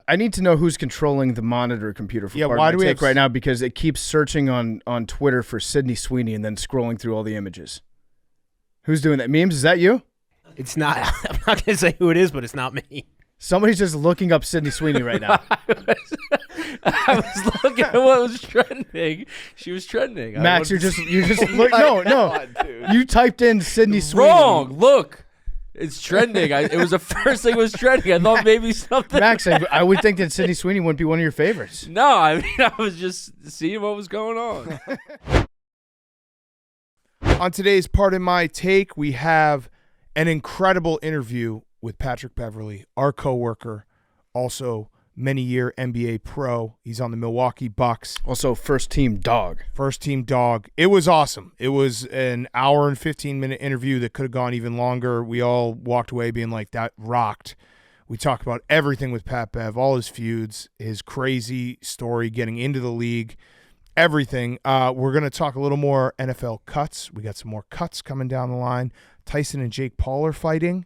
I need to know who's controlling the monitor computer for Part why of do My we Take have right now, because it keeps searching on Twitter for Sydney Sweeney and then scrolling through all the images. Who's doing that? Memes, is that you? It's not. I'm not going to say who it is, but it's not me. Somebody's just looking up Sydney Sweeney right now. I was looking at what was trending. She was trending. Max, you're just no. You typed in Sydney Sweeney. Wrong. Look. It's trending. It was the first thing was trending. I thought maybe something. Max, I would think that Sydney Sweeney wouldn't be one of your favorites. No, I mean, I was just seeing what was going on. On today's Part of My Take, we have an incredible interview with Patrick Beverley, our coworker, also many-year NBA pro. He's on the Milwaukee Bucks. Also first-team Dawg. First-team Dawg. It was awesome. It was an hour and 15-minute interview that could have gone even longer. We all walked away being like, that rocked. We talked about everything with Pat Bev, all his feuds, his crazy story getting into the league, everything. We're going to talk a little more NFL cuts. We got some more cuts coming down the line. Tyson and Jake Paul are fighting.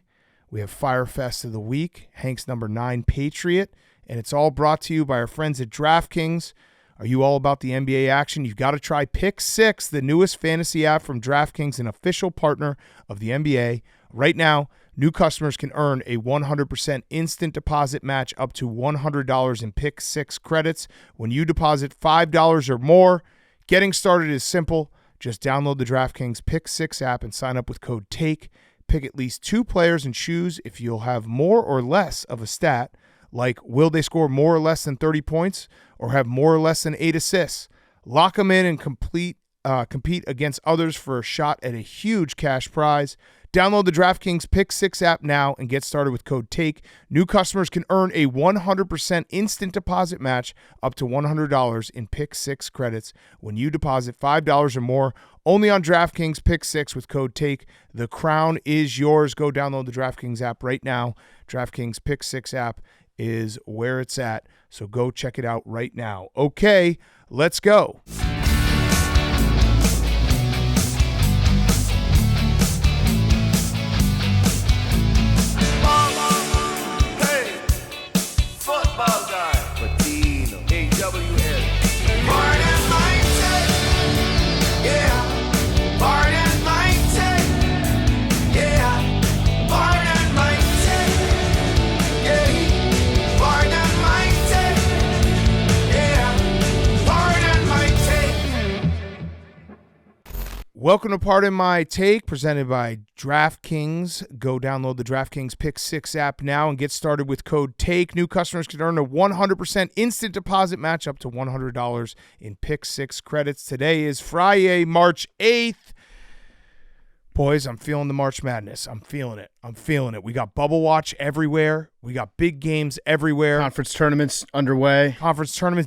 We have Fyre Fest of the week, Hank's number 9 Patriot. And it's all brought to you by our friends at DraftKings. Are you all about the NBA action? You've got to try Pick 6, the newest fantasy app from DraftKings, an official partner of the NBA. Right now, new customers can earn a 100% instant deposit match up to $100 in Pick 6 credits when you deposit $5 or more. Getting started is simple. Just download the DraftKings Pick 6 app and sign up with code TAKE. Pick at least 2 players and choose if you'll have more or less of a stat, like will they score more or less than 30 points or have more or less than 8 assists. Lock them in and compete against others for a shot at a huge cash prize. Download the DraftKings Pick 6 app now and get started with code TAKE. New customers can earn a 100% instant deposit match up to $100 in Pick 6 credits when you deposit $5 or more. Only on DraftKings Pick 6 with code TAKE. The crown is yours. Go download the DraftKings app right now. DraftKings Pick 6 app is where it's at, so go check it out right now. Okay, let's go. Welcome to Part of My Take, presented by DraftKings. Go download the DraftKings Pick 6 app now and get started with code TAKE. New customers can earn a 100% instant deposit match up to $100 in Pick 6 credits. Today is Friday, March 8th. Boys, I'm feeling the March Madness. I'm feeling it. We got Bubble Watch everywhere. We got big games everywhere. Conference tournaments underway.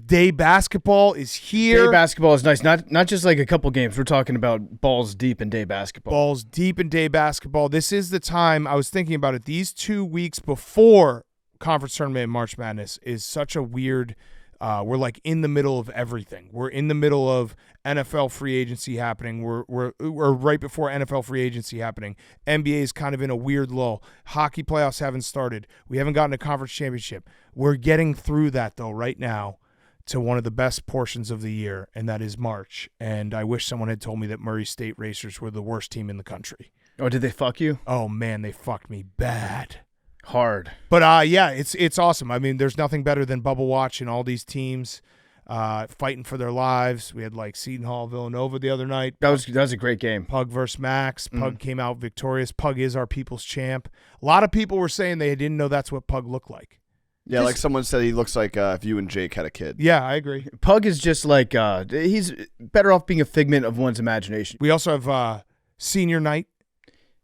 Day basketball is here. Day basketball is nice. Not just like a couple games. We're talking about balls deep in day basketball. Balls deep in day basketball. This is the time, I was thinking about it, these 2 weeks before conference tournament and March Madness is such a weird, we're like in the middle of everything. We're in the middle of NFL free agency happening. We're right before NFL free agency happening. NBA is kind of in a weird lull. Hockey playoffs haven't started. We haven't gotten a conference championship. We're getting through that though right now to one of the best portions of the year, and that is March. And I wish someone had told me that Murray State Racers were the worst team in the country. Oh, did they fuck you? Oh man, they fucked me bad. Hard. But yeah, it's awesome. I mean, there's nothing better than Bubble Watch and all these teams fighting for their lives. We had like Seton Hall, Villanova the other night. That was a great game. Pug versus Max. Pug came out victorious. Pug is our people's champ. A lot of people were saying they didn't know that's what Pug looked like. Yeah, like someone said he looks like if you and Jake had a kid. Yeah, I agree. Pug is just like, he's better off being a figment of one's imagination. We also have senior night.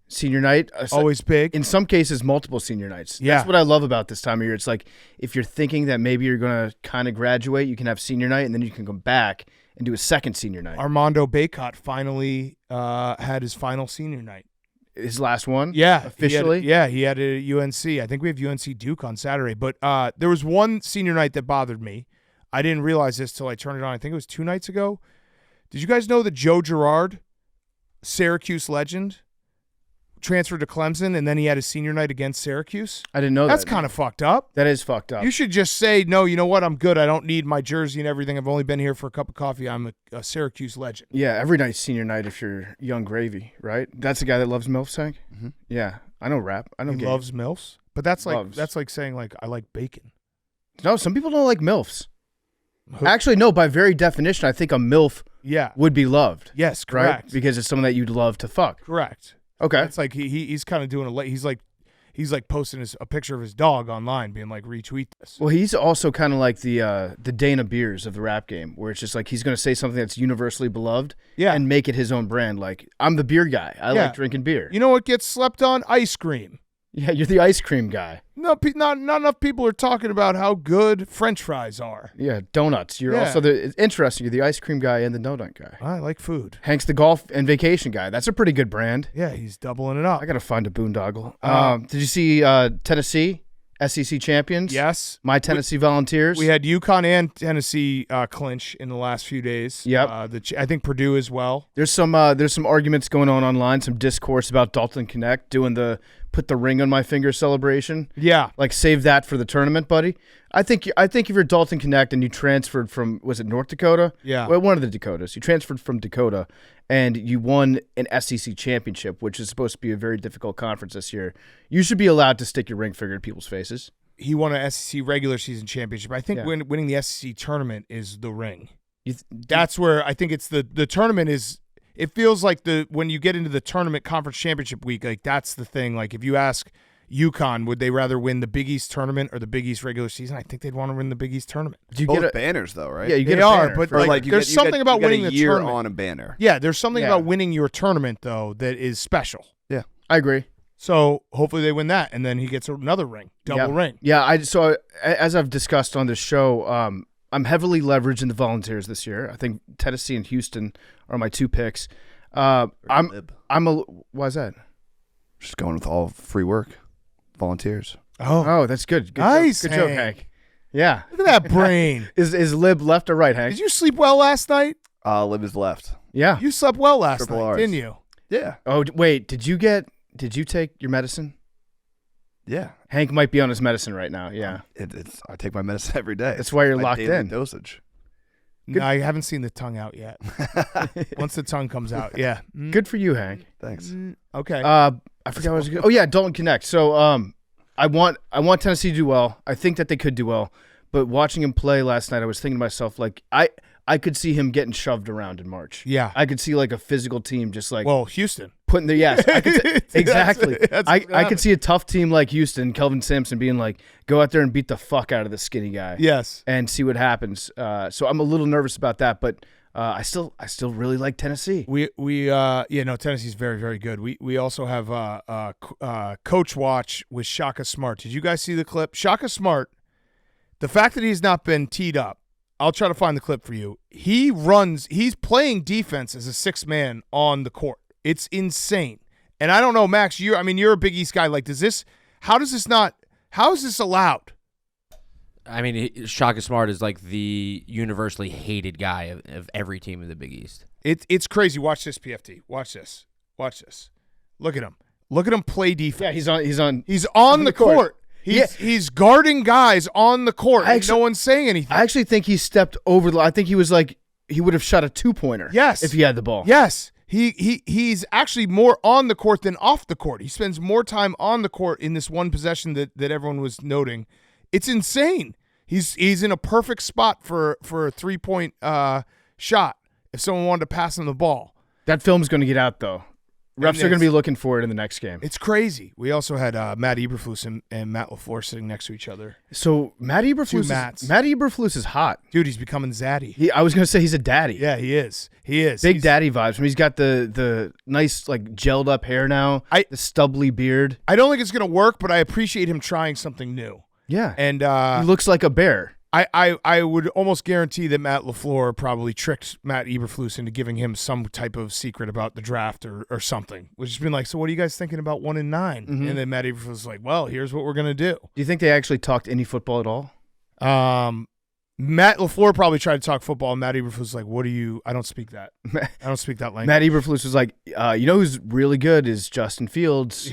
Senior night. Always big. In some cases, multiple senior nights. Yeah. That's what I love about this time of year. It's like if you're thinking that maybe you're going to kind of graduate, you can have senior night, and then you can come back and do a second senior night. Armando Bacot finally had his final senior night. His last one? Yeah. Officially? He had it at UNC. I think we have UNC Duke on Saturday. But there was one senior night that bothered me. I didn't realize this till I turned it on. I think it was 2 nights ago. Did you guys know that Joe Girard, Syracuse legend, transferred to Clemson and then he had his senior night against Syracuse? I didn't know That's that. kind of fucked up. That is fucked up. You should just say, no, you know what? I'm good. I don't need my jersey and everything. I've only been here for a cup of coffee. I'm a Syracuse legend. Yeah, every night's senior night if you're young gravy, right? That's the guy that loves MILFs, Hank? Mm-hmm. Yeah, I know rap. I know He game. loves MILFs. But that's Loves. like saying like I like bacon. No, some people don't like MILFs. Actually, no, by very definition, I think a MILF Yeah. would be loved. Yes, Right? correct. Because it's someone that you'd love to fuck. Correct. Okay. It's like he's kind of doing he's like posting a picture of his dog online, being like, retweet this. Well, he's also kind of like the Dana Beers of the rap game, where it's just like he's going to say something that's universally beloved Yeah. and make it his own brand. Like, I'm the beer guy. I Yeah. like drinking beer. You know what gets slept on? Ice cream. Yeah, you're the ice cream guy. No, not enough people are talking about how good French fries are. Yeah, donuts. You're Yeah. also it's interesting. You're the ice cream guy and the donut guy. I like food. Hank's the golf and vacation guy. That's a pretty good brand. Yeah, he's doubling it up. I got to find a boondoggle. Did you see Tennessee, SEC champions? Yes. My Tennessee Volunteers. We had UConn and Tennessee clinch in the last few days. Yep. I think Purdue as well. There's some arguments going on online, some discourse about Dalton Connect doing the put the ring on my finger celebration. Yeah. Like, save that for the tournament, buddy. I think if you're Dalton Connect and you transferred from, was it North Dakota? Yeah. Well, one of the Dakotas. You transferred from Dakota and you won an SEC championship, which is supposed to be a very difficult conference this year. You should be allowed to stick your ring finger in people's faces. He won a SEC regular season championship. I think Yeah. winning the SEC tournament is the ring. You That's where I think it's the tournament is. It feels like when you get into the tournament conference championship week, like that's the thing. Like if you ask UConn, would they rather win the Big East tournament or the Big East regular season? I think they'd want to win the Big East tournament. Do you Both get a banners, though, right? Yeah, you get They a are, banner but for- Or like, you there's get- you something get- about you get winning a the year tournament. on a banner. Yeah, there's something Yeah. about winning your tournament though that is special. I agree. So hopefully they win that, and then he gets another ring, double ring. Yeah, as I've discussed on this show, I'm heavily leveraged in the Volunteers this year. I think Tennessee and Houston are my two picks. Why is that? Just going with all free work. Volunteers. Oh, that's good. Good Nice, joke. Good joke, Hank. Hank. Yeah. Look at that brain. Is Lib left or right, Hank? Did you sleep well last night? Live is left. Yeah. You slept well last Triple night, Rs. didn't you? Yeah. Oh, wait. Did you take your medicine? Yeah. Hank might be on his medicine right now. Yeah. I take my medicine every day. That's why you're My locked daily in. dosage. Good. No, I haven't seen the tongue out yet. Once the tongue comes out, yeah. Good for you, Hank. Thanks. Okay. I forgot what I was going to. Oh yeah, Dalton Connect. So I want Tennessee to do well. I think that they could do well. But watching him play last night, I was thinking to myself, like, I could see him getting shoved around in March. Yeah. I could see like a physical team just like Well, Houston. putting the I could exactly. That's I could see a tough team like Houston, Kelvin Sampson being like, go out there and beat the fuck out of the skinny guy. Yes. And see what happens. So I'm a little nervous about that, but I still really like Tennessee. Tennessee's very, very good. We also have Coach Watch with Shaka Smart. Did you guys see the clip? Shaka Smart, the fact that he's not been teed up, I'll try to find the clip for you. He's playing defense as a sixth man on the court. It's insane. And I don't know, Max, you're a Big East guy. Like, how is this allowed? I mean, Shaka Smart is like the universally hated guy of every team in the Big East. It's crazy. Watch this, PFT. Watch this. Look at him. Look at him play defense. Yeah, He's on the court. He's guarding guys on the court. And no one's saying anything. I actually think he stepped over. I think he was like he would have shot a 2-pointer. Yes, if he had the ball. Yes, he's actually more on the court than off the court. He spends more time on the court in this one possession that everyone was noting. It's insane. He's in a perfect spot for a 3-point shot. If someone wanted to pass him the ball, that film's going to get out though. Refs are going to be looking for it in the next game. It's crazy. We also had Matt Eberflus and Matt LaFleur sitting next to each other. So Matt Eberflus is hot. Dude, he's becoming zaddy. I was going to say he's a daddy. Yeah, he is. Big daddy vibes. I mean, he's got the nice like gelled up hair now, the stubbly beard. I don't think it's going to work, but I appreciate him trying something new. Yeah. And he looks like a bear. I would almost guarantee that Matt LaFleur probably tricked Matt Eberflus into giving him some type of secret about the draft or something, which has been like, so what are you guys thinking about 1 and 9? Mm-hmm. And then Matt Eberflus was like, well, here's what we're going to do. Do you think they actually talked any football at all? Matt LaFleur probably tried to talk football, and Matt Eberflus was like, "What do you? I don't speak that. I don't speak that language." Matt Eberflus was like, you know who's really good is Justin Fields.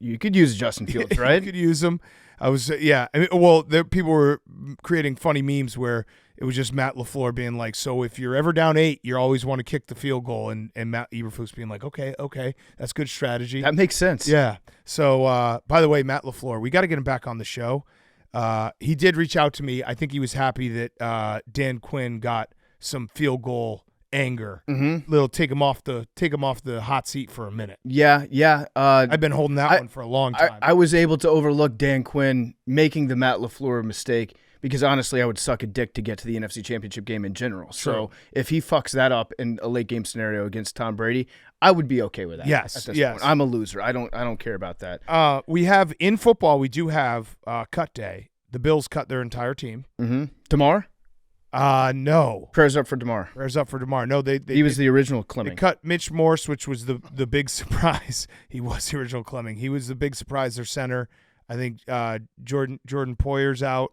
You could use Justin Fields, right? You could use him. I was yeah. I mean, well, people were creating funny memes where it was just Matt LaFleur being like, "So if you're ever down 8, you always want to kick the field goal," and Matt Eberflus being like, "Okay, that's good strategy." That makes sense. Yeah. So by the way, Matt LaFleur, we got to get him back on the show. He did reach out to me. I think he was happy that Dan Quinn got some field goal anger. Little take him off the hot seat for a minute. Yeah. I've been holding that one for a long time. I was able to overlook Dan Quinn making the Matt LaFleur mistake because honestly, I would suck a dick to get to the NFC Championship game in general. So if he fucks that up in a late game scenario against Tom Brady, I would be okay with that. Yes. At this point. I'm a loser. I don't care about that. We have in football. We do have cut day. The Bills cut their entire team. DeMar? No. Prayers up for DeMar. Prayers up for DeMar. No, he was the original They Clemming. cut Mitch Morse, which was the big surprise. He was the original Clemming. He was the big surprise. Their center. I think Jordan Poyer's out.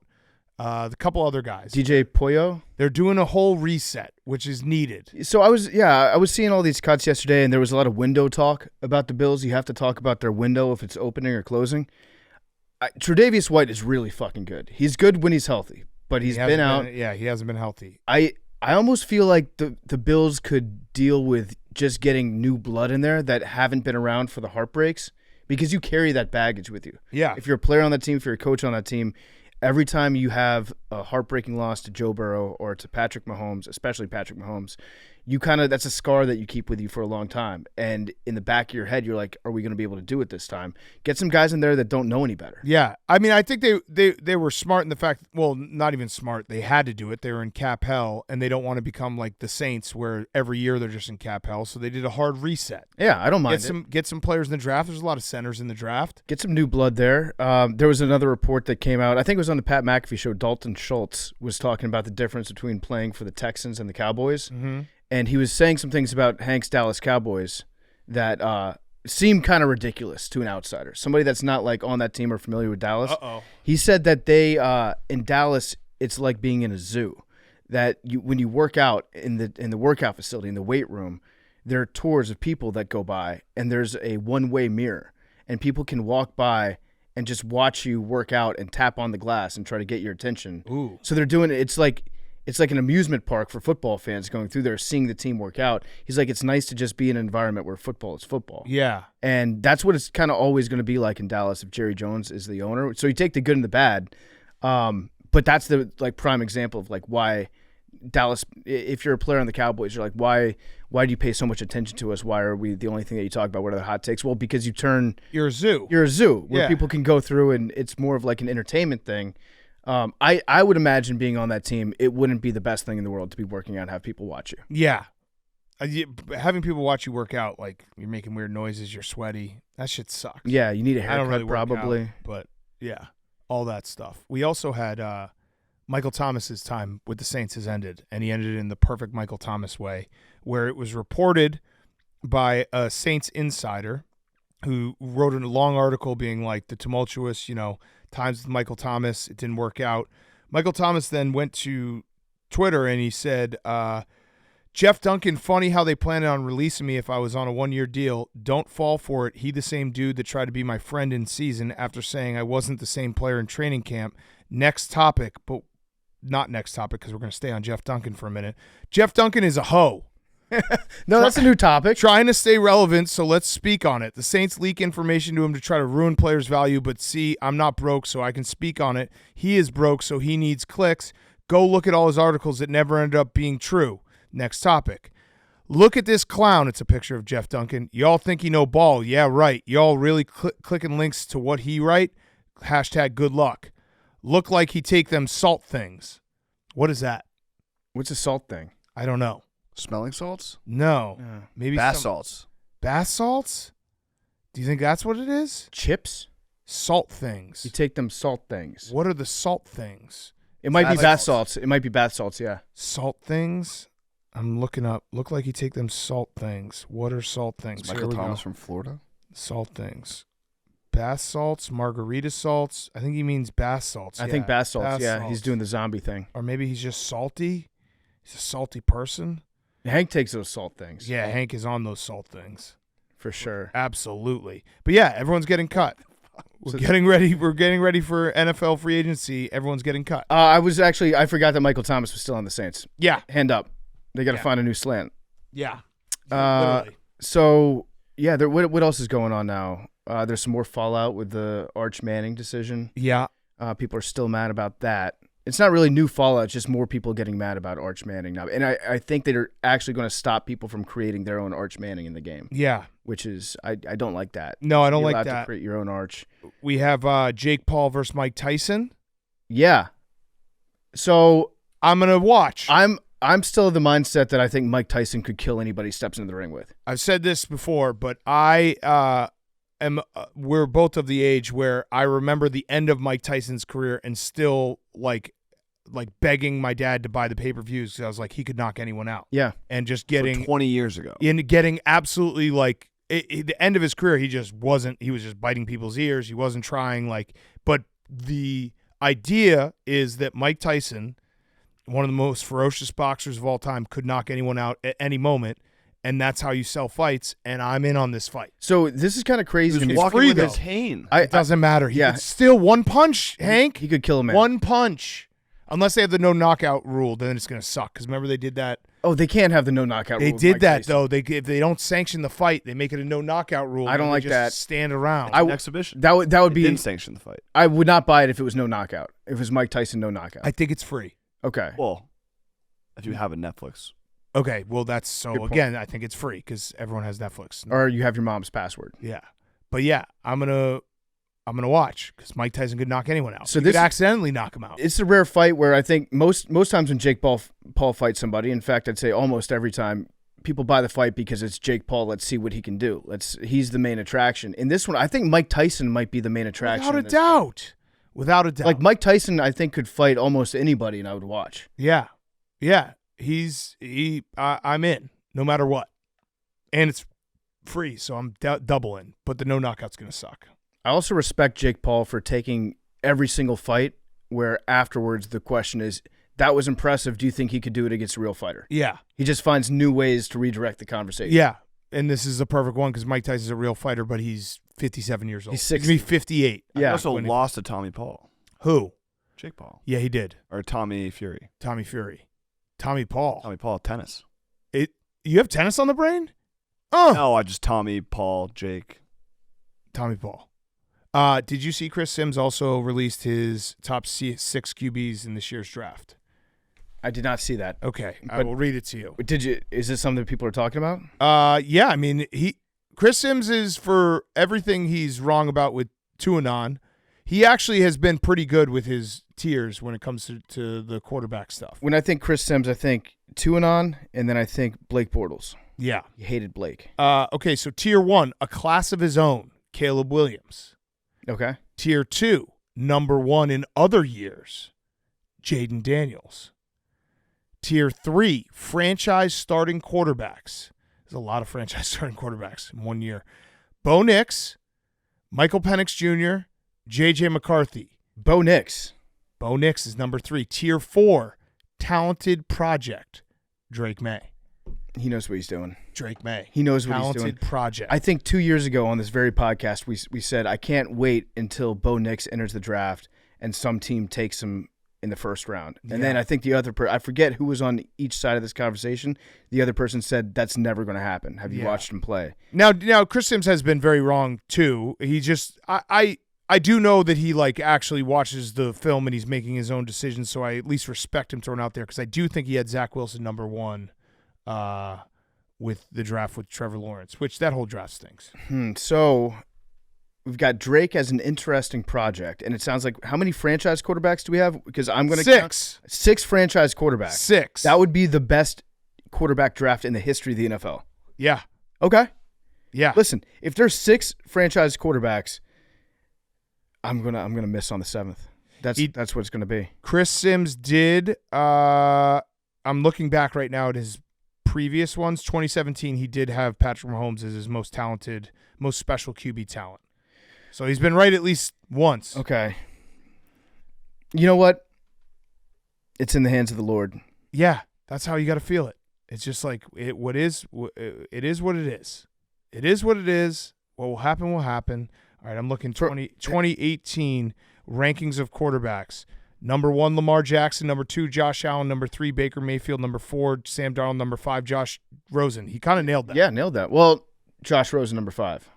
The couple other guys. DJ Pollo. They're doing a whole reset, which is needed. So I was seeing all these cuts yesterday, and there was a lot of window talk about the Bills. You have to talk about their window if it's opening or closing. Tre'Davious White is really fucking good. He's good when he's healthy, but he's been out. He hasn't been healthy. I almost feel like the Bills could deal with just getting new blood in there that haven't been around for the heartbreaks because you carry that baggage with you. Yeah. If you're a player on that team, if you're a coach on that team, every time you have a heartbreaking loss to Joe Burrow or to Patrick Mahomes, especially Patrick Mahomes, that's a scar that you keep with you for a long time. And in the back of your head, you're like, are we going to be able to do it this time? Get some guys in there that don't know any better. Yeah. I mean, I think they were smart in the fact, well, not even smart. They had to do it. They were in cap hell, and they don't want to become like the Saints where every year they're just in cap hell. So they did a hard reset. Yeah, I don't mind it. Get some players in the draft. There's a lot of centers in the draft. Get some new blood there. There was another report that came out. I think it was on the Pat McAfee show. Dalton Schultz was talking about the difference between playing for the Texans and the Cowboys. And he was saying some things about Hank's Dallas Cowboys that seem kind of ridiculous to an outsider, somebody that's not like on that team or familiar with Dallas. He said that they in Dallas, it's like being in a zoo. That when you work out in the workout facility in the weight room, there are tours of people that go by, and there's a one-way mirror, and people can walk by and just watch you work out and tap on the glass and try to get your attention. Ooh. So they're doing it. It's like an amusement park for football fans going through there, seeing the team work out. He's like, it's nice to just be in an environment where football is football. Yeah. And that's what it's kind of always going to be like in Dallas if Jerry Jones is the owner. So you take the good and the bad. But that's the prime example of why Dallas, if you're a player on the Cowboys, you're like, why do you pay so much attention to us? Why are we the only thing that you talk about? What are the hot takes? Well, because you're a zoo. You're a zoo where people can go through, and it's more of like an entertainment thing. I would imagine being on that team, it wouldn't be the best thing in the world to be working out and have people watch you. Yeah. Having people watch you work out, like you're making weird noises, you're sweaty, that shit sucks. Yeah, you need a haircut I don't really probably. Work out, but yeah, all that stuff. We also had Michael Thomas's time with the Saints has ended, and he ended in the perfect Michael Thomas way, where it was reported by a Saints insider who wrote a long article being like the tumultuous, times with Michael Thomas. It didn't work out. Michael Thomas then went to Twitter and he said, Jeff Duncan, funny how they planned on releasing me if I was on a 1-year deal. Don't fall for it. He the same dude that tried to be my friend in season after saying I wasn't the same player in training camp. Next topic, but not next topic because we're going to stay on Jeff Duncan for a minute. Jeff Duncan is a hoe. No, that's a new topic. Trying to stay relevant, so let's speak on it. The Saints leak information to him to try to ruin players' value, but see, I'm not broke, so I can speak on it. He is broke, so he needs clicks. Go look at all his articles that never ended up being true. Next topic. Look at this clown. It's a picture of Jeff Duncan. Y'all think he know ball. Yeah, right. Y'all really clicking links to what he write? Hashtag good luck. Look like he take them salt things. What is that? What's a salt thing? I don't know. Smelling salts? No. Maybe Bath salts. Bath salts? Do you think that's what it is? Chips? Salt things. You take them salt things. What are the salt things? It might be bath salts. It might be bath salts, yeah. Salt things? I'm looking up. Look like you take them salt things. What are salt things? Is Michael Thomas from Florida? Salt things. bath salts, margarita salts. I think he means bath salts. I think bath salts. Yeah, he's salts. doing the zombie thing. Or maybe he's just salty. He's a salty person. Hank takes those salt things. Yeah, Hank is on those salt things. For sure. Absolutely. But yeah, everyone's getting cut. We're getting ready. We're getting ready for NFL free agency. Everyone's getting cut. I forgot that Michael Thomas was still on the Saints. Yeah. Hand up. They got to find a new slant. Yeah. Literally. So, yeah, what else is going on now? There's some more fallout with the Arch Manning decision. Yeah. People are still mad about that. It's not really new fallout. It's just more people getting mad about Arch Manning now. And I think they're actually going to stop people from creating their own Arch Manning in the game. Yeah. Which is, I don't like that. No, I don't You're like allowed that. to create your own Arch. We have Jake Paul versus Mike Tyson. Yeah. So I'm going to watch. I'm still of the mindset that I think Mike Tyson could kill anybody he steps into the ring with. I've said this before, but I am. We're both of the age where I remember the end of Mike Tyson's career and still like begging my dad to buy the pay-per-views because I was like, he could knock anyone out. Yeah, and just getting 20 years ago, getting absolutely like the end of his career. He just wasn't. He was just biting people's ears. He wasn't trying But the idea is that Mike Tyson, one of the most ferocious boxers of all time, could knock anyone out at any moment, and that's how you sell fights, and I'm in on this fight. So this is kind of crazy. He was It's walking free, with though. his cane. It doesn't matter. He yeah. could steal one punch, Hank. He could kill a man. One punch. Unless they have the no knockout rule, then it's going to suck. Because remember they did that? Oh, they can't have the no knockout rule. They with did Mike that, Tyson. though. If they don't sanction the fight, they make it a no knockout rule. I don't and like they that. just stand around. An exhibition. That would They be. didn't sanction the fight. I would not buy it if it was no knockout. If it was Mike Tyson, no knockout. I think it's free. Okay. Well, if you have a Netflix. Okay, well, that's so. Good point. Again, I think it's free because everyone has Netflix. Or you have your mom's password. Yeah. But yeah, I'm gonna watch because Mike Tyson could knock anyone out. So He this could accidentally knock him out. It's a rare fight where I think most times when Jake Paul fights somebody, in fact, I'd say almost every time, people buy the fight because it's Jake Paul. Let's see what he can do. He's the main attraction. In this one, I think Mike Tyson might be the main attraction. Without a doubt. Without a doubt. Like Mike Tyson, I think could fight almost anybody, and I would watch. Yeah. Yeah. I'm in no matter what. And it's free, so I'm double in. But the no knockout's going to suck. I also respect Jake Paul for taking every single fight where afterwards the question is, that was impressive. Do you think he could do it against a real fighter? Yeah. He just finds new ways to redirect the conversation. Yeah. And this is a perfect one because Mike Tyson's a real fighter, but he's 57 years old. He's He's going to 60. be 58. He Yeah. also lost to Tommy Paul. Who? Jake Paul. Yeah, he did. Or Tommy Fury. Tommy Fury. Tommy Paul. Tommy Paul, tennis. You have tennis on the brain? Oh. No, I just Tommy, Paul, Jake. Tommy Paul. Did you see Chris Sims also released his top 6 QBs in this year's draft? I did not see that. Okay, I But- will read it to you. Did you? Is this something that people are talking about? Yeah, I mean, Chris Sims is, for everything he's wrong about with Tuanon, he actually has been pretty good with his tiers when it comes to the quarterback stuff. When I think Chris Sims, I think Tuanon, and then I think Blake Bortles. Yeah. He hated Blake. Okay, so tier 1, a class of his own, Caleb Williams. Okay. Tier 2, number 1 in other years, Jaden Daniels. Tier 3, franchise starting quarterbacks. There's a lot of franchise starting quarterbacks in 1 year. Bo Nix, Michael Penix Jr., J.J. McCarthy. Bo Nix. Bo Nix is number 3. Tier 4, talented project, Drake May. He knows what he's doing. Drake May. He knows what he's doing. Talented project. I think 2 years ago on this very podcast, we said, I can't wait until Bo Nix enters the draft and some team takes him in the first round. And then I think the other I forget who was on each side of this conversation. The other person said, that's never going to happen. Have you watched him play? Now, Chris Sims has been very wrong, too. He just I do know that he actually watches the film and he's making his own decisions, so I at least respect him throwing out there because I do think he had Zach Wilson number 1 with the draft with Trevor Lawrence, which that whole draft stinks. So we've got Drake as an interesting project, and it sounds like, how many franchise quarterbacks do we have? Because I'm going to 6. 6 franchise quarterbacks. 6. That would be the best quarterback draft in the history of the NFL. Yeah. Okay. Yeah. Listen, if there's 6 franchise quarterbacks, I'm gonna miss on the 7th. That's what it's gonna be. Chris Sims did. I'm looking back right now at his previous ones. 2017, he did have Patrick Mahomes as his most talented, most special QB talent. So he's been right at least once. Okay. You know what? It's in the hands of the Lord. Yeah, that's how you got to feel it. It's just like it is what it is. It is what it is. What will happen will happen. All right, I'm looking 2018 rankings of quarterbacks. Number 1, Lamar Jackson. Number 2, Josh Allen. Number 3, Baker Mayfield. Number 4, Sam Darnold. Number 5, Josh Rosen. He kind of nailed that. Yeah, nailed that. Well, Josh Rosen, number 5.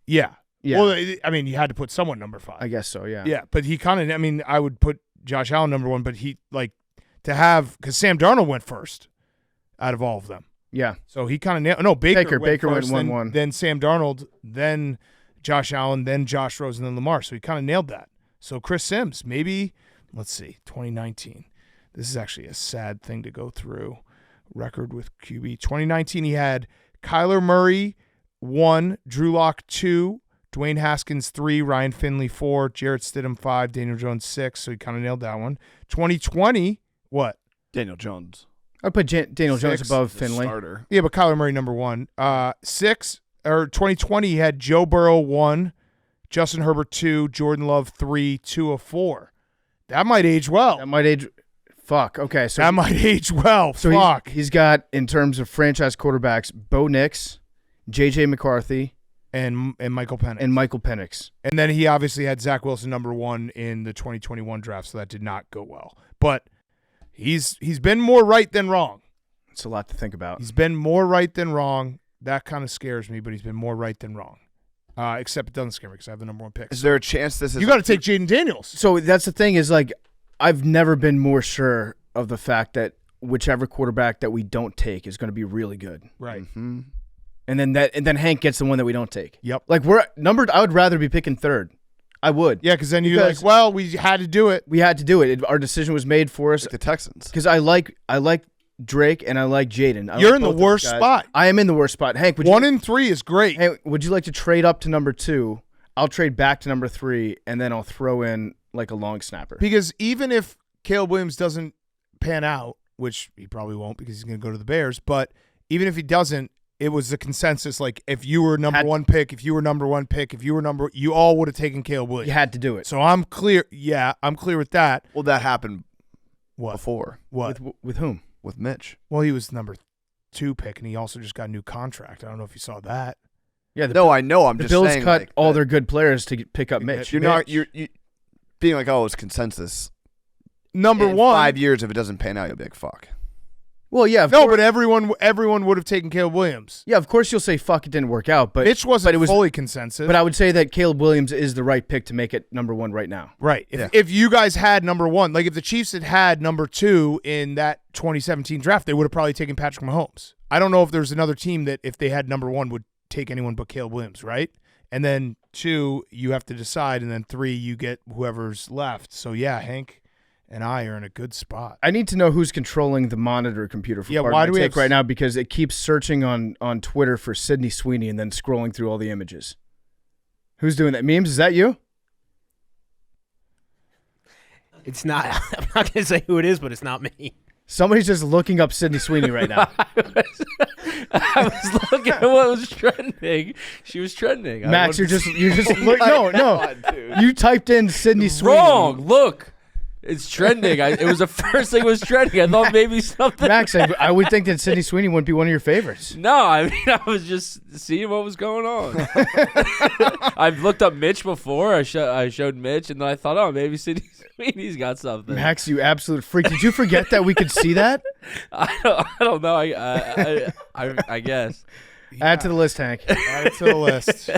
Yeah. Yeah. Well, I mean, you had to put someone number 5. I guess so, yeah. Yeah, but he kind of, I mean, I would put Josh Allen number 1, but he, like, to have, because Sam Darnold went first out of all of them. Yeah. So he kind of nailed, no, Baker went first, went 1-1. Then Sam Darnold, then Josh Allen, then Josh Rosen, then Lamar. So he kind of nailed that. So Chris Sims, maybe, let's see, 2019. This is actually a sad thing to go through. Record with QB. 2019, he had Kyler Murray, 1, Drew Lock, 2, Dwayne Haskins, 3, Ryan Finley, 4, Jarrett Stidham, 5, Daniel Jones, 6. So he kind of nailed that one. 2020, what? Daniel Jones. I'd put Daniel Jones 6, above The Finley. starter. Yeah, but Kyler Murray, number 1. 2020, he had Joe Burrow, 1, Justin Herbert, 2, Jordan Love, 3, 2 of 4. That might age well. That might age. Fuck. Okay, so That might age well. so Fuck. he's got, in terms of franchise quarterbacks, Bo Nix, J.J. McCarthy, And Michael Penix. and Michael Penix. And then he obviously had Zach Wilson number 1 in the 2021 draft, so that did not go well. But he's been more right than wrong. It's a lot to think about. He's been more right than wrong. That kind of scares me, but he's been more right than wrong. Except it doesn't scare me because I have the number 1 pick. Is there a chance this is? You got to take Jaden Daniels. So that's the thing is, like, I've never been more sure of the fact that whichever quarterback that we don't take is going to be really good. Right. Mhm. And then Hank gets the one that we don't take. Yep. Like, we're numbered. I would rather be picking 3rd. I would. Yeah, because then you're Because- like, well, we had to do it. We had to do it. Our decision was made for us Like the Texans. because I like Drake and I like Jaden. I You're like in the both those worst guys. spot. I am in the worst spot. Hank, 1 and 3 is great. would you like to trade up to number 2? I'll trade back to number 3, and then I'll throw in like a long snapper. Because even if Caleb Williams doesn't pan out, which he probably won't because he's going to go to the Bears, but even if he doesn't, it was the consensus, like, if you were number 1 pick, if you all would have taken Caleb Williams. You had to do it. So I'm clear. Yeah, I'm clear with that. Well, that happened What? before What? With whom? with Mitch. Well, he was number 2 pick, and he also just got a new contract. I don't know if you saw that. Yeah, No, I know. I'm the just Bills saying. cut like, all that their good players to pick up Mitch. You're not. You're being like, oh, it's consensus. Number In 1. 5 years, if it doesn't pan out, you'll be like, fuck. Well, yeah, No, but everyone would have taken Caleb Williams. yeah, of course you'll say fuck it didn't work out, but Mitch wasn't but it was fully consensus. But I would say that Caleb Williams is the right pick to make it number 1 right now. Right. If you guys had number 1, like if the Chiefs had number 2 in that 2017 draft, they would have probably taken Patrick Mahomes. I don't know if there's another team that if they had number 1 would take anyone but Caleb Williams, right? And then 2, you have to decide, and then 3, you get whoever's left. So yeah, Hank and I are in a good spot. I need to know who's controlling the monitor computer for Yeah, why do we take have right now because it keeps searching on Twitter for Sydney Sweeney and then scrolling through all the images. Who's doing that? Memes, is that you? It's not. I'm not going to say who it is, but it's not me. Somebody's just looking up Sydney Sweeney right now. I was looking at what was trending. She was trending. Max, you're just no. God, dude. You typed in Sydney Sweeney. wrong. Look, it's trending. It was the first thing was trending. I thought maybe something. Max, I would think that Sydney Sweeney wouldn't be one of your favorites. No, I mean I was just seeing what was going on. I've looked up Mitch before. I showed Mitch, and then I thought, oh, maybe Sidney Sweeney's got something. Max, you absolute freak. Did you forget that we could see that? I don't know. I guess. Add to the list, Hank. Add it to the list.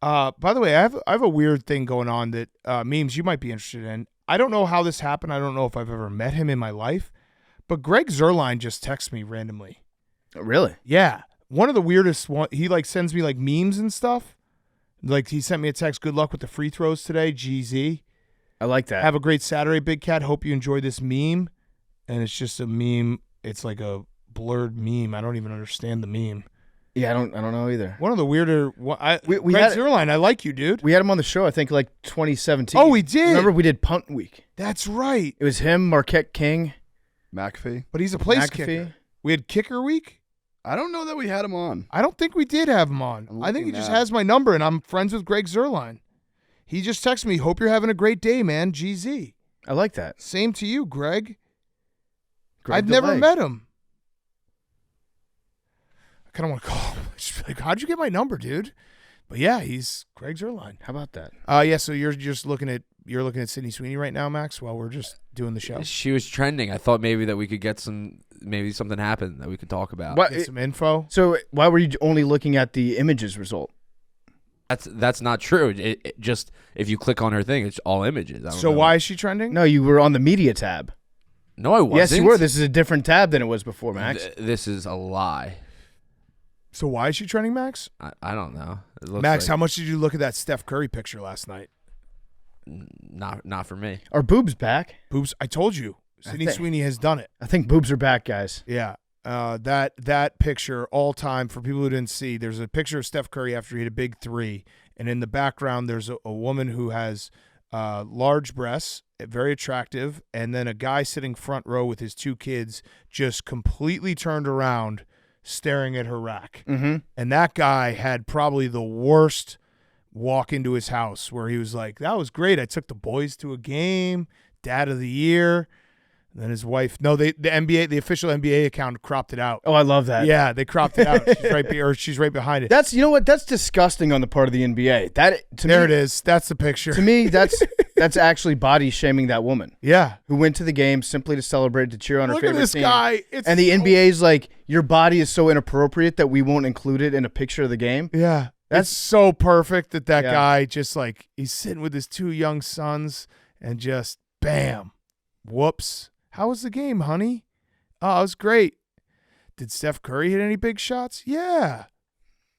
By the way, I have a weird thing going on that memes you might be interested in. I don't know how this happened. I don't know if I've ever met him in my life, but Greg Zerline just texts me randomly. Really? Yeah, one of the weirdest one. He like sends me like memes and stuff. Like he sent me a text. Good luck with the free throws today, GZ. I like that. Have a great Saturday, Big Cat. Hope you enjoy this meme. And it's just a meme. It's like a blurred meme. I don't even understand the meme. Yeah, I don't know either. One of the weirder. We Greg had- Zerline, I like you, dude. We had him on the show, I think, like 2017. Oh, we did. Remember we did Punt Week. That's right. It was him, Marquette King, McAfee. But he's a place McAfee. kicker. We had Kicker Week. I don't know that we had him on. I don't think we did have him on. I'm I think he looking just now. has my number, and I'm friends with Greg Zerline. He just texted me, hope you're having a great day, man, GZ. I like that. Same to you, Greg. Greg I've never DeLay. met him. I kind of want to call him. Just be like, how'd you get my number, dude? But yeah, he's Greg Zerline. How about that? Yeah, so you're just looking at Sydney Sweeney right now, Max, while we're just doing the show. She was trending. I thought maybe that we could get maybe something happened that we could talk about. What? Get some info. So why were you only looking at the images result? That's not true. It just if you click on her thing, it's all images. I don't So know. why is she trending? No, you were on the media tab. No, I wasn't. Yes, you were. This is a different tab than it was before, Max. This is a lie. So why is she trending, Max? I don't know. It looks Max, like, how much did you look at that Steph Curry picture last night? not for me. Are boobs back? Boobs, I told you. Sydney think- Sweeney has done it. I think boobs are back, guys. Yeah. That picture all time, for people who didn't see, there's a picture of Steph Curry after he hit a big three, and in the background there's a woman who has large breasts, very attractive, and then a guy sitting front row with his two kids just completely turned around staring at her rack. Mm-hmm. And that guy had probably the worst walk into his house where he was like, that was great. I took the boys to a game, dad of the year. And then his wife, the official NBA account cropped it out. Oh, I love that. Yeah, they cropped it out. She's right behind it. That's, you know what? That's disgusting on the part of the NBA. There it is. That's the picture. To me, that's actually body shaming that woman Yeah. who went to the game simply to celebrate, to cheer on her Look at favorite this team. guy. And the NBA's like, your body is so inappropriate that we won't include it in a picture of the game. Yeah. That's That's so perfect that Yeah. guy just like, he's sitting with his two young sons and just bam. Whoops. How was the game, honey? Oh, it was great. Did Steph Curry hit any big shots? Yeah.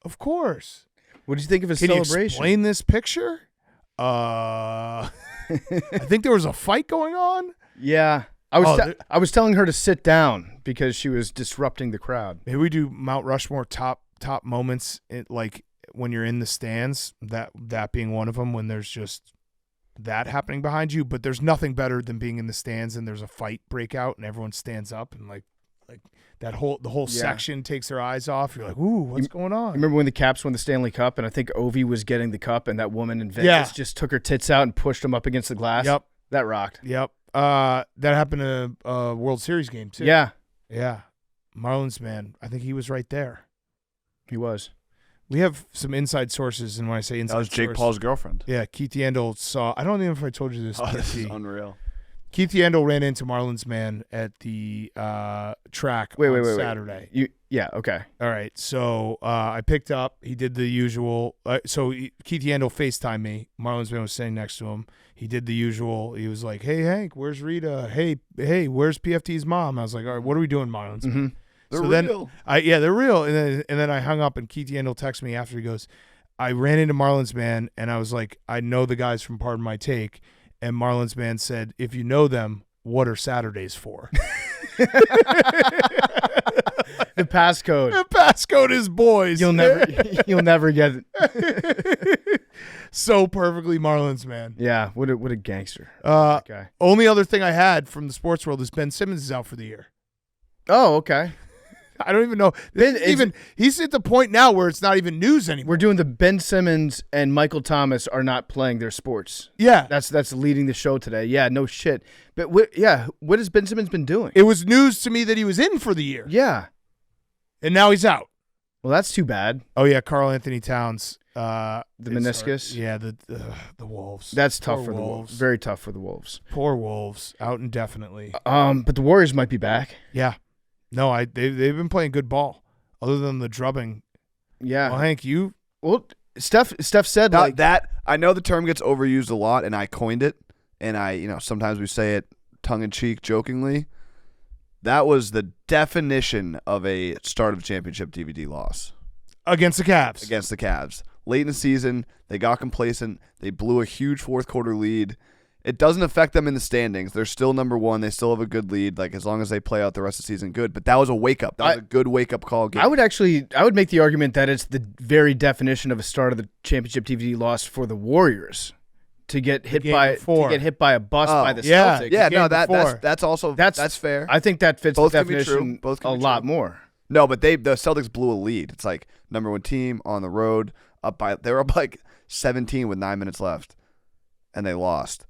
Of course. What did you think of his Can you celebration? explain this picture? I think there was a fight going on. Yeah. I was telling her to sit down because she was disrupting the crowd. Maybe we do Mount Rushmore top moments, like when you're in the stands, that being one of them, when there's just that happening behind you. But there's nothing better than being in the stands and there's a fight break out and everyone stands up and like the whole section takes their eyes off. You're like, ooh, what's going on? Remember when the Caps won the Stanley Cup and I think Ovi was getting the cup and that woman in Vegas just took her tits out and pushed them up against the glass? Yep. That rocked. Yep. That happened in a World Series game too. Yeah, Yeah. Marlins man, I think he was right there. he was. We have some inside sources, and when I say inside That was Jake source, Paul's girlfriend. Yeah, Keith Yandel saw. I don't even know if I told you this. Oh, this is KT. unreal. Keith Yandel ran into Marlins man at the track on Saturday. Okay. All right, so I picked up. He did the usual. Keith Yandel FaceTimed me. Marlins man was sitting next to him. He did the usual. He was like, "Hey Hank, where's Rita? Hey, where's PFT's mom?" I was like, "All right, what are we doing, Marlins?" Mm-hmm. They're So real. they're real. And then I hung up, and Keith Yandel texted me after. He goes, I ran into Marlins man, and I was like, I know the guys from Pardon My Take. And Marlins man said, if you know them, what are Saturdays for? The passcode. The passcode is boys. You'll never get it. So perfectly Marlins man. Yeah, what a gangster. That guy. Only other thing I had from the sports world is Ben Simmons is out for the year. Oh, okay. I don't even know. He's at the point now where it's not even news anymore. We're doing the Ben Simmons and Michael Thomas are not playing their sports. Yeah. That's leading the show today. Yeah, no shit. But what has Ben Simmons been doing? It was news to me that he was in for the year. Yeah. And now he's out. Well, that's too bad. Oh yeah, Karl Anthony Towns. The meniscus. Yeah, the Wolves. That's tough Poor for the Wolves. Very tough for the Wolves. Poor Wolves, out indefinitely. But the Warriors might be back. Yeah. No, they've been playing good ball, other than the drubbing. Yeah. Well, Hank, you. Well, Steph said Now, like that I know the term gets overused a lot, and I coined it, and sometimes we say it tongue in cheek, jokingly. That was the definition of a start of championship DVD loss Against the Cavs. against the Cavs. Late in the season, they got complacent. They blew a huge fourth quarter lead. It doesn't affect them in the standings. They're still number one. They still have a good lead. Like, as long as they play out the rest of the season, good. But that was a wake up. That was a good wake up call game. I would make the argument that it's the very definition of a start of the championship DVD loss for the Warriors to get hit by a bus by the yeah. Celtics. Yeah, game no, before. that's also that's fair. I think that fits Both the can be true. definition Both can a be lot true. more. No, but the Celtics blew a lead. It's like number one team on the road they were up like 17 with 9 minutes left. and they lost.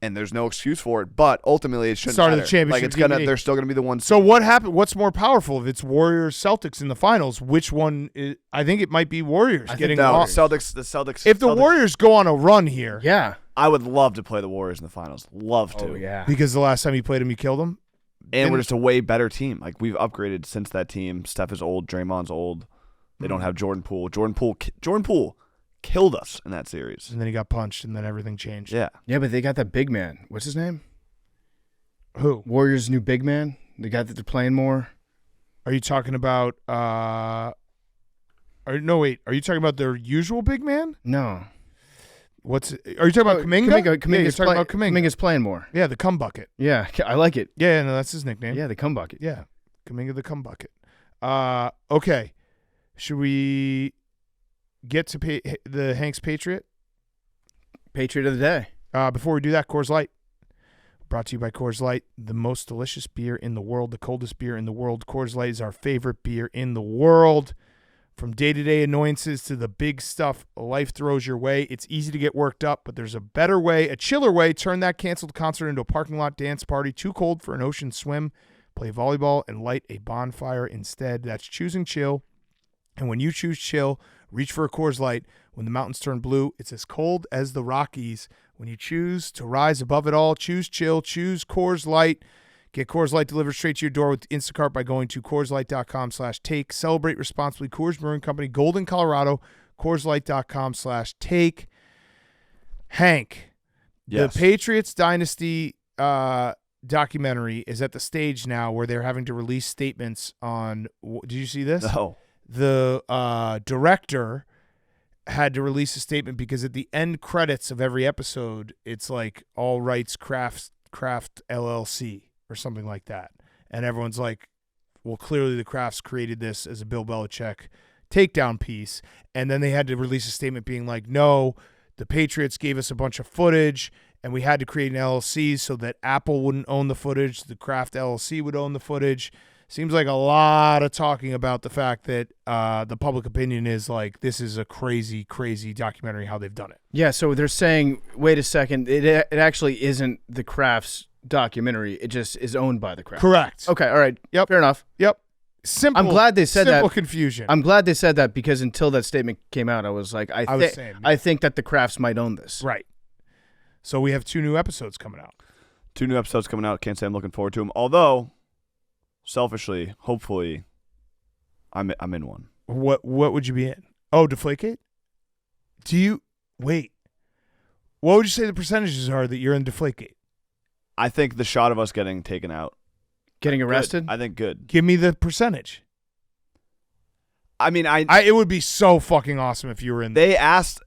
And there's no excuse for it, but ultimately it shouldn't Started the matter. championship Like it's gonna, game. they're still gonna be the ones. So what happened? What's more powerful? If it's Warriors Celtics in the finals, which one? I think it might be Warriors getting no, off. Celtics. The Celtics. If the Celtics, Warriors go on a run here, Yeah. I would love to play the Warriors in the finals. Love to. Oh yeah. because the last time you played them, you killed them. And we're just a way better team. Like we've upgraded since that team. Steph is old. Draymond's old. They don't have Jordan Poole. Jordan Poole killed us in that series. And then he got punched, and then everything changed. Yeah. Yeah, but they got that big man. What's his name? Who Warriors' new big man. The guy that they're playing more. are you talking about? No, wait. Are you talking about their usual big man? No. Are you talking about Kuminga? Yeah, you're Kuminga's talking about Kuminga. Kuminga's playing more. Yeah, the cum bucket. Yeah, I like it. Yeah, no, that's his nickname. Yeah, the cum bucket. Yeah, Kuminga the cum bucket. Okay. Should we get to the Hanks Patriot? Patriot of the day. Before we do that, Coors Light. Brought to you by Coors Light, the most delicious beer in the world, the coldest beer in the world. Coors Light is our favorite beer in the world. From day-to-day annoyances to the big stuff life throws your way, it's easy to get worked up, but there's a better way, a chiller way. Turn that canceled concert into a parking lot dance party. Too cold for an ocean swim. Play volleyball and light a bonfire instead. That's choosing chill. And when you choose chill, reach for a Coors Light. When the mountains turn blue, it's as cold as the Rockies. When you choose to rise above it all, choose chill, choose Coors Light. Get Coors Light delivered straight to your door with Instacart by going to CoorsLight.com/take. Celebrate responsibly. Coors Brewing Company, Golden, Colorado. CoorsLight.com/take. Hank, Yes. the Patriots Dynasty documentary is at the stage now where they're having to release statements on. Did you see this? No. The director had to release a statement because at the end credits of every episode, it's like all rights Kraft LLC or something like that. And everyone's like, well, clearly the Krafts created this as a Bill Belichick takedown piece. And then they had to release a statement being like, no, the Patriots gave us a bunch of footage and we had to create an LLC so that Apple wouldn't own the footage. The Kraft LLC would own the footage. Seems like a lot of talking about the fact that the public opinion is like, this is a crazy, crazy documentary, how they've done it. Yeah, so they're saying, wait a second, it actually isn't the Kraft's documentary. It just is owned by the Kraft. Correct. Okay, all right. Yep. Fair enough. Yep. Simple. I'm glad they said simple that. Confusion. I'm glad they said that because until that statement came out, I was like, same. I think that the Krafts might own this. Right. So we have 2 new episodes coming out. 2 new episodes coming out. Can't say I'm looking forward to them. Although, selfishly, hopefully, I'm in one. What would you be in? Oh, Deflategate? Wait. What would you say the percentages are that you're in Deflategate? I think the shot of us getting taken out. Getting Good. arrested? I think good. Give me the percentage. I mean, It would be so fucking awesome if you were in there. they asked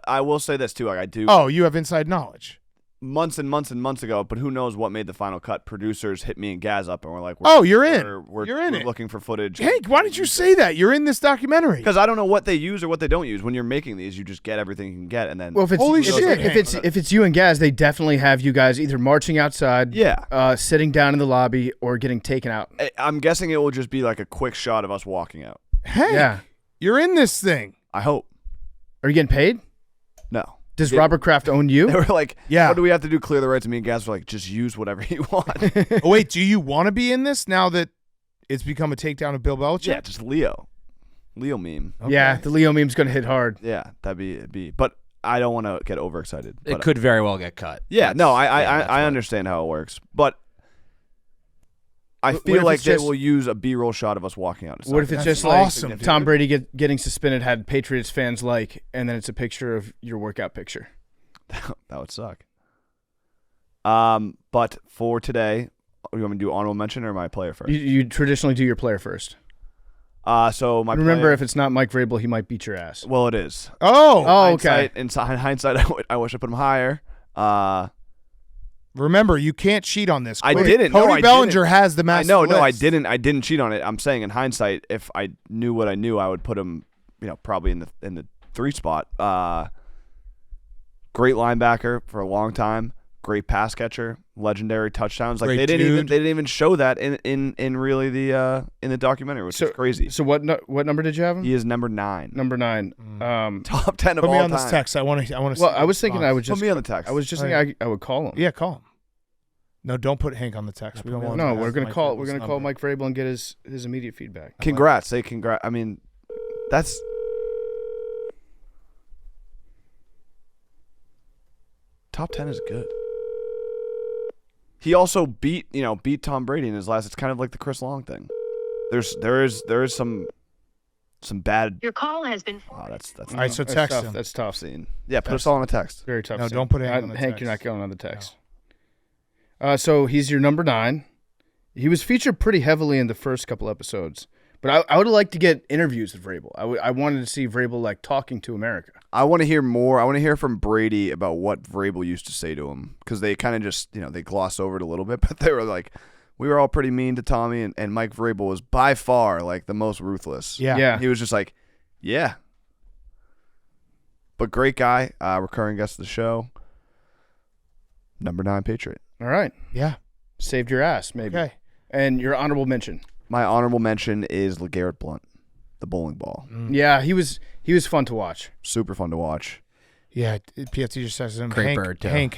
I will say this too. Like I do. Oh, you have inside knowledge. Months and months and months ago, but who knows what made the final cut? Producers hit me and Gaz up, and we're like, Oh, you're in. We're You're in it. looking for footage. Hank, why did you say that? You're in this documentary. Because I don't know what they use or what they don't use. When you're making these, you just get everything you can get, and then Well, if it's Holy if, shit, if it's you and Gaz, they definitely have you guys either marching outside, sitting down in the lobby, or getting taken out. I'm guessing it will just be like a quick shot of us walking out. Hank, Yeah. you're in this thing. I hope. Are you getting paid? No. Does Robert Kraft own you? They were like, Yeah. what do we have to do? Clear the rights. And me and Gaz were like, just use whatever you want. Oh, wait, do you want to be in this now that it's become a takedown of Bill Belichick? Yeah, just Leo meme. Okay. Yeah, the Leo meme's gonna hit hard. Yeah, it'd be. But I don't want to get overexcited. It But, could very well get cut. Yeah, no, That's I what- understand how it works, but I What feel if like it's they just- will use a B-roll shot of us walking out. What if it's That's just like awesome, Tom Brady getting suspended had Patriots fans like, and then it's a picture of your workout picture? That would suck. But for today, you want me to do honorable mention or my player first? You traditionally do your player first. So my Remember, player, if it's not Mike Vrabel, he might beat your ass. well, it is. Oh, okay. In hindsight, I wish I put him higher. remember, you can't cheat on this. I Quick. didn't. No, Cody I Bellinger didn't. has the master No, I list. didn't. I didn't cheat on it. I'm saying in hindsight, if I knew what I knew, I would put him, probably in the 3 spot. Great linebacker for a long time. great pass catcher, legendary touchdowns. Like Great they didn't dude. even show that in really the in the documentary, which is crazy. So what number did you have him? He is number 9. Number 9. Top 10 of Put all me on time. this text. I want to. Well, I was thinking I would just Put me on the text. I was just thinking I would call him. Yeah, call him. No, don't put Hank on the text. We don't want. No, to we're have gonna Mike call. Vrabel's We're gonna call number. Mike Vrabel and get his immediate feedback. Congrats. Say congrats. I mean, that's top 10 is good. He also beat Tom Brady in his last. It's kind of like the Chris Long thing. There is some bad. Your call has been. Oh, that's All right, so That's text tough. him. That's tough. scene. Yeah, put us all on a text. Very tough. No, scene. don't put Hank on the Hank, text. you're not going on the text. So he's your number 9. He was featured pretty heavily in the first couple episodes, but I would like to get interviews with Vrabel. I wanted to see Vrabel like talking to America. I want to hear more. I want to hear from Brady about what Vrabel used to say to him, because they kind of just they glossed over it a little bit, but they were like, we were all pretty mean to Tommy, and Mike Vrabel was by far like the most ruthless. Yeah. He was just like, yeah. But great guy, recurring guest of the show. Number 9 Patriot. All right, Yeah. saved your ass maybe. Okay. And your honorable mention. My honorable mention is LeGarrette Blount, the bowling ball. Yeah, he was fun to watch. Super fun to watch. Yeah. PFT just says him. Great Hank, bird, too. Hank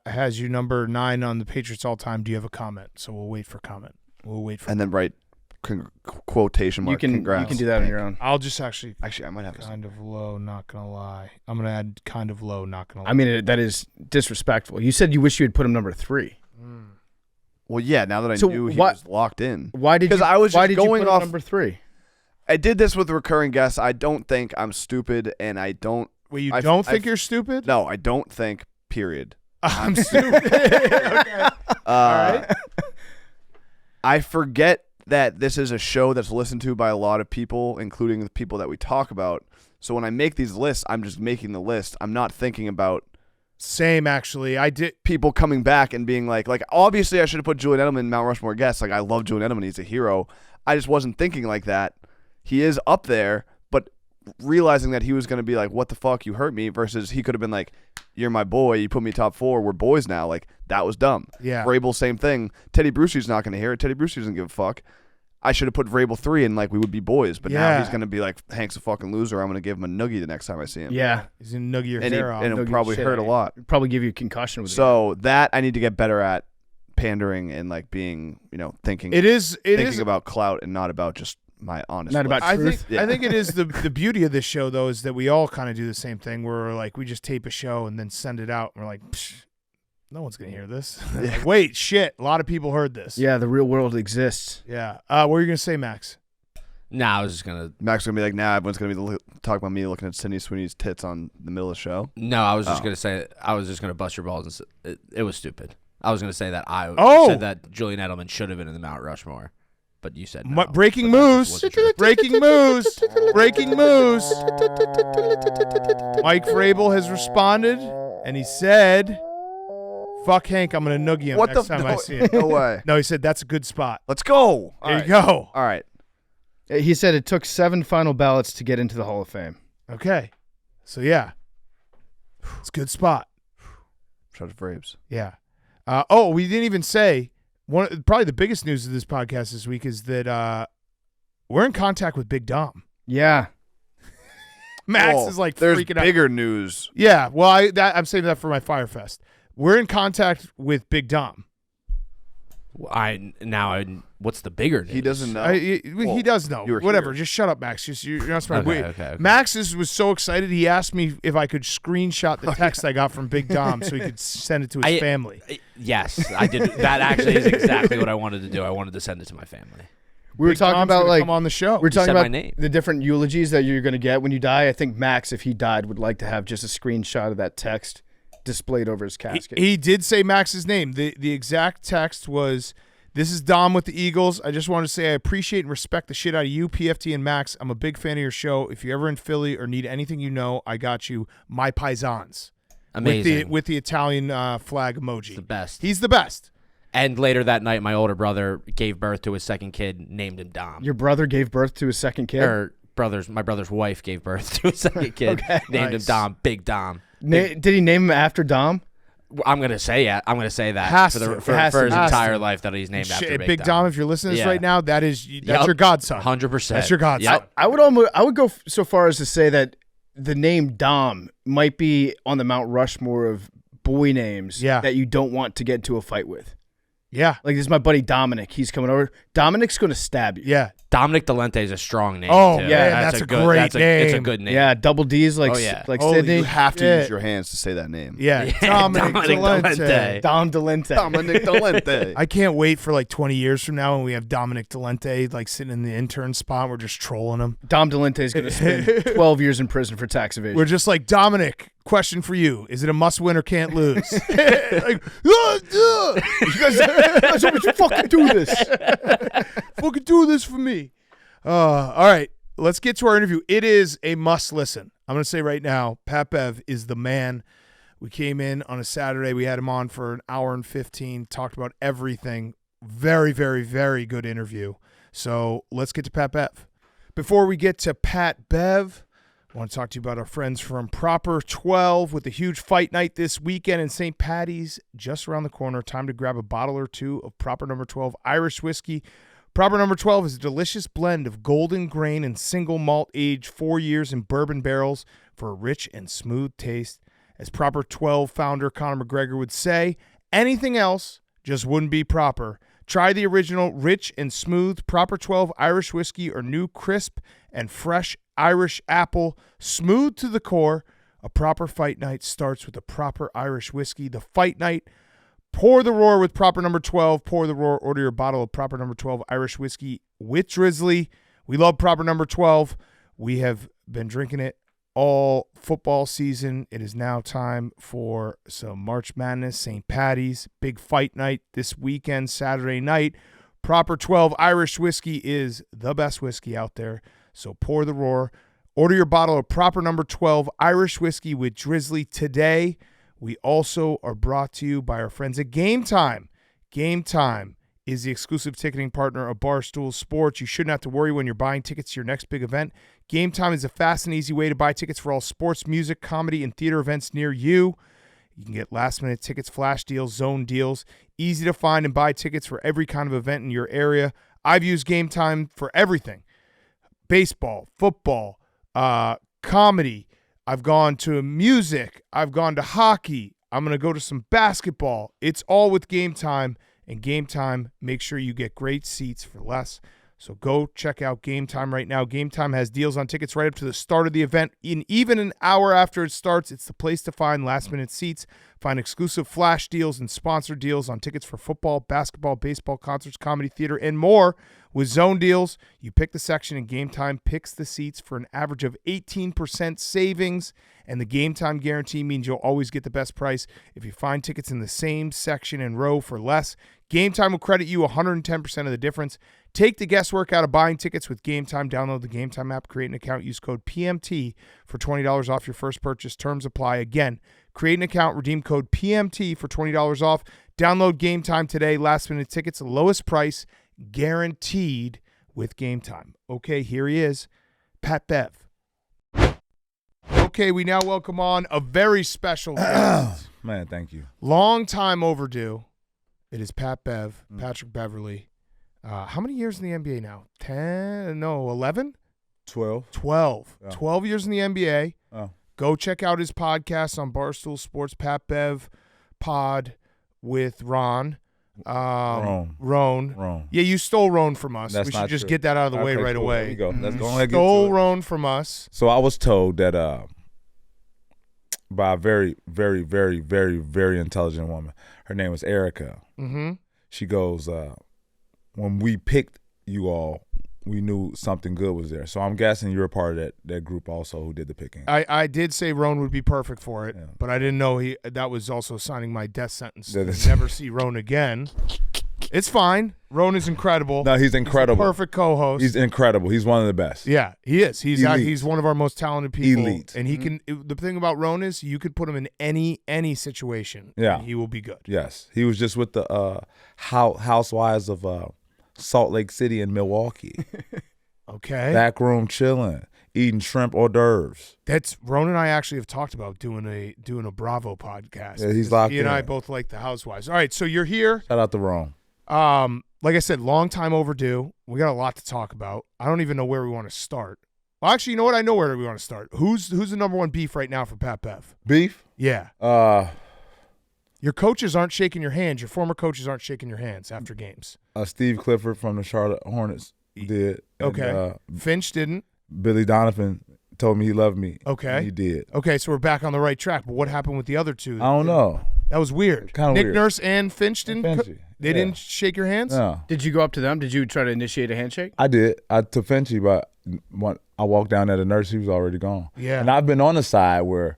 has you number 9 on the Patriots all time. Do you have a comment? So we'll wait for comment. We'll wait for. And then write quotation mark. You can Congrats. do that on your own. I'll just actually Actually, I might have this. kind of low. Not gonna lie. I'm gonna add kind of low. Not gonna lie. I mean, that is disrespectful. You said you wish you had put him number 3. Well, yeah. Now that I So knew he what- was locked in. Why did 'Cause you? I was why just did you going put him off- number 3? I did this with recurring guests. I don't think I'm stupid, and I don't. Wait, you I- don't I- think you're stupid? No, I don't think. Period. I'm stupid. Okay. right. I forget that this is a show that's listened to by a lot of people, including the people that we talk about. So when I make these lists, I'm just making the list. I'm not thinking about Same, actually. I did. people coming back and being like obviously I should have put Julian Edelman in Mount Rushmore guest. Like, I love Julian Edelman. He's a hero. I just wasn't thinking like that. He is up there, but realizing that he was going to be like, what the fuck, you hurt me, versus he could have been like, you're my boy, you put me top 4, we're boys now. Like, that was dumb. Yeah. Vrabel, same thing. Teddy Bruschi's not going to hear it. Teddy Bruschi doesn't give a fuck. I should have put Vrabel 3 and like we would be boys, but now Yeah. he's going to be like, Hank's a fucking loser. I'm going to give him a noogie the next time I see him. Yeah, He's gonna nugget your And, hair off. it'll Noogie probably shit hurt out a of you. lot. probably give you a concussion with it. So that I need to get better at, pandering and like being, thinking It is. It thinking is. about clout and not about just my honest. Not list. about I truth. think. I think it is the beauty of this show though is that we all kind of do the same thing. Where like we just tape a show and then send it out. And we're like, Psh, no one's gonna hear this. Like, wait, shit. A lot of people heard this. Yeah, the real world exists. Yeah. What were you gonna say, Max? Nah, I was just gonna. Max gonna be like, nah, everyone's gonna be talking about me looking at Sydney Sweeney's tits on the middle of the show. No, I was just Oh. gonna say. I was just gonna bust your balls and say it was stupid. I was gonna say that Oh! said that Julian Edelman should have been in the Mount Rushmore, but you said no. Breaking But that news. just wasn't true. Breaking news. Breaking news. Mike Vrabel has responded, and he said, "Fuck Hank, I'm gonna noogie him What next the time no, I see him." no way. No, he said that's a good spot. Let's go. There you go. All right. He said it took 7 final ballots to get into the Hall of Fame. Okay, so yeah, it's a good spot. Shout out to Braves. Yeah. We didn't even say probably the biggest news of this podcast this week is that we're in contact with Big Dom. Yeah. Max Whoa, is like there's freaking out. bigger news. Yeah, well, I'm saving that for my Fyre Fest. We're in contact with Big Dom. What's the bigger news? He doesn't know. He does know. you were Whatever. here. Just shut up, Max. You're not smart. Okay. Max was so excited. He asked me if I could screenshot the text I got from Big Dom so he could send it to his family. Yes, I did. That actually is exactly what I wanted to do. I wanted to send it to my family. We were Big talking Dom's about gonna like come on the show. we're talking said my about name. the different eulogies that you're going to get when you die. I think Max, if he died, would like to have just a screenshot of that text displayed over his casket. He did say Max's name. The exact text was, "This is Dom with the Eagles. I just wanted to say I appreciate and respect the shit out of you, PFT and Max. I'm a big fan of your show. If you're ever in Philly or need anything, I got you. My paisans." Amazing. With the Italian flag emoji. the best. He's the best. And later that night, my older brother gave birth to his second kid, named him Dom. Your brother gave birth to his second kid. My brother's wife gave birth to his second kid, named him Nice. Dom, Big Dom. Did he name him after Dom? I'm gonna say it. I'm gonna say that Has for, to. the, for, Has for to. his Has entire to. life that he's named after Big Dom, if you're listening to this Yeah. right now, that's Yep. your godson. 100%. That's your godson. Yep. I would go so far as to say that the name Dom might be on the Mount Rushmore of boy names that you don't want to get into a fight with. Yeah. Like, this is my buddy Dominic. He's coming over. Dominic's going to stab you. Yeah. Dominic Delente is a strong name. Oh, too. man, that's a great name. It's a good name. Yeah, double D's like Oh, Sydney. You have to Yeah. use your hands to say that name. Yeah. Dominic Delente. Dom Delente. Dominic Delente. I can't wait for like 20 years from now when we have Dominic Delente like sitting in the intern spot. We're just trolling him. Dom Delente is going to spend 12 years in prison for tax evasion. We're just like, Dominic, question for you. Is it a must win or can't lose? Like, you guys want me to fucking do this? fucking do this for me. All right, let's get to our interview. It is a must listen. I'm going to say right now, Pat Bev is the man. We came in on a Saturday. We had him on for an hour and 15, talked about everything. Very, very, very good interview. So let's get to Pat Bev. Before we get to Pat Bev, I want to talk to you about our friends from Proper 12 with a huge fight night this weekend in St. Patty's just around the corner. Time to grab a bottle or two of Proper No. 12 Irish whiskey. Proper No. 12 is a delicious blend of golden grain and single malt aged 4 years in bourbon barrels for a rich and smooth taste. As Proper 12 founder Conor McGregor would say, anything else just wouldn't be proper. Try the original rich and smooth Proper 12 Irish whiskey or new crisp and fresh Irish apple, smooth to the core. A proper fight night starts with a proper Irish whiskey. The fight night, pour the roar with Proper No. 12. Pour the roar. Order your bottle of Proper No. 12 Irish whiskey with Drizzly. We love Proper No. 12. We have been drinking it all football season. It is now time for some March Madness, St. Patty's, big fight night this weekend, Saturday night. Proper 12 Irish whiskey is the best whiskey out there. So pour the roar. Order your bottle of Proper No. 12 Irish whiskey with Drizzly today. We also are brought to you by our friends at Game Time. Game Time is the exclusive ticketing partner of Barstool Sports. You shouldn't have to worry when you're buying tickets to your next big event. Game Time is a fast and easy way to buy tickets for all sports, music, comedy, and theater events near you. You can get last-minute tickets, flash deals, zone deals. Easy to find and buy tickets for every kind of event in your area. I've used Game Time for everything. Baseball, football, comedy. I've gone to music. I've gone to hockey. I'm going to go to some basketball. It's all with Game Time. And Game Time, make sure you get great seats for less. So go check out Game Time right now. Game Time has deals on tickets right up to the start of the event. Even an hour after it starts, it's the place to find last-minute seats. Find exclusive flash deals and sponsored deals on tickets for football, basketball, baseball, concerts, comedy, theater, and more. With zone deals, you pick the section and Game Time picks the seats for an average of 18% savings. And the Game Time guarantee means you'll always get the best price. If you find tickets in the same section and row for less, Game Time will credit you 110% of the difference. Take the guesswork out of buying tickets with Game Time. Download the Game Time app, create an account, use code PMT for $20 off your first purchase. Terms apply. Again, create an account, redeem code PMT for $20 off. Download Game Time today. Last-minute tickets, lowest price, guaranteed with Game Time. Okay, here he is, Pat Bev. Okay, we now welcome on a very special guest. Man, thank you. Long time overdue. It is Pat Bev, Patrick Beverley. How many years in the NBA now? 11? 12. 12. Yeah. 12 years in the NBA. Oh. Go check out his podcast on Barstool Sports, Pat Bev Pod with Ron. Roan. Yeah, you stole Roan from us. That's we should not just true. get that out of the way Okay, right cool. away. There we go. Let's go ahead and get Stole to it. Roan from us. So I was told that by a very, very, very, very, very intelligent woman. Her name was Erica. Mm-hmm. She goes, when we picked you all, we knew something good was there. So I'm guessing you're a part of that group also who did the picking. I did say Roan would be perfect for it, Yeah. but I didn't know that was also signing my death sentence That to is- never see Roan again. It's fine. Roan is incredible. No, he's incredible. He's a perfect co-host. He's incredible. He's one of the best. Yeah, he is. Elite. He's one of our most talented people. Elite. And he can. The thing about Roan is you could put him in any situation. Yeah. and he will be good. Yes. He was just with the housewives of Salt Lake City and Milwaukee. Okay. Back room chilling, eating shrimp hors d'oeuvres. That's Ron and I actually have talked about doing a Bravo podcast. Yeah, he's locked He and I in. both like the Housewives. All right, so you're here. Shout out to Rome. Like I said, long time overdue. We got a lot to talk about. I don't even know where we want to start. Well, actually, you know what? I know where we want to start. Who's the number one beef right now for Pat Bev? Beef? Yeah. Your coaches aren't shaking your hands. Your former coaches aren't shaking your hands after games. Steve Clifford from the Charlotte Hornets did. Okay. And, Finch didn't. Billy Donovan told me he loved me. Okay. And he did. Okay, so we're back on the right track. But what happened with the other two? I don't know. That was weird. Kinda Nick weird. Nurse and Finch didn't. Finchy. They didn't shake your hands. No. Did you go up to them? Did you try to initiate a handshake? I did. I took Finchy, but when I walked down there, the nurse, he was already gone. Yeah. And I've been on the side where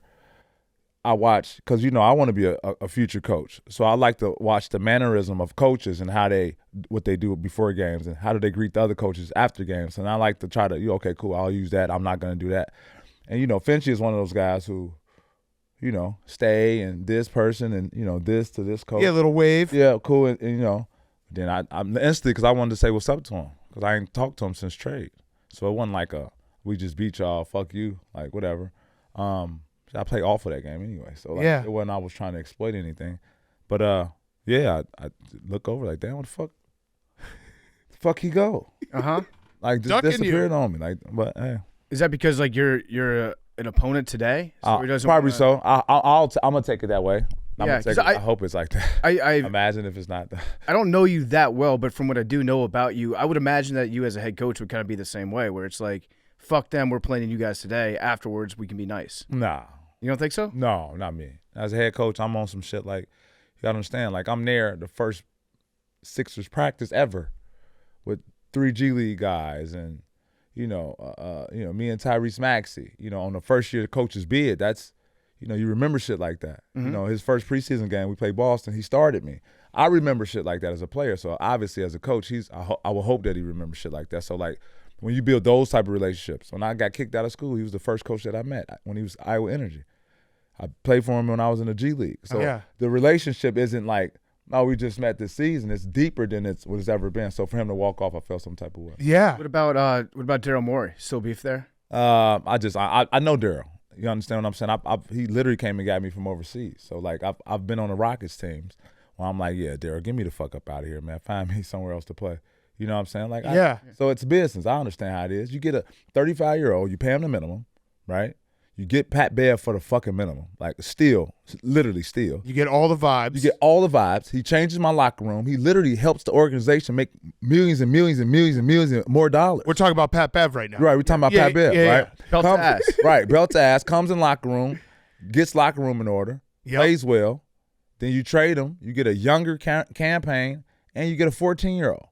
I watch, because, I want to be a future coach. So I like to watch the mannerism of coaches and what they do before games and how do they greet the other coaches after games. And I like to try to, okay, cool, I'll use that. I'm not going to do that. And, Finchy is one of those guys who, stay and this person and, this to this coach. Yeah, a little wave. Yeah, cool. And then I'm instantly, because I wanted to say what's up to him, because I ain't talked to him since trade. So it wasn't like we just beat y'all, fuck you, like whatever. I played off of that game anyway. So it wasn't I was trying to exploit anything. But I look over like, damn, what the fuck? The fuck he go? Like just Ducking disappeared you. on me. Like, but hey. Is that because like you're an opponent today? So he doesn't Probably wanna- so. I'm gonna take it that way. Yeah, 'cause I hope it's like that. I Imagine if it's not that. I don't know you that well, but from what I do know about you, I would imagine that you as a head coach would kind of be the same way, where it's like, fuck them, we're playing you guys today. Afterwards, we can be nice. Nah. You don't think so? No, not me. As a head coach, I'm on some shit like, you gotta understand, like I'm there the first Sixers practice ever with 3 G League guys and, me and Tyrese Maxey, on the first year of the coach's bid. That's, you remember shit like that. Mm-hmm. His first preseason game, we played Boston, he started me. I remember shit like that as a player. So obviously as a coach, I would hope that he remembers shit like that. So like when you build those type of relationships, when I got kicked out of school, he was the first coach that I met when he was Iowa Energy. I played for him when I was in the G League. So the relationship isn't like, no, we just met this season. It's deeper than what it's ever been. So for him to walk off, I felt some type of way. Yeah. What about Daryl Morey? Still beef there? I know Daryl. You understand what I'm saying? He literally came and got me from overseas. So like I've been on the Rockets teams where I'm like, yeah, Daryl, get me the fuck up out of here, man. Find me somewhere else to play. You know what I'm saying? Like so it's business. I understand how it is. You get a 35-year-old, you pay him the minimum, right? You get Pat Bev for the fucking minimum. Like literally steal. You get all the vibes. You get all the vibes. He changes my locker room. He literally helps the organization make millions and millions and millions and millions and more dollars. We're talking about Pat Bev right now. Right, we're talking about Pat Bev, right? Belt to ass. Right, belt to ass, comes in locker room, gets locker room in order, plays well. Then you trade him. You get a younger campaign, and you get a 14-year-old,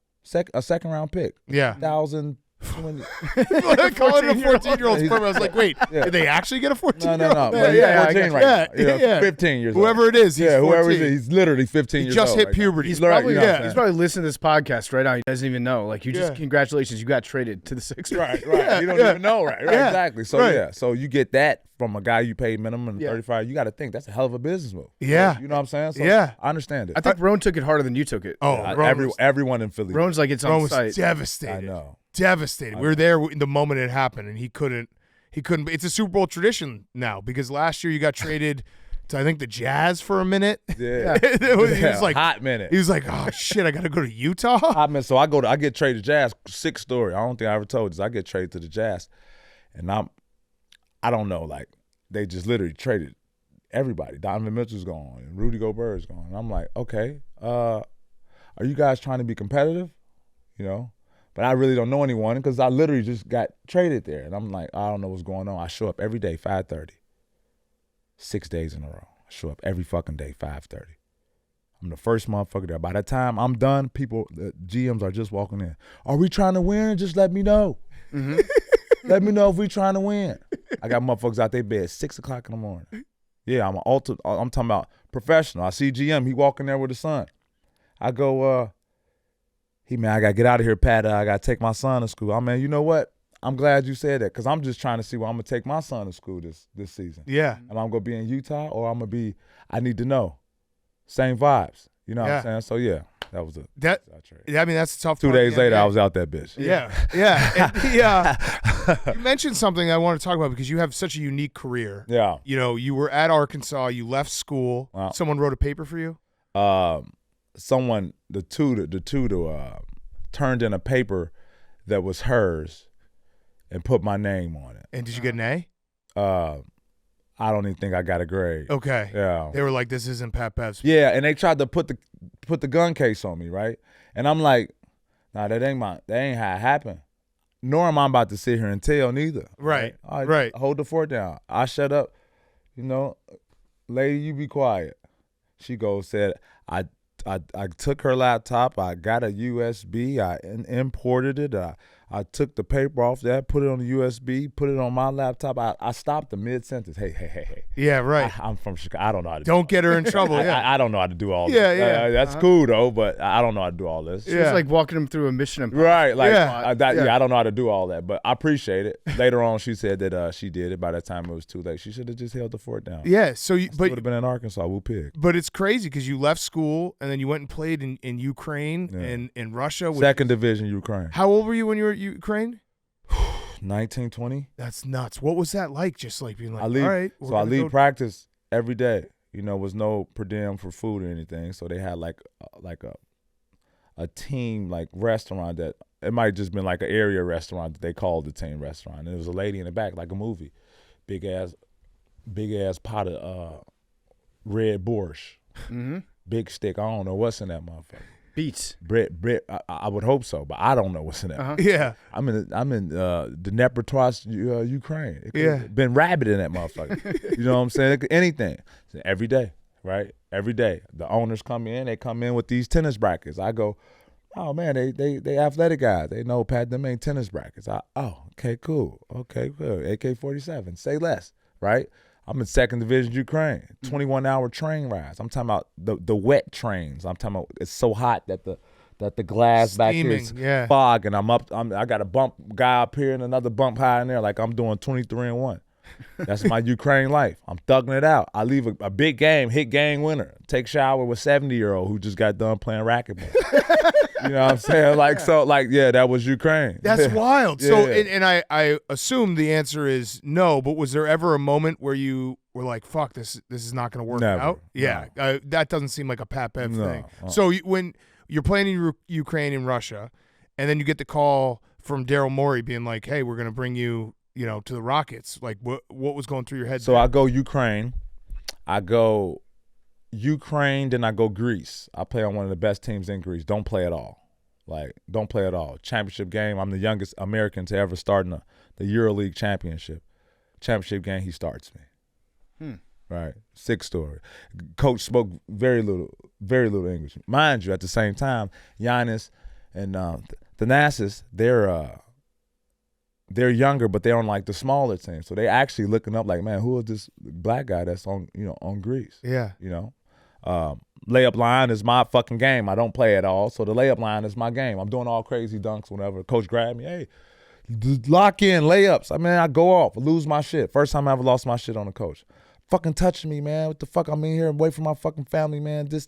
a second-round pick. Yeah. 1,000. Calling it a 14-year-old sperm. I was like, wait, did they actually get a 14-year-old? No. Well, he's 14 right now. Yeah. 15 years old. Whoever it is, he's 14. Whoever it is, he's literally 15 years old. He just hit right puberty. He's Right, probably you know what I'm he's saying? probably listening to this podcast right now. He doesn't even know. Like congratulations, you got traded to the Sixers. Right. You don't even know, right? Yeah. Exactly. So so you get that from a guy you paid minimum and 35. You got to think that's a hell of a business move. Yeah. You know what I'm saying? So Yeah. I understand it. I think Roan took it harder than you took it. Everyone in Philly. Roan's like it's on Ron was site. devastated. I know. Devastated. We were there in the moment it happened, and he couldn't. It's a Super Bowl tradition now because last year you got traded to I think the Jazz for a minute. Yeah. He was like hot minute. He was like, oh shit, I got to go to Utah. Hot minute. So I get traded to Jazz. Sick story. I don't think I ever told this. I get traded to the Jazz, and I don't know. Like they just literally traded everybody. Donovan Mitchell's gone, and Rudy Gobert's gone. And I'm like, okay, are you guys trying to be competitive? But I really don't know anyone because I literally just got traded there. And I'm like, I don't know what's going on. I show up every day, 5:30. 6 days in a row. I show up every fucking day, 5:30. I'm the first motherfucker there. By the time I'm done, the GMs are just walking in. Are we trying to win? Just let me know. Mm-hmm. Let me know if we trying to win. I got motherfuckers out their bed 6 o'clock in the morning. Yeah, I'm talking about professional. I see GM, he walking there with his son. I go, I got to get out of here, Pat. I got to take my son to school. You know what? I'm glad you said that because I'm just trying to see where I'm going to take my son to school this season. Yeah. Am I going to be in Utah or I need to know. Same vibes. You know what I'm saying? So, yeah. That was a That I trade. I mean, that's a tough. 2 part of days the later, NBA. I was out that bitch. Yeah. And you mentioned something I want to talk about because you have such a unique career. Yeah. You know, you were at Arkansas. You left school. Wow. Someone wrote a paper for you. Someone, the tutor, turned in a paper that was hers and put my name on it. And did you get an A? I don't even think I got a grade. Okay. Yeah. They were like, "This isn't Pat Bev's." Yeah, and they tried to put the gun case on me, right? And I'm like, nah, that ain't how it happened. Nor am I about to sit here and tell neither. Right. All Right. Hold the fort down. I shut up. You know, lady, you be quiet. She said, I took her laptop. I got a USB. I imported it. I took the paper off that, put it on the USB, put it on my laptop. I stopped the mid-sentence. Hey. Yeah. Right. I'm from Chicago. I don't know how to Don't get her in trouble. Yeah. I don't know how to do all this. Yeah. That's cool, though, but I don't know how to do all this. It was like walking him through a Mission Impossible. Right, like Yeah. I don't know how to do all that, but I appreciate it. Later on, she said that she did it. By that time, it was too late. She should have just held the fort down. Yeah. So, Would have been in Arkansas. Woo pig. but it's crazy because you left school and then you went and played in Ukraine and in Russia. Second division, Ukraine. How old were you when you were at Ukraine? 1920. That's nuts. What was that like? Just like being like, I leave. all right. we're So I gonna leave go- practice every day. You know, was no per diem for food or anything. So they had like a team like restaurant that it might just been like an area restaurant that they called the team restaurant. And there was a lady in the back like a movie, big ass pot of red borscht, big stick. I don't know what's in that motherfucker. Beats. Bread. I would hope so, but I don't know what's in that. Yeah. I'm in Dnepropetrovsk, Ukraine. It could've Yeah. been rabid in that motherfucker. You know what I'm saying? Anything. Every day, right? Every day. The owners come in. They come in with these tennis brackets. I go, oh man, they athletic guys. They know Pat, them ain't tennis brackets. Okay, cool. Okay, good. AK-47. Say less, right? I'm in second division Ukraine. 21-hour train rides. I'm talking about the wet trains. I'm talking about it's so hot that the glass back here is yeah. fog, and I got a bump guy up here and another bump high in there, like I'm doing 23-1. That's my Ukraine life. I'm thugging it out. I leave a big game, hit game winner, take shower with 70-year-old who just got done playing racquetball. You know what I'm saying? That was Ukraine. That's wild. So, Yeah. and I assume the answer is no, but was there ever a moment where you were like, fuck, this is not going to work Never. out? Yeah. That doesn't seem like a Pat Bev No. thing. So when you're playing in Ukraine and Russia, and then you get the call from Daryl Morey being like, hey, we're going to bring you, to the Rockets. Like, what was going through your head? So there? I go Ukraine. Then I go Greece. I play on one of the best teams in Greece. Don't play at all. Don't play at all. Championship game, I'm the youngest American to ever start in the EuroLeague championship. Championship game, he starts me. Right? Sick story. Coach spoke very little English. Mind you, at the same time, Giannis and Thanasis, they're younger, but they're on like the smaller team. So they actually looking up like, man, who is this black guy that's on Greece? Yeah. Layup line is my fucking game. I don't play at all. So the layup line is my game. I'm doing all crazy dunks whenever. Coach grabbed me, hey, lock in layups. I go off, lose my shit. First time I ever lost my shit on a coach. Fucking touching me, man. What the fuck? I'm in here and wait for my fucking family, man. This.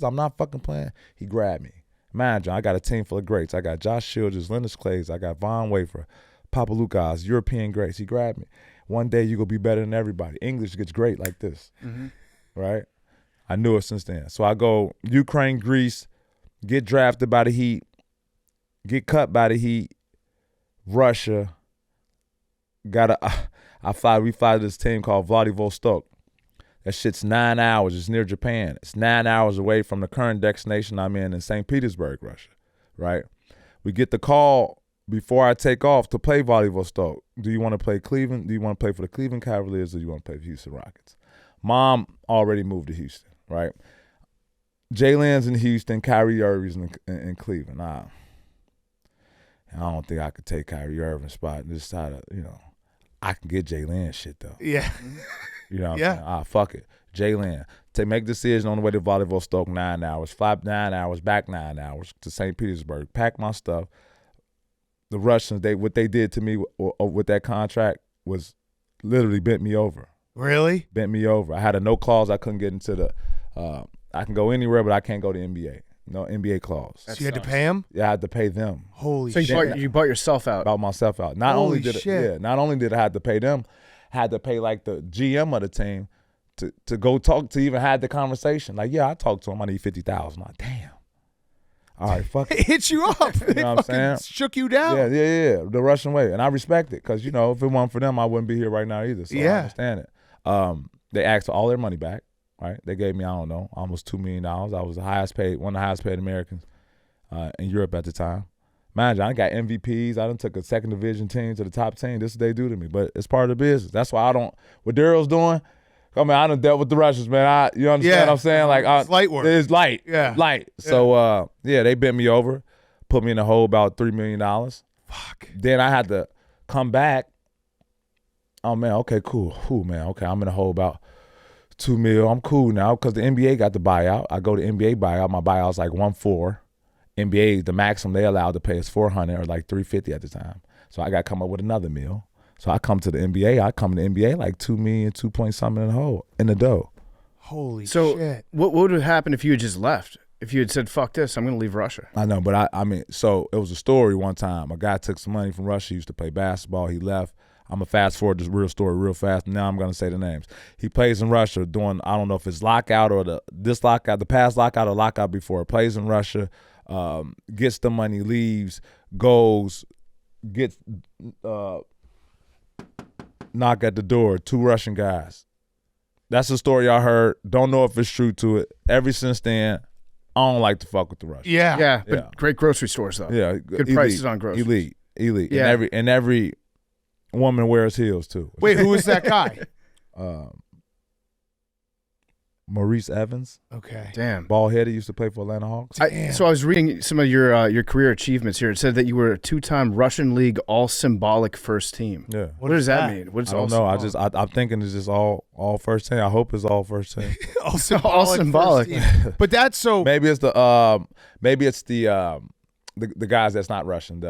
I'm not fucking playing. He grabbed me. Mind you, I got a team full of greats. I got Josh Childress, Lennox Clays. I got Von Wafer, Papa Lucas, European greats. He grabbed me. One day you gonna be better than everybody. English gets great like this, right? I knew it since then. So I go Ukraine, Greece, get drafted by the Heat, get cut by the Heat, Russia. We fly to this team called Vladivostok. That shit's 9 hours. It's near Japan. It's 9 hours away from the current destination I'm in St. Petersburg, Russia, right? We get the call before I take off to play Vladivostok. Do you want to play Cleveland? Do you want to play for the Cleveland Cavaliers or do you want to play for Houston Rockets? Mom already moved to Houston, right? Jalen's in Houston, Kyrie Irving's in Cleveland. I don't think I could take Kyrie Irving's spot. Just try to, I can get Jalen shit though. Yeah. You know what I'm saying? Fuck it. Jalen. Make decision on the way to Vladivostok 9 hours, fly 9 hours, back 9 hours to St. Petersburg, pack my stuff. The Russians, what they did to me with that contract was literally bent me over. Really? Bent me over. I had a no clause. I couldn't get into I can go anywhere, but I can't go to NBA. No NBA clause. So you had to pay him? Yeah, I had to pay them. Holy So shit. you bought yourself out. About myself out. Not Holy only did shit. not only did I have to pay them, had to pay like the GM of the team to go talk to even have the conversation. Like, yeah, I talked to him. I need $50,000. I'm like, damn. All right, fuck It it. hit you up. You know what I'm saying? Shook you down. Yeah. The Russian way. And I respect it because, if it wasn't for them, I wouldn't be here right now either. So I understand it. They asked for all their money back, right? They gave me, I don't know, almost $2 million. I was one of the highest paid Americans in Europe at the time. Mind you, I got MVPs. I done took a second division team to the top 10. This is what they do to me. But it's part of the business. That's why I don't – what Daryl's doing – I done dealt with the Russians, man. You understand what I'm saying? Like, it's light work. It's light. Yeah. Light. So, they bent me over, put me in a hole about $3 million. Fuck. Then I had to come back. Oh, man, okay, cool. Man, okay, I'm in a hole about $2 million. I'm cool now because the NBA got the buyout. I go to NBA buyout. My buyout's like 1.4. NBA, the maximum they allowed to pay is $400 or like $350 at the time. So I got to come up with another meal. So I come to the NBA. I come to the NBA like $2 million, 2 point something in the hole, in the dough. Holy So shit. what would have happened if you had just left? If you had said, fuck this, I'm going to leave Russia. I know, but I mean, so it was a story one time. A guy took some money from Russia. He used to play basketball. He left. I'm going to fast forward this real story real fast. Now I'm going to say the names. He plays in Russia doing, I don't know if it's lockout or this lockout, the past lockout or lockout before. Plays in Russia, gets the money, leaves, goes, gets knock at the door, 2 Russian guys. That's the story I heard. Don't know if it's true to it. Ever since then, I don't like to fuck with the Russians. Yeah. Yeah, but great grocery stores, though. Yeah. Good elite, prices on groceries. Elite. Yeah. And every woman wears heels, too. Wait, who was that guy? Maurice Evans, Okay. Damn. bald-headed, used to play for Atlanta Hawks. So I was reading some of your career achievements here. It said that you were a 2-time Russian League all-symbolic first team. Yeah. What does that mean? What's I don't know. I'm thinking it's just all first team. I hope it's all first team. All symbolic. first team. But that's so. Maybe it's the guys that's not Russian.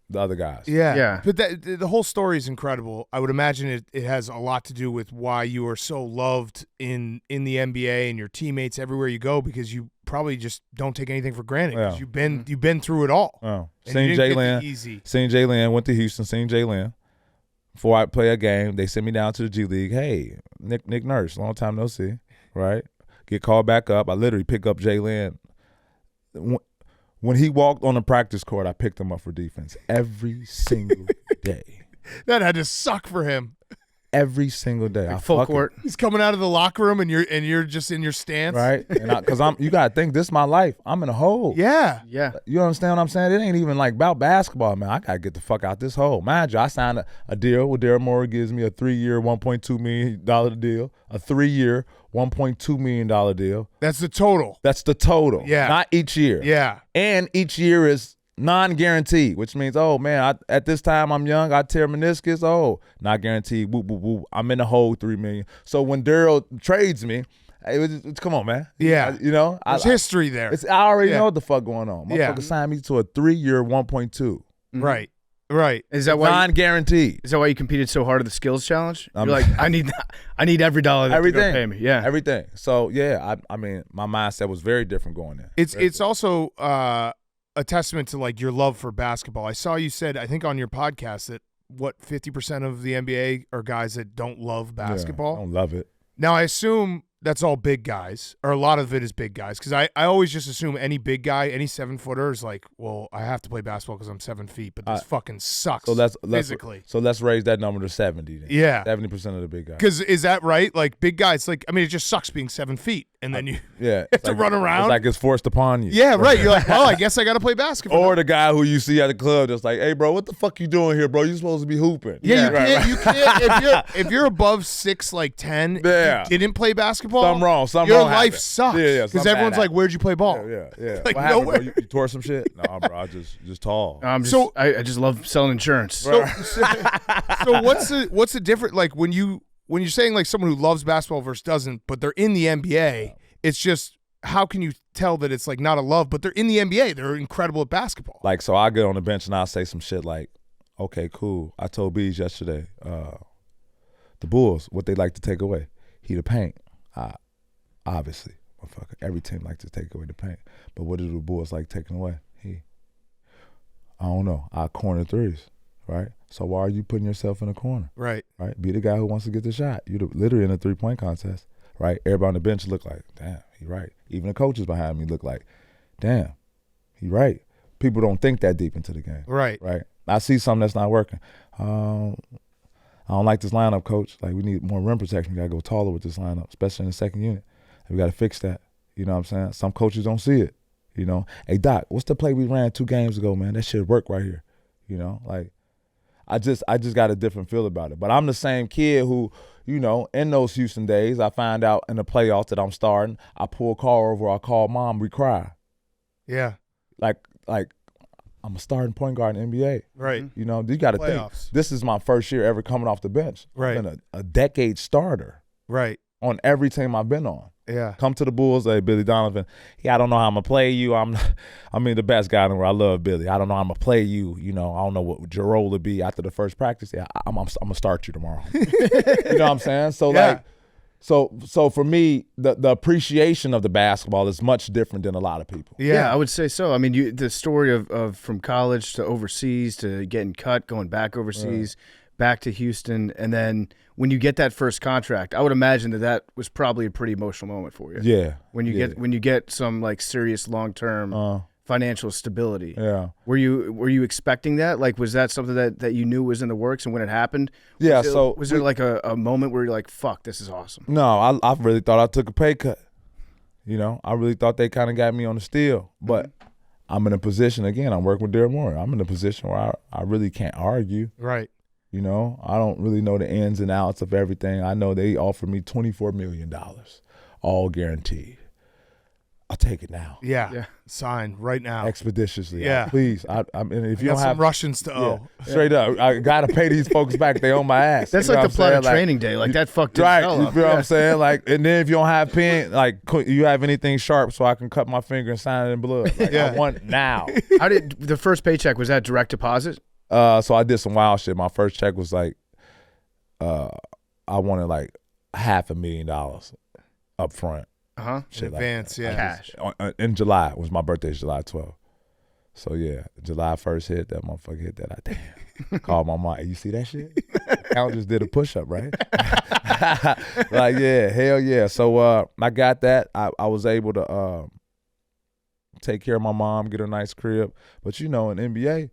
The other guys. Yeah. But the whole story is incredible. I would imagine it has a lot to do with why you are so loved in the NBA and your teammates everywhere you go, because you probably just don't take anything for granted because you've been through it all. Oh. And Seen you didn't get Jalen. the easy. Seen Jalen. Went to Houston. Seen Jalen. Before I play a game, they sent me down to the G League. Hey, Nick Nurse, long time no see. Right? Get called back up. I literally pick up Jalen. When he walked on the practice court, I picked him up for defense every single day. That had to suck for him. Every single day. I Full court. He's coming out of the locker room and you're just in your stance. Right? And because you gotta think, this is my life. I'm in a hole. Yeah. Yeah. You understand what I'm saying? It ain't even like about basketball, man. I gotta get the fuck out this hole. Mind you, I signed a deal with Daryl Morey, gives me a 3-year, $1.2 million deal. A 3-year, $1.2 million deal. That's the total. That's the total. Yeah. Not each year. Yeah. And each year is non-guaranteed, which means, oh man, at this time I'm young, I tear meniscus. Oh, not guaranteed. Whoop, whoop, whoop. I'm in the hole, $3 million. So when Daryl trades me, it's come on, man. Yeah. There's history there. I already know what the fuck going on. Yeah. Motherfucker signed me to a 3-year, 1.2. Right. Right. Is that why? Non-guaranteed. Is that why you competed so hard at the skills challenge? You're like, I need every dollar that Everything. they're pay me. Yeah. Everything. So yeah, I mean, my mindset was very different going there. It's also a testament to like your love for basketball. I saw you said, I think on your podcast, that 50% of the NBA are guys that don't love basketball. Yeah, I don't love it. Now I assume that's all big guys, or a lot of it is big guys, because I always just assume any big guy, any 7-footer is like, well, I have to play basketball because I'm 7 feet, but this fucking sucks. So let's physically. So let's raise that number to 70. Then. Yeah. 70% of the big guys. Because is that right? Like big guys, like, I mean, it just sucks being 7 feet, and then you have to run around. It's like it's forced upon you. Yeah, right. You're like, well, I guess I got to play basketball. Or the guy who you see at the club that's like, hey, bro, what the fuck you doing here, bro? You supposed to be hooping. Yeah, you can't. If you're above 6'10", Yeah. you didn't play basketball. Something wrong. Your life sucks. Yeah, because everyone's like, "Where'd you play ball?" Yeah. Like, what happened, nowhere. bro? You tore some shit? No, bro, I just tall. I just love selling insurance. So what's the difference? Like when you're saying like someone who loves basketball versus doesn't, but they're in the NBA, it's just, how can you tell that it's like not a love, but they're in the NBA, they're incredible at basketball. Like, so I get on the bench and I'll say some shit like, okay, cool. I told Bees yesterday, the Bulls, what they like to take away, heat of paint. Obviously. motherfucker. Every team likes to take away the paint. But what do the Bulls like taking away? I don't know. I corner threes, right? So why are you putting yourself in a corner? Right. Right? Be the guy who wants to get the shot. You're literally in a 3-point contest, right? Everybody on the bench look like, damn, he right. Even the coaches behind me look like, damn, he right. People don't think that deep into the game. Right. Right. I see something that's not working. I don't like this lineup, coach. Like, we need more rim protection. We got to go taller with this lineup, especially in the second unit. We got to fix that. You know what I'm saying? Some coaches don't see it. You know, hey, Doc, what's the play we ran 2 games ago, man? That shit work right here. You know, like, I just got a different feel about it. But I'm the same kid who, you know, in those Houston days, I find out in the playoffs that I'm starting, I pull a car over, I call mom, we cry. Yeah. Like I'm a starting point guard in the NBA. Right. You know, you got to think, this is my first year ever coming off the bench. Right. I've been a decade starter. Right. On every team I've been on. Yeah. Come to the Bulls, hey, Billy Donovan. Yeah, I don't know how I'm going to play you. The best guy in the world. I love Billy. I don't know how I'm going to play you. You know, I don't know what your role would be after the first practice. Yeah, I'm going to start you tomorrow. You know what I'm saying? So, yeah. So for me, the appreciation of the basketball is much different than a lot of people. Yeah, I would say so. I mean, the story of from college to overseas to getting cut, going back overseas, back to Houston, and then when you get that first contract, I would imagine that was probably a pretty emotional moment for you. Yeah. When you get some like serious long-term financial stability. Yeah. Were you expecting that? Like, was that something that you knew was in the works, and when it happened, was there like a moment where you're like, fuck, this is awesome? No, I really thought I took a pay cut. You know, I really thought they kind of got me on the steal. But I'm in a position, again, I'm working with Daryl Morey. I'm in a position where I really can't argue. Right. You know, I don't really know the ins and outs of everything. I know they offered me $24 million, all guaranteed. I'll take it now. Yeah. Sign right now. Expeditiously. Yeah. Please. If you got don't some have Russians to owe. Straight up. I got to pay these folks back. They own my ass. That's you know like the plot of like, Training Day. Like, that fucked right. hell You up. feel what I'm saying? Like, and then if you don't have pen, like, you have anything sharp so I can cut my finger and sign it in blood. Like, I want now. How did the first paycheck, was that direct deposit? So I did some wild shit. My first check was like, I wanted like $500,000 up front. In advance, Cash. In July. It was my birthday, July 12th. So yeah, July 1st hit, that motherfucker hit that. I damn. Called my mom. Hey, you see that shit? Count just did a push-up, right? Like, yeah, hell yeah. So I got that. I was able to take care of my mom, get a nice crib. But you know, in NBA,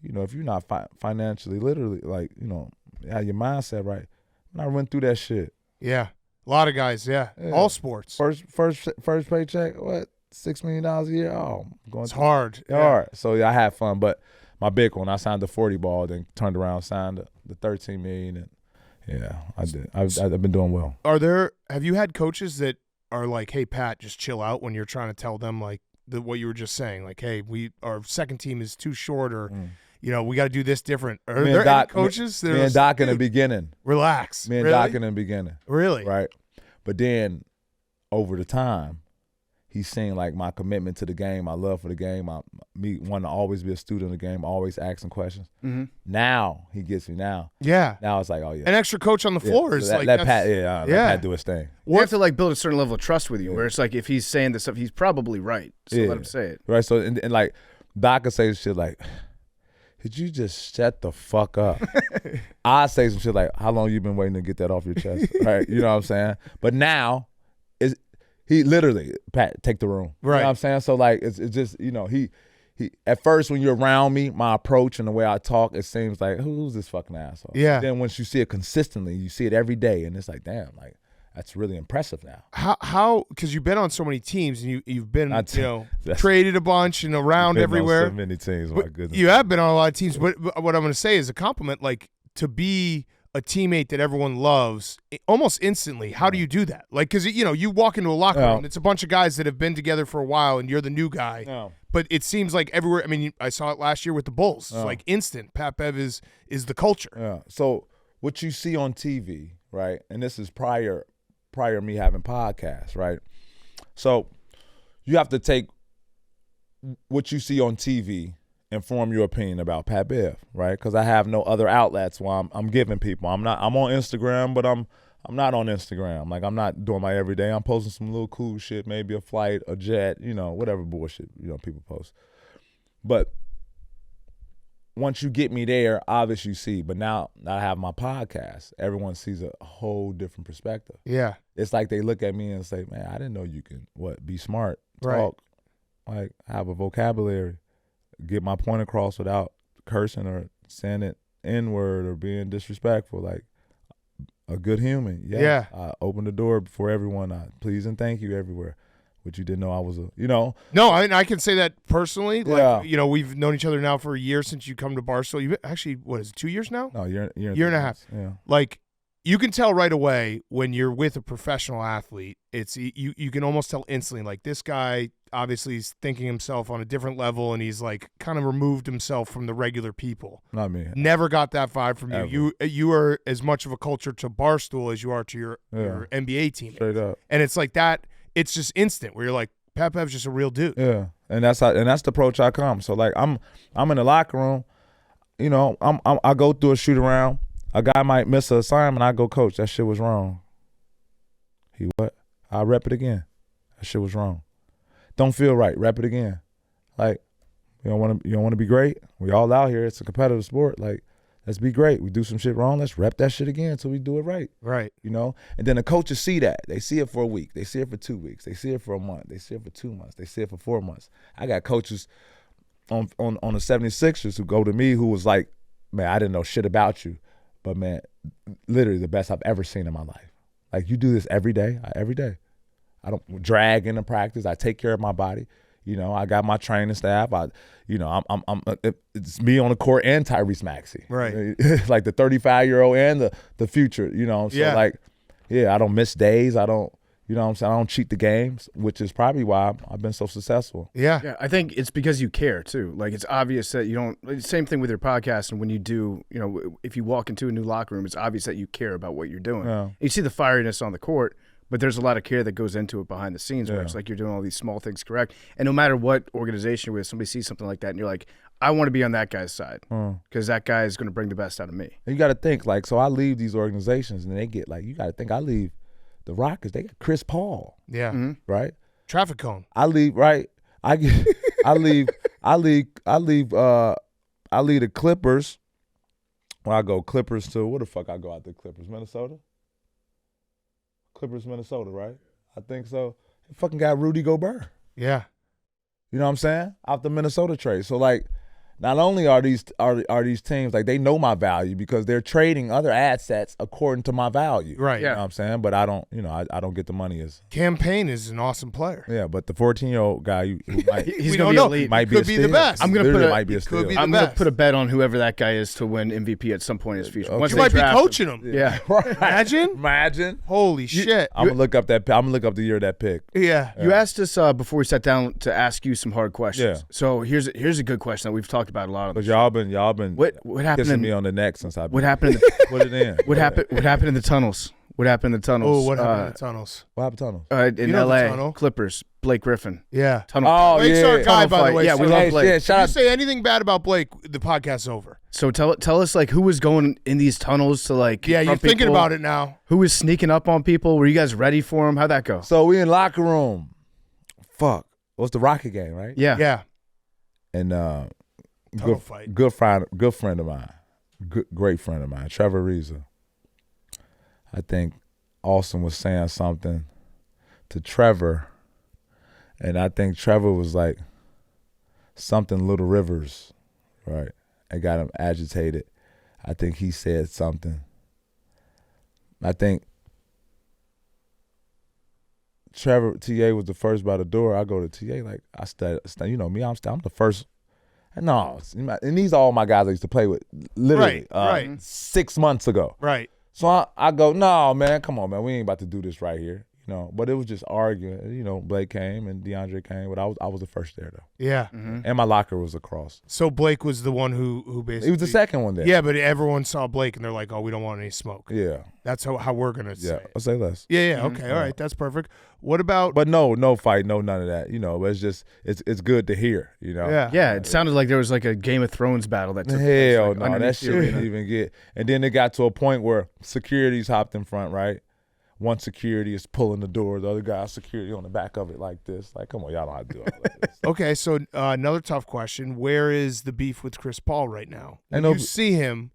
you know, if you're not financially, literally, like, you know, have your mindset right. And I went through that shit. Yeah. A lot of guys, all sports. First paycheck, what? $6 million a year? Oh, it's hard. Hard. So yeah, I had fun, but my big one, I signed the 40 ball, then turned around, signed the $13 million, and yeah, I did. I've been doing well. Have you had coaches that are like, hey, Pat, just chill out when you're trying to tell them like what you were just saying, like, hey, our second team is too short, or you know, we got to do this different. Are there any coaches? Me and Doc in the beginning. Relax. Me and Doc in the beginning. Really? Right. But then over the time, he's seen like my commitment to the game, my love for the game, me wanting to always be a student of the game, always asking questions. Now he gets me now. Yeah. Now it's like, oh yeah. An extra coach on the floor is so like let Pat do his thing. You have to like build a certain level of trust with you, where it's like if he's saying this stuff, he's probably right. So let him say it. Right. So and like Doc could say shit like, could you just shut the fuck up? I say some shit like, how long you been waiting to get that off your chest? Right. You know what I'm saying? But now he literally, Pat, take the room. Right. You know what I'm saying? So like it's just, you know, he at first when you're around me, my approach and the way I talk, it seems like, who's this fucking asshole? Yeah. Then once you see it consistently, you see it every day, and it's like, damn, like that's really impressive now. How because you've been on so many teams and you've been traded a bunch and around everywhere. On so many teams, my goodness. You have been on a lot of teams, but what I'm going to say is a compliment, like to be a teammate that everyone loves almost instantly. How do you do that? Like, because you walk into a locker room, it's a bunch of guys that have been together for a while, and you're the new guy. No. But it seems like everywhere. I mean, I saw it last year with the Bulls. It's like instant. Pat Bev is the culture. Yeah. So what you see on TV, right? And this is prior me having podcasts, right? So you have to take what you see on TV and form your opinion about Pat Bev, right? Because I have no other outlets while I'm giving people. I'm on Instagram, but I'm I'm not on Instagram. Like, I'm not doing my everyday. I'm posting some little cool shit, maybe a flight, a jet, whatever bullshit, people post. But once you get me there, obviously you see. But now I have my podcast. Everyone sees a whole different perspective. Yeah. It's like they look at me and say, man, I didn't know you can, be smart, talk, like have a vocabulary, get my point across without cursing or saying it N-word or being disrespectful. Like, a good human. Yeah. I opened the door for everyone. I please and thank you everywhere. But you didn't know I was No, I can say that personally. Like, we've known each other now for a year since you come to Barstool. You actually, what is it, 2 years now? No, year and a half. Yeah. Like, you can tell right away when you're with a professional athlete. It's you can almost tell instantly. Like, this guy obviously is thinking himself on a different level, and he's like kind of removed himself from the regular people. Not me. Never got that vibe from Ever. you. You are as much of a culture to Barstool as you are to your NBA team. Straight up. And it's like that. It's just instant where you're like, Pep's just a real dude. Yeah, and that's the approach I come. So like I'm in the locker room, I go through a shoot around. A guy might miss an assignment. I go, coach, that shit was wrong. He what? I rep it again. That shit was wrong. Don't feel right. Rep it again. Like, you don't want to be great. We all out here. It's a competitive sport. Like, let's be great. We do some shit wrong. Let's rep that shit again until we do it right. Right. And then the coaches see that. They see it for a week. They see it for 2 weeks. They see it for a month. They see it for 2 months. They see it for 4 months. I got coaches on the 76ers who go to me who was like, man, I didn't know shit about you. But, man, literally the best I've ever seen in my life. Like, you do this every day. Every day. I don't drag into practice. I take care of my body. I got my training staff. It's me on the court and Tyrese Maxey. Right. Like the 35-year-old and the future, So like, I don't miss days. I don't, I don't cheat the games, which is probably why I've been so successful. Yeah. I think it's because you care too. Like, it's obvious that you don't. Same thing with your podcast, and when you do, if you walk into a new locker room, it's obvious that you care about what you're doing. Yeah. You see the fieriness on the court, but there's a lot of care that goes into it behind the scenes where it's like you're doing all these small things correct. And no matter what organization you're with, somebody sees something like that and you're like, I want to be on that guy's side because that guy is going to bring the best out of me. And you got to think, like, so I leave these organizations and they get, like, you got to think I leave the Rockets, they got Chris Paul. Yeah. Mm-hmm. Right? Traffic cone. I leave, right? I leave the Clippers. When I go Clippers to, where the fuck I go out the Clippers? Minnesota? Clippers, Minnesota, right? I think so. They fucking got Rudy Gobert. Yeah. You know what I'm saying? Out the Minnesota trade. So like, not only are these teams, like, they know my value because they're trading other assets according to my value. Right. You know what I'm saying? But I don't, I don't get the money as. Campaign is an awesome player. Yeah, but the 14-year-old guy, who might, he's going to be elite. Might be could be the best. I'm going to put a bet on whoever that guy is to win MVP at some point in his future. Okay. You might be coaching him. Yeah. Imagine. Holy shit. I'm gonna look up the year of that pick. Yeah. You asked us before we sat down to ask you some hard questions. Yeah. So here's a good question that we've talked about a lot on But the y'all been What happened kissing in, me on the neck since I've been. What happened? Put it in. What happened in the tunnels? What happened in the tunnels? Oh, what happened in the tunnels? What happened to tunnels? In You know the L.A. tunnel. Clippers. Blake Griffin. Yeah. Tunnel. Oh, Blake's yeah. our guy, by the way. Yeah, we so love Blake. Yeah, if you say anything bad about Blake, the podcast's over. So tell us, like, who was going in these tunnels to, like, Yeah, you're confront thinking people? about it now. Who was sneaking up on people? Were you guys ready for him? How'd that go? So we in locker room. Fuck. What's the Rocket game, right? Yeah. Yeah. And Tunnel fight. good friend of mine, great friend of mine, Trevor Reza. I think Austin was saying something to Trevor, and I think Trevor was like something Little Rivers, right? It got him agitated. I think he said something. I think Trevor, TA was the first by the door. I go to TA, like, I study, you know me, I'm the first. No, and these are all my guys I used to play with literally Right. 6 months ago. Right. So I go, no, man, come on, man. We ain't about to do this right here. But it was just arguing. Blake came and DeAndre came, but I was the first there, though. Yeah. Mm-hmm. And my locker was across. So Blake was the one who basically. He was the second one there. Yeah, but everyone saw Blake and they're like, oh, we don't want any smoke. Yeah. That's how we're going to say Yeah. it. I'll say less. Yeah, okay. All right. That's perfect. What about. But no fight, no none of that. But it's just, it's good to hear, Yeah. Yeah, it sounded like there was like a Game of Thrones battle that took place, Hell like, no, underneath that the shit arena. didn't even get. And then it got to a point where security's hopped in front, right? one security is pulling the door, the other guy's security on the back of it like this. Like, come on, y'all know how to do all of this. Okay, so another tough question. Where is the beef with Chris Paul right now? When no- you see him,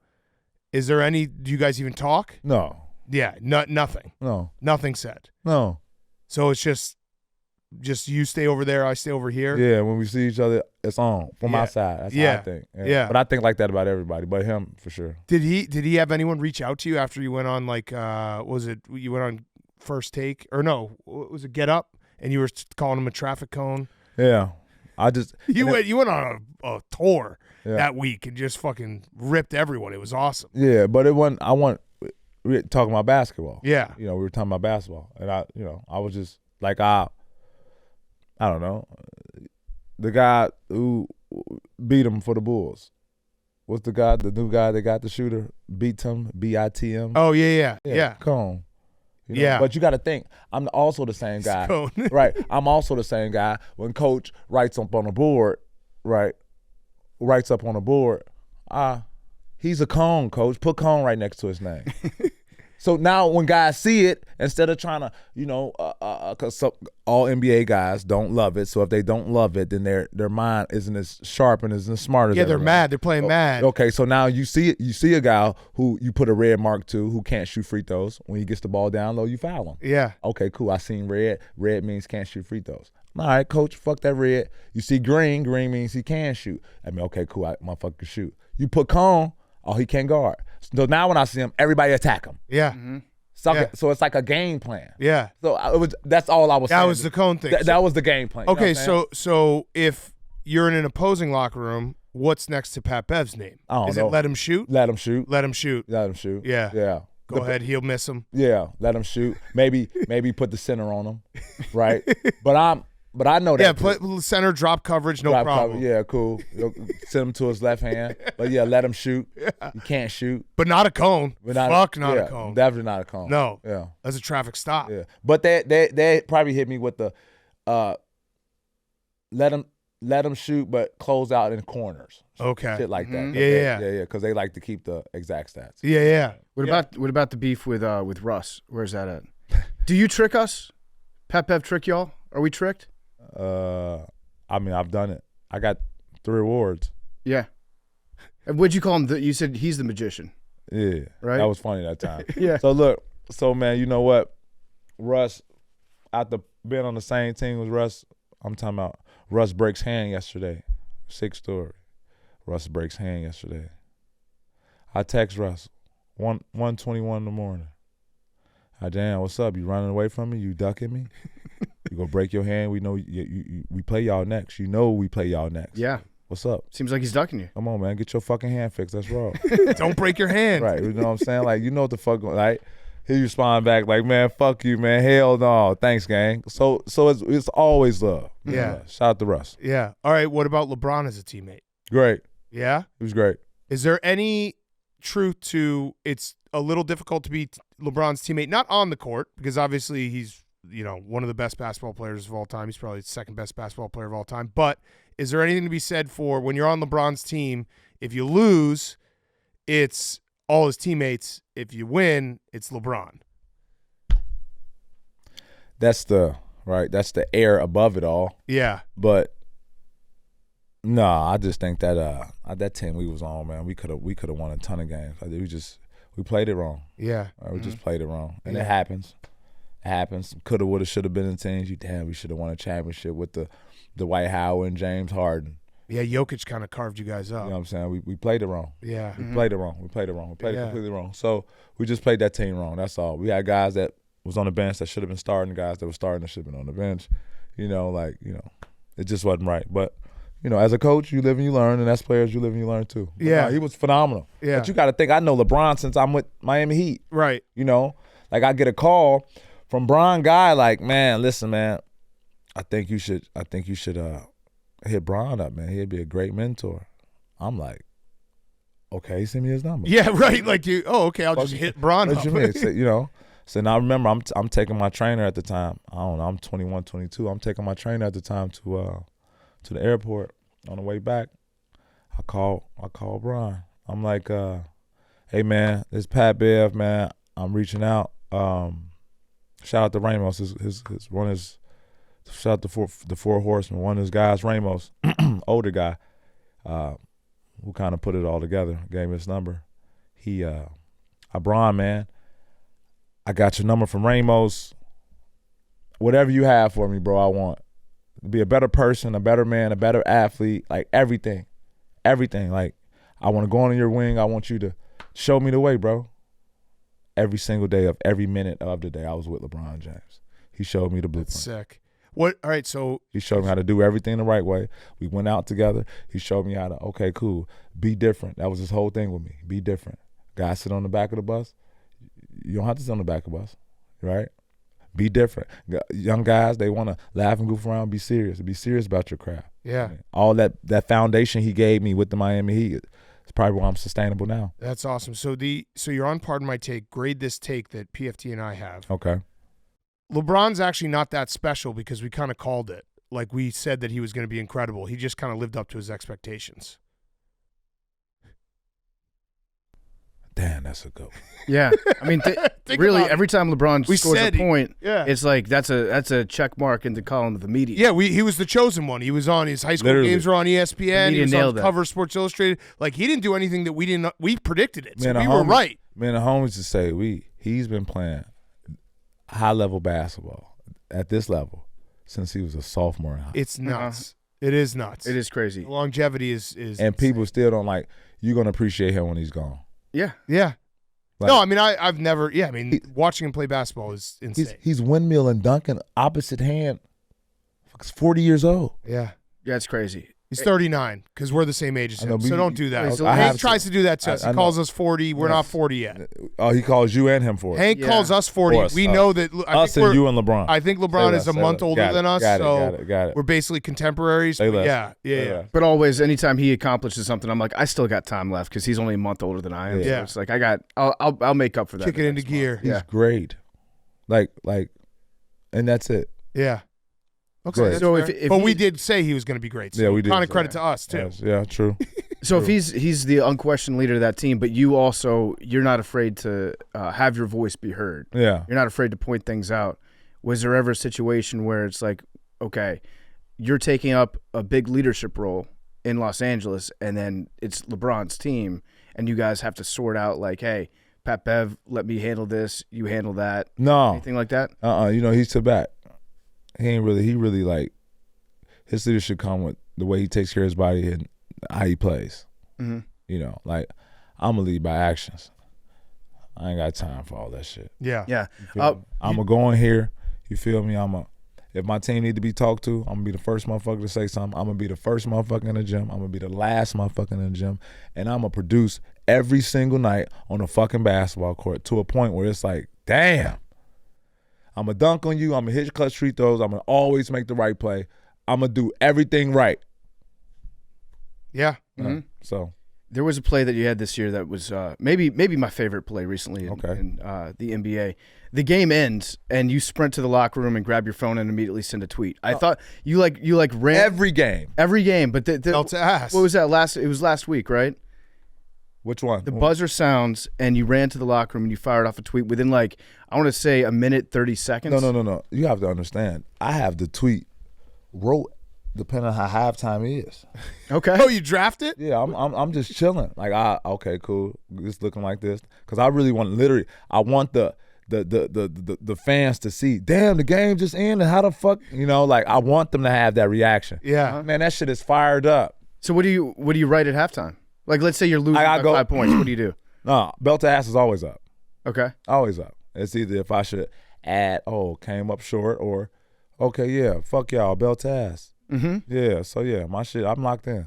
is there any – do you guys even talk? No, Yeah, nothing. no, Nothing said. no. So it's just you stay over there, I stay over here? Yeah, when we see each other, it's on from Yeah. my side. That's Yeah. how I think. Yeah. But I think like that about everybody, but him for sure. Did he have anyone reach out to you after you went on like what was it you went on First Take or no, what was it Get Up and you were calling him a traffic cone? Yeah, I just You went on a tour Yeah. that week and just fucking ripped everyone. It was awesome. Yeah, but it wasn't. We were talking about basketball. Yeah. We were talking about basketball, and I was just like, I don't know, the guy who beat him for the Bulls. What's the new guy that got the shooter? Beat him, BITM. Oh yeah. Cone. Yeah. But you got to think, I'm also the same guy. Cone. Right. I'm also the same guy. When coach writes up on the board, right, writes up on the board, he's a cone, coach. Put cone right next to his name. So now when guys see it, instead of trying to, because all NBA guys don't love it. So if they don't love it, then their mind isn't as sharp and isn't as smart as Yeah, they're everyone. mad. They're playing mad. Okay, so now you see a guy who you put a red mark to who can't shoot free throws. When he gets the ball down low, you foul him. Yeah. Okay, cool. I seen red. Red means can't shoot free throws. All right, coach, fuck that red. You see green. Green means he can shoot. I mean, okay, cool. Motherfucker can shoot. You put cone. Oh, he can't guard. So now when I see him, everybody attack him. Yeah. So it's like a game plan. Yeah. So that's all I was saying. That was the cone thing. That was the game plan. You know Okay, what I'm saying? so if you're in an opposing locker room, what's next to Pat Bev's name? I don't Is know. it let him shoot? Let him shoot. Let him shoot. Let him shoot. Yeah. Yeah. Go ahead, he'll miss him. Yeah, let him shoot. Maybe put the center on him, right? But I know that. Yeah, play center drop coverage, no drop problem. cover, yeah, cool. Send him to his left hand. But yeah, let him shoot. You can't shoot. But not a cone. But Fuck, yeah, a cone. Definitely not a cone. No. Yeah. That's a traffic stop. Yeah. But they probably hit me with the let him shoot, but close out in corners. Okay. Shit like that. Yeah. Because they like to keep the exact stats. Yeah. What about the beef with Russ? Where's that at? Do you trick us? Pat Bev trick y'all? Are we tricked? I mean, I've done it. I got 3 awards. Yeah. And what'd you call him? You said he's the magician. Yeah. Right? That was funny that time. Yeah. So man, you know what? Russ, after being on the same team with Russ, I'm talking about Russ breaks hand yesterday. Sick story. Russ breaks hand yesterday. I text Russ, 1:21 in the morning. Hi, Dan, what's up? You running away from me? You ducking me? You gonna break your hand? We know we play y'all next. You know we play y'all next. Yeah. What's up? Seems like he's ducking you. Come on, man. Get your fucking hand fixed. That's wrong. Don't break your hand. Right. You know what I'm saying? Like, you know what the fuck, like, he respond back like, man, fuck you, man. Hell no. Thanks, gang. So it's always love. Yeah. Shout out to Russ. Yeah. All right, what about LeBron as a teammate? Great. Yeah? He was great. Is there any truth to it's a little difficult to be LeBron's teammate, not on the court, because obviously he's, one of the best basketball players of all time. He's probably the second best basketball player of all time. But is there anything to be said for when you're on LeBron's team, if you lose, it's all his teammates. If you win, it's LeBron. That's the air above it all. Yeah. But no, I just think that that team we was on, man, we could have won a ton of games. We played it wrong. Yeah. We just played it wrong. And it happens. It happens. Coulda, woulda, shoulda been in teams. We should have won a championship with the Dwight Howard and James Harden. Yeah, Jokic kind of carved you guys up. You know what I'm saying? We played it wrong. Yeah. We played it wrong. We played it completely wrong. So we just played that team wrong. That's all. We had guys that was on the bench that should have been starting, guys that were starting that should have been on the bench. It just wasn't right. But, as a coach, you live and you learn, and as players, you live and you learn too. But Yeah. no, he was phenomenal. Yeah. But you got to think, I know LeBron since I'm with Miami Heat. Right. Like I get a call from Bron Guy, like, man, listen, man, I think you should hit Bron up, man. He'd be a great mentor. I'm like, okay, send me his number. Yeah, right. Like I'll just hit Bron What up. you mean? So now remember, I'm taking my trainer at the time. I don't know, I'm 21, 22. I'm taking my trainer at the time to the airport. On the way back, I call Bron. I'm like, hey man, this Pat Bev, man. I'm reaching out. Shout out to Ramos. His one is shout out to the Four Horsemen. One of his guys, Ramos, older guy, who kind of put it all together. Gave me his number. Brian, man, I got your number from Ramos. Whatever you have for me, bro, I want to be a better person, a better man, a better athlete, like everything. Like, I want to go on your wing. I want you to show me the way, bro. Every single day of every minute of the day, I was with LeBron James. He showed me the blueprint. That's sick. What? All right, so he showed me how to do everything the right way. We went out together. He showed me how to, okay, cool, be different. That was his whole thing with me. Be different. Guys sit on the back of the bus. You don't have to sit on the back of the bus, right? Be different. Young guys, they want to laugh and goof around. Be serious. Be serious about your craft. Yeah. All that foundation he gave me with the Miami Heat is probably why I'm sustainable now. That's awesome. So you're on Pardon My Take. Grade this take that PFT and I have. Okay. LeBron's actually not that special because we kind of called it. Like, we said that he was going to be incredible. He just kind of lived up to his expectations. Damn, that's a go. Yeah, I mean, really, every time LeBron scores a point, it's like that's a check mark in the column of the media. Yeah, he was the chosen one. He was on his high school games were on ESPN. He was on cover of Sports Illustrated. Like, he didn't do anything that we didn't. We predicted it, so we were right. Man, the homies just say he's been playing high level basketball at this level since he was a sophomore in high school. It's nuts. It is nuts. It is crazy. The longevity is and insane. People still don't like. You're gonna appreciate him when he's gone. Yeah. Like, no, I mean, I've never. Yeah, I mean, watching him play basketball is insane. He's windmill and dunking opposite hand. He's 40 years old. Yeah, it's crazy. He's 39 because we're the same age as him. So don't do that. I Hank tries to do that to us. He calls us 40. We're not 40 yet. Oh, he calls you and him 40. Hank calls us 40. We know that. Us and you and LeBron. I think LeBron is a month older than us, so got it. we're basically contemporaries. Yeah. But always, anytime he accomplishes something, I'm like, I still got time left because he's only a month older than I am. Yeah. So it's like I'll make up for that. Kick it into gear. He's great. Like, and that's it. Yeah. Okay. So but we did say he was going to be great. So yeah, we did. Kind of credit to us too. Yeah, true. So if he's the unquestioned leader of that team, but you're not afraid to have your voice be heard. Yeah. You're not afraid to point things out. Was there ever a situation where it's like, okay, you're taking up a big leadership role in Los Angeles, and then it's LeBron's team, and you guys have to sort out like, hey, Pat Bev, let me handle this, you handle that. No. Anything like that? He's to back. He really like his leadership come with the way he takes care of his body and how he plays. Mm-hmm. Like, I'm gonna lead by actions. I ain't got time for all that shit. Yeah. I'm gonna go in here. You feel me? If my team need to be talked to, I'm gonna be the first motherfucker to say something. I'm gonna be the first motherfucker in the gym. I'm gonna be the last motherfucker in the gym, and I'm gonna produce every single night on a fucking basketball court to a point where it's like, damn. I'm going to dunk on you. I'm going to hit clutch free throws. I'm going to always make the right play. I'm going to do everything right. Yeah. Mm-hmm. So there was a play that you had this year that was maybe my favorite play recently in the NBA. The game ends and you sprint to the locker room and grab your phone and immediately send a tweet. I thought you ran every game, but Belt to ass. What was that It was last week, right? Which one? The buzzer sounds, and you ran to the locker room and you fired off a tweet within I want to say a minute, 30 seconds. No. You have to understand. I have the tweet wrote depending on how halftime is. Okay. Oh, you draft it? Yeah, I'm just chilling. Like, okay, cool. It's looking like this because I really want I want the fans to see. Damn, the game just ended. How the fuck? I want them to have that reaction. Yeah, man, that shit is fired up. So what do you write at halftime? Like, let's say you're losing by 5 points. What do you do? No, belt to ass is always up. Okay. Always up. It's either if I should add, came up short, or, okay, yeah, fuck y'all, belt to ass. Mm-hmm. Yeah, so yeah, my shit, I'm locked in.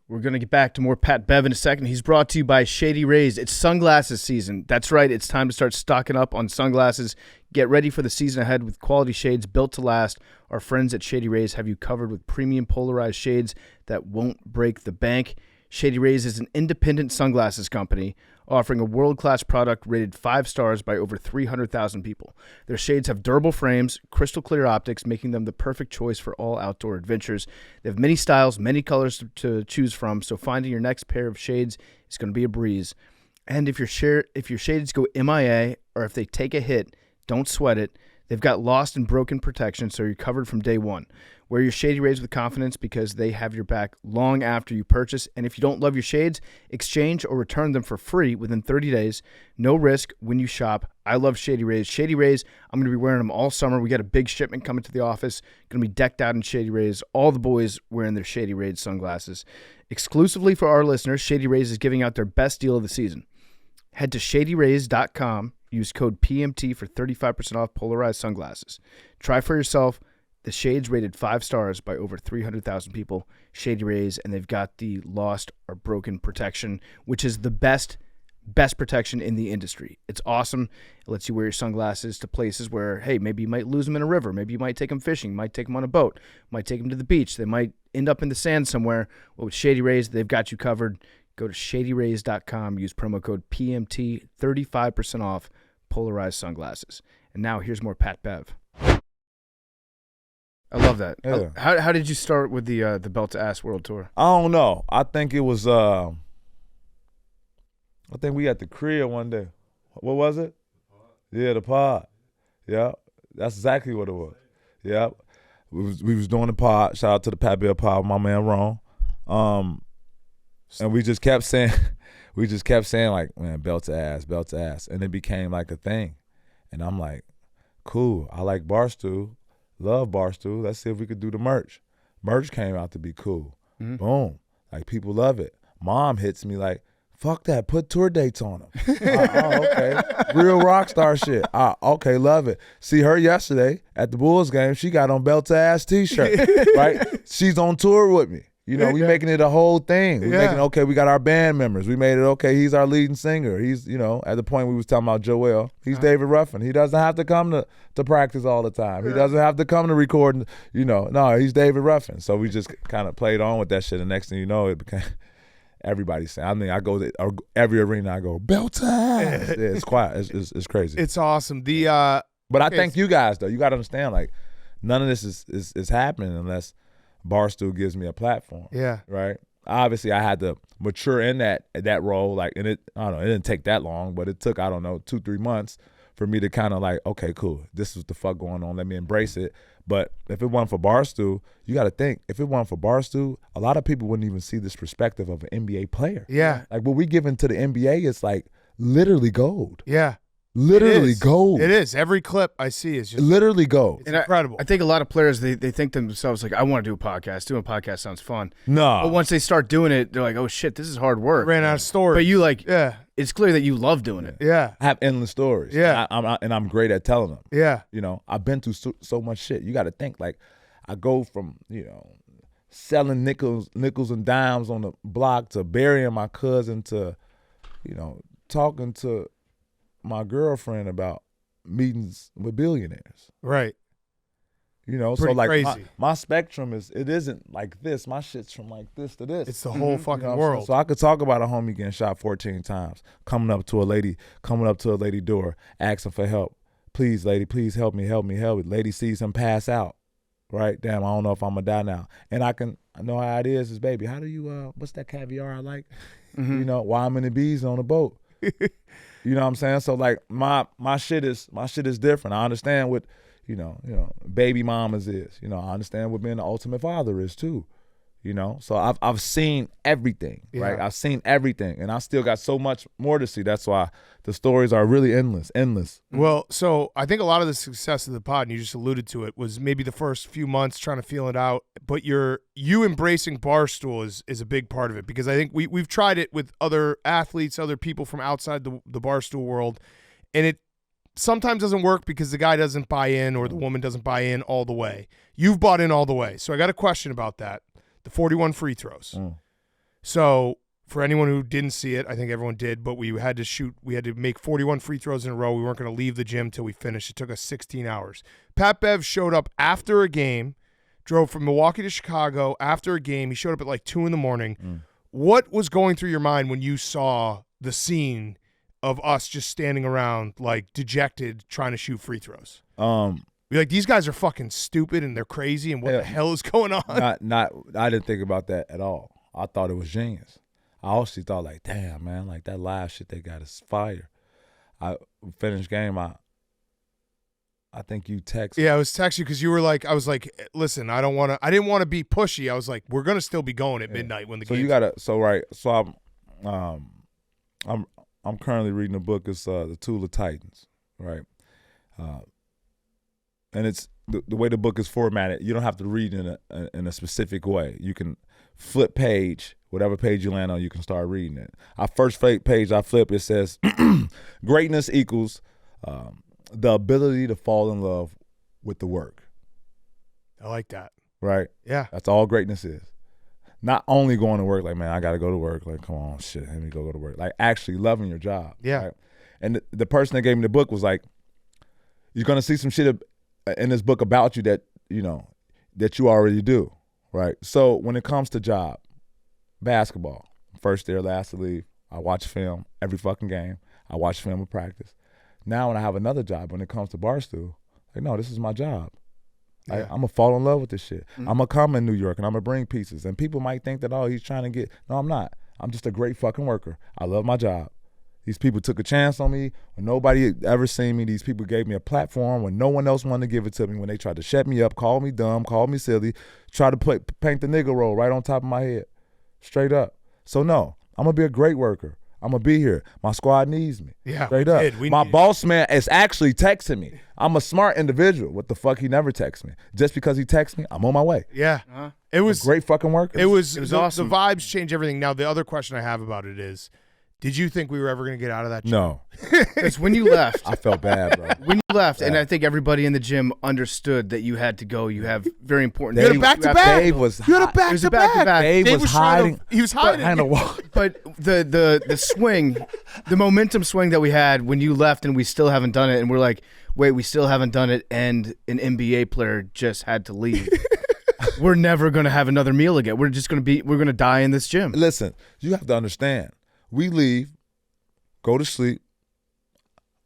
We're going to get back to more Pat Bev in a second. He's brought to you by Shady Rays. It's sunglasses season. That's right. It's time to start stocking up on sunglasses. Get ready for the season ahead with quality shades built to last. Our friends at Shady Rays have you covered with premium polarized shades that won't break the bank. Shady Rays is an independent sunglasses company offering a world-class product rated 5 stars by over 300,000 people. Their shades have durable frames, crystal clear optics, making them the perfect choice for all outdoor adventures. They have many styles, many colors to choose from, so finding your next pair of shades is going to be a breeze. And if your shades go MIA or if they take a hit, don't sweat it. They've got lost and broken protection, so you're covered from day one. Wear your Shady Rays with confidence because they have your back long after you purchase. And if you don't love your shades, exchange or return them for free within 30 days. No risk when you shop. I love Shady Rays. Shady Rays, I'm going to be wearing them all summer. We got a big shipment coming to the office. Going to be decked out in Shady Rays. All the boys wearing their Shady Rays sunglasses. Exclusively for our listeners, Shady Rays is giving out their best deal of the season. Head to shadyrays.com. Use code PMT for 35% off polarized sunglasses. Try for yourself. The shades rated 5 stars by over 300,000 people. Shady Rays, and they've got the lost or broken protection, which is the best protection in the industry. It's awesome. It lets you wear your sunglasses to places where, hey, maybe you might lose them in a river. Maybe you might take them fishing. You might take them on a boat. Might take them to the beach. They might end up in the sand somewhere. Well, with Shady Rays, they've got you covered. Go to shadyrays.com. Use promo code PMT, 35% off polarized sunglasses. And now here's more Pat Bev. I love that. Yeah. How did you start with the Belt to Ass World Tour? I don't know. I think it was. I think we at the crib one day. What was it? Yeah, the pod. Yeah, that's exactly what it was. Yeah, we was doing the pod. Shout out to the Pat Bev pod, my man Ron. And we just kept saying like, man, belt to ass, and it became like a thing. And I'm like, cool. I like Barstool, love Barstool. Let's see if we could do the merch. Merch came out to be cool. Mm-hmm. Boom, like people love it. Mom hits me like, fuck that, put tour dates on them. Oh, okay, real rock star shit. Okay, love it. See her yesterday at the Bulls game. She got on belt to ass t-shirt. Right, she's on tour with me. You know, we making it a whole thing. We making, okay, we got our band members. We made it, okay, he's our leading singer. He's, you know, at the point we was talking about Joel, he's David Ruffin. He doesn't have to come to practice all the time. He doesn't have to come to record, you know. No, he's David Ruffin. So we just kind of played on with that shit. The next thing you know, it became everybody saying, I mean, I go to every arena, I go, belt time. Yeah, it's quiet. It's crazy. It's awesome. But I thank you guys, though. You got to understand, like, none of this is happening unless Barstool gives me a platform. Yeah. Right. Obviously, I had to mature in that role. Like, and it didn't take that long, but it took 2-3 months for me to kind of like, okay, cool. This is the fuck going on. Let me embrace it. But if it wasn't for Barstool, you got to think. If it wasn't for Barstool, a lot of people wouldn't even see this perspective of an NBA player. Yeah. Like what we give into the NBA is like literally gold. Yeah. Literally gold. It is. Every clip I see is just literally gold. It's incredible. I think a lot of players, they think to themselves, like, I want to do a podcast. Doing a podcast sounds fun. No. But once they start doing it, they're like, oh, shit, this is hard work. Ran out of stories. But you, like, yeah. It's clear that you love doing it. Yeah. I have endless stories. Yeah. I'm great at telling them. Yeah. You know, I've been through so much shit. You got to think, like, I go from, you know, selling nickels and dimes on the block to burying my cousin to, you know, talking to my girlfriend about meetings with billionaires. Right. You know, Pretty so like crazy. my spectrum isn't like this. My shit's from like this to this. It's the whole fucking You know what I'm world. saying? So I could talk about a homie getting shot 14 times, coming up to a lady door, asking for help. Please, lady, please help me. Lady sees him pass out. Right? Damn, I don't know if I'm gonna die now. And I know how it is, baby. How do you what's that caviar I like? You know, why I'm in the bees on the boat. You know what I'm saying? So like my shit is different. I understand what, you know, baby mamas is. You know, I understand what being the ultimate father is too. You know, so I've seen everything, right? Yeah. I've seen everything, and I still got so much more to see. That's why the stories are really endless. Well, so I think a lot of the success of the pod, and you just alluded to it, was maybe the first few months trying to feel it out. But you embracing Barstool is a big part of it, because I think we've tried it with other athletes, other people from outside the Barstool world, and it sometimes doesn't work because the guy doesn't buy in or the woman doesn't buy in all the way. You've bought in all the way. So I got a question about that. The 41 free throws. So for anyone who didn't see it, I think everyone did, but we had to make 41 free throws in a row. We weren't going to leave the gym till we finished. It took us 16 hours. Pat Bev showed up after a game, drove from Milwaukee to Chicago after a game. He showed up at like 2 a.m. What was going through your mind when you saw the scene of us just standing around like dejected trying to shoot free throws? You're like, these guys are fucking stupid and they're crazy and what the hell is going on? I didn't think about that at all. I thought it was genius. I actually thought like, damn, man, like that live shit they got is fire. I finished game. I think you text. Yeah, I was texting you because you were like, I was like, listen, I didn't want to be pushy. I was like, we're gonna still be going at midnight when the game. So you gotta. So right. So I'm currently reading a book. It's The Tool of Titans, right? And it's the way the book is formatted. You don't have to read in a specific way. You can flip page, whatever page you land on, you can start reading it. Our first page I flip, it says, greatness equals the ability to fall in love with the work. I like that. Right? Yeah. That's all greatness is. Not only going to work, like, man, I got to go to work. Like, come on, shit, let me go to work. Like, actually loving your job. Yeah. Right? And the person that gave me the book was like, you're going to see some shit in this book about you that, you know, that you already do. Right? So when it comes to job, basketball, first there, last to leave, I watch film every fucking game. I watch film at practice. Now when I have another job, when it comes to Barstool, like, no, this is my job. Yeah. I'm going to fall in love with this shit. I'm going to come in New York and I'm going to bring pieces. And people might think that, oh, he's trying to get. No, I'm not. I'm just a great fucking worker. I love my job. These people took a chance on me when nobody had ever seen me. These people gave me a platform when no one else wanted to give it to me, when they tried to shut me up, call me dumb, call me silly, try to paint the nigga role right on top of my head. Straight up. So, no, I'm going to be a great worker. I'm going to be here. My squad needs me. Yeah, straight up. My boss man is actually texting me. I'm a smart individual. What the fuck? He never texts me. Just because he texts me, I'm on my way. Yeah. It was a great fucking worker. It was awesome. The vibes change everything. Now, the other question I have about it is, did you think we were ever going to get out of that job? No. Because when you left, I felt bad, bro. when you left, and I think everybody in the gym understood that you had to go. You have very important. You had a back-to-back. Dave was You had a hot. It was a back-to-back. Dave was hiding. He was hiding. Behind the wall. But the swing, the momentum swing that we had when you left, and we still haven't done it, and we're like, wait, we still haven't done it, and an NBA player just had to leave. We're never gonna have another meal again. We're gonna die in this gym. Listen, you have to understand. We leave, go to sleep.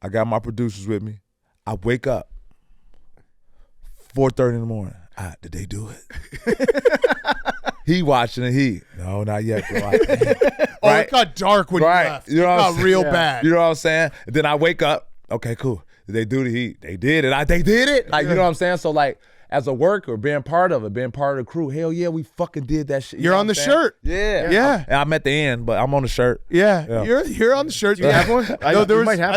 I got my producers with me. I wake up 4:30 in the morning. Did they do it? He watching it. No, not yet, bro. Right? It got dark when you left. You know it got real bad. You know what I'm saying? And then I wake up. Okay, cool. Did they do the heat? They did it. They did it. Like, you know what I'm saying? So, like, as a worker, being part of it, being part of the crew, hell yeah, we fucking did that shit. You're on the shirt. Yeah. I'm at the end, but I'm on the shirt. Yeah. You're on the shirt. Do you have one? I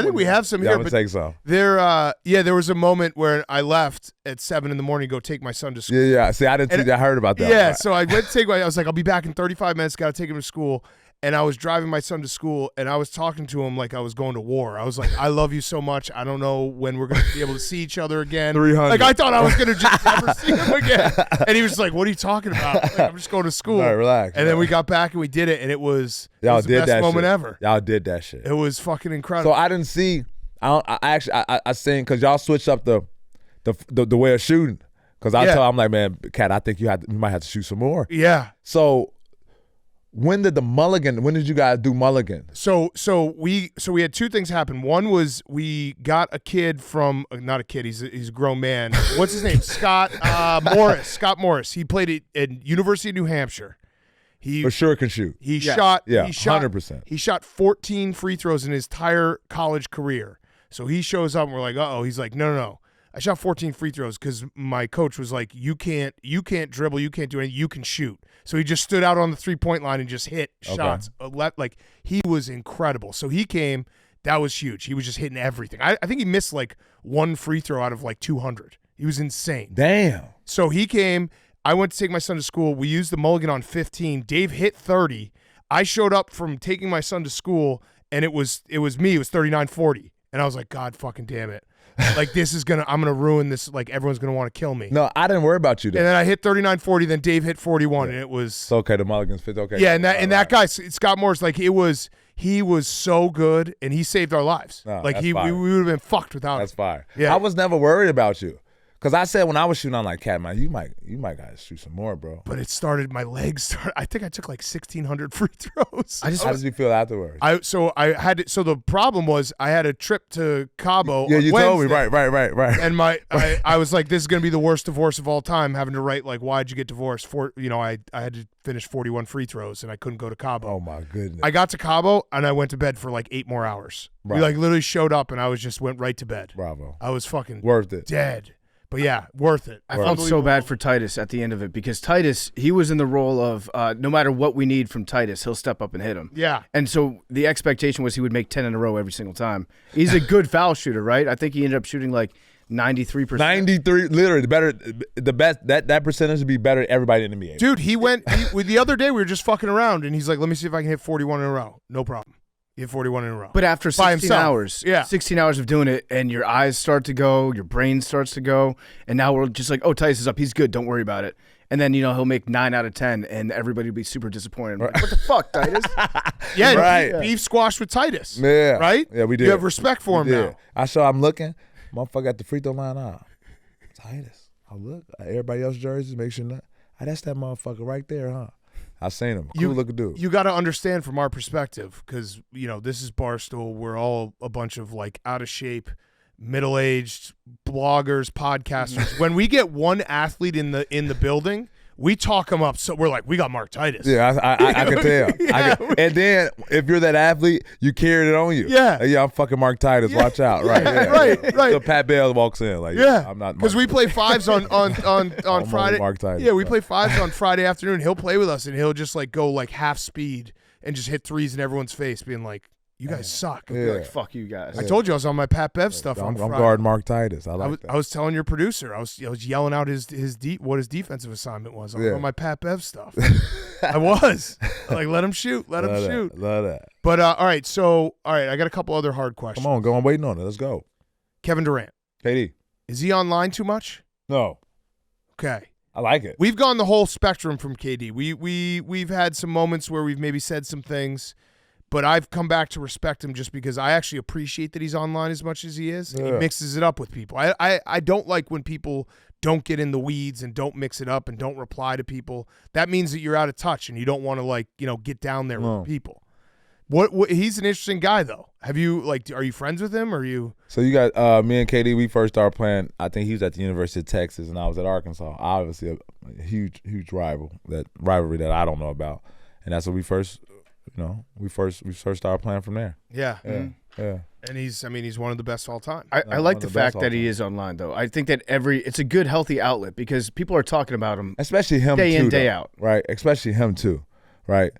think we have some Yeah, here. I'm But gonna take some. there was a moment where I left at 7 in the morning to go take my son to school. Yeah. See, I didn't see that. I heard about that. Yeah, Right. so I went to take I was like, I'll be back in 35 minutes, got to take him to school. And I was driving my son to school, and I was talking to him like I was going to war. I was like, I love you so much. I don't know when we're going to be able to see each other again. 300. Like, I thought I was going to just never see him again. And he was like, what are you talking about? Like, I'm just going to school. All right, relax. And then we got back, and we did it, and it was Y'all the did best that moment shit. ever. Y'all did that shit. It was fucking incredible. So I didn't see. I seen because y'all switched up the way of shooting. Because I'm like, man, Cat, I think you might have to shoot some more. Yeah. So when did you guys do Mulligan? So we had two things happen. One was we got a kid from not a kid, he's a grown man. What's his name? Scott Morris. Scott Morris. He played at University of New Hampshire. He For sure can shoot. He shot 100%. He shot 14 free throws in his entire college career. So he shows up and we're like, uh-oh. He's like, no. I shot 14 free throws because my coach was like, you can't dribble, you can't do anything, you can shoot. So he just stood out on the 3-point line and just hit shots. Like, he was incredible. So he came, that was huge. He was just hitting everything. I think he missed like one free throw out of like 200. He was insane. Damn. So he came, I went to take my son to school. We used the mulligan on 15. Dave hit 30. I showed up from taking my son to school, and it was me. It was 39-40. And I was like, God fucking damn it. Like, I'm going to ruin this. Like, everyone's going to want to kill me. No, I didn't worry about you, though. And then I hit 39-40, then Dave hit 41, and it was. It's okay, the Mulligan's fit. Okay. Yeah, and that guy, Scott Morris, like, he was so good, and he saved our lives. No, like, that's we fire. would have been fucked without him. That's fire. Yeah. I was never worried about you. Because I said when I was shooting, I'm like, Cat, man, you might gotta shoot some more, bro. But it started. My legs started. I think I took like 1,600 free throws. How did you feel afterwards? So the problem was I had a trip to Cabo. Yeah, on you told me. Wednesday, Right. And I was like, this is gonna be the worst divorce of all time. Having to write like, why'd you get divorced? I had to finish 41 free throws and I couldn't go to Cabo. Oh my goodness. I got to Cabo and I went to bed for like 8 more hours. Right. We like literally showed up and I went right to bed. Bravo. I was fucking Worth it. dead. But yeah, worth it. I felt so bad for Titus at the end of it because Titus, he was in the role of no matter what we need from Titus, he'll step up and hit him. Yeah. And so the expectation was he would make 10 in a row every single time. He's a good foul shooter, right? I think he ended up shooting like 93%. 93, literally the best. That percentage would be better than everybody in the NBA. Dude, the other day we were just fucking around and he's like, let me see if I can hit 41 in a row. No problem. He hit 41 in a row. But after 16 hours, yeah. 16 hours of doing it, and your eyes start to go, your brain starts to go, and now we're just like, oh, Titus is up. He's good. Don't worry about it. And then, he'll make 9 out of 10, and everybody will be super disappointed. Like, what the fuck, Titus? Yeah, right. Beef squash with Titus. Yeah. Right? Yeah, we did. You have respect for him now. I'm looking. Motherfucker at the free throw line. Titus. I look. Everybody else's jerseys, make sure not. That's that motherfucker right there, huh? I seen him. Cool looking dude. You got to understand from our perspective, because this is Barstool. We're all a bunch of like out of shape, middle-aged bloggers, podcasters. When we get one athlete in the building, we talk him up. So we're like, we got Mark Titus. Yeah, I can tell. And then if you're that athlete, you carried it on you. Yeah. Yeah, I'm fucking Mark Titus. Watch out. Right. Yeah, right. So Pat Bell walks in like, I'm not. Because we play fives on Friday. Mark Titus, yeah, we play fives on Friday afternoon. He'll play with us and he'll just like go like half speed and just hit threes in everyone's face, being like, "You guys suck." Yeah. Like, fuck you guys. I told you I was on my Pat Bev stuff on I'm Friday. guarding Mark Titus. I that. was telling your producer. I was yelling out what his defensive assignment was. I was on my Pat Bev stuff. I was like, let him shoot. Let him shoot. Love that. But all right. I got a couple other hard questions. Come on, go on. Waiting on it. Let's go. Kevin Durant. KD. Is he online too much? No. Okay. I like it. We've gone the whole spectrum from KD. We've had some moments where we've maybe said some things, but I've come back to respect him just because I actually appreciate that he's online as much as he is. Yeah. He mixes it up with people. I don't like when people don't get in the weeds and don't mix it up and don't reply to people. That means that you're out of touch and you don't want to get down there with people. What he's an interesting guy though. Have you are you friends with him or are you? So you got me and KD. We first started playing. I think he was at the University of Texas and I was at Arkansas. Obviously a huge rivalry that I don't know about, and that's what we first started playing from there. Yeah. Yeah. And he's one of the best of all time. I like the fact that he is online though. I think that it's a good healthy outlet because people are talking about him, especially him day too, in day out. Right. Especially him too. Right.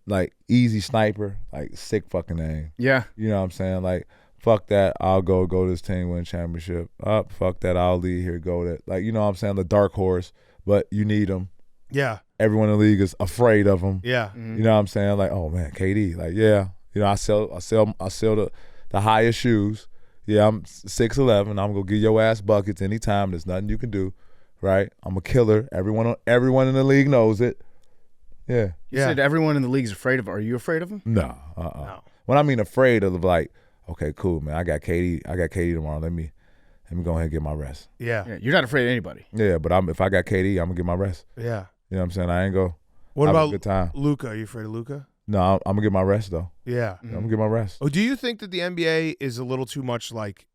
Like easy sniper, like sick fucking name. Yeah. You know what I'm saying? Like, fuck that, I'll go to this team, win championship. Fuck that, I'll lead here, go to like, you know what I'm saying? The dark horse, but you need him. Yeah. Everyone in the league is afraid of him. Yeah. Mm-hmm. You know what I'm saying? Like, oh man, KD. Like, yeah. You know, I sell the highest shoes. Yeah, I'm 6'11". I'm gonna give your ass buckets anytime. There's nothing you can do. Right? I'm a killer. Everyone in the league knows it. Yeah. You said everyone in the league is afraid of him. Are you afraid of him? No. No. When I mean afraid of, like, okay, cool, man. I got KD tomorrow. Let me go ahead and get my rest. Yeah. You're not afraid of anybody. Yeah, but if I got KD, I'm gonna get my rest. Yeah. You know what I'm saying? I ain't go. What have about a good time. Luka? Are you afraid of Luka? No, I'm gonna get my rest though. Yeah. I'm gonna get my rest. Oh, do you think that the NBA is a little too much like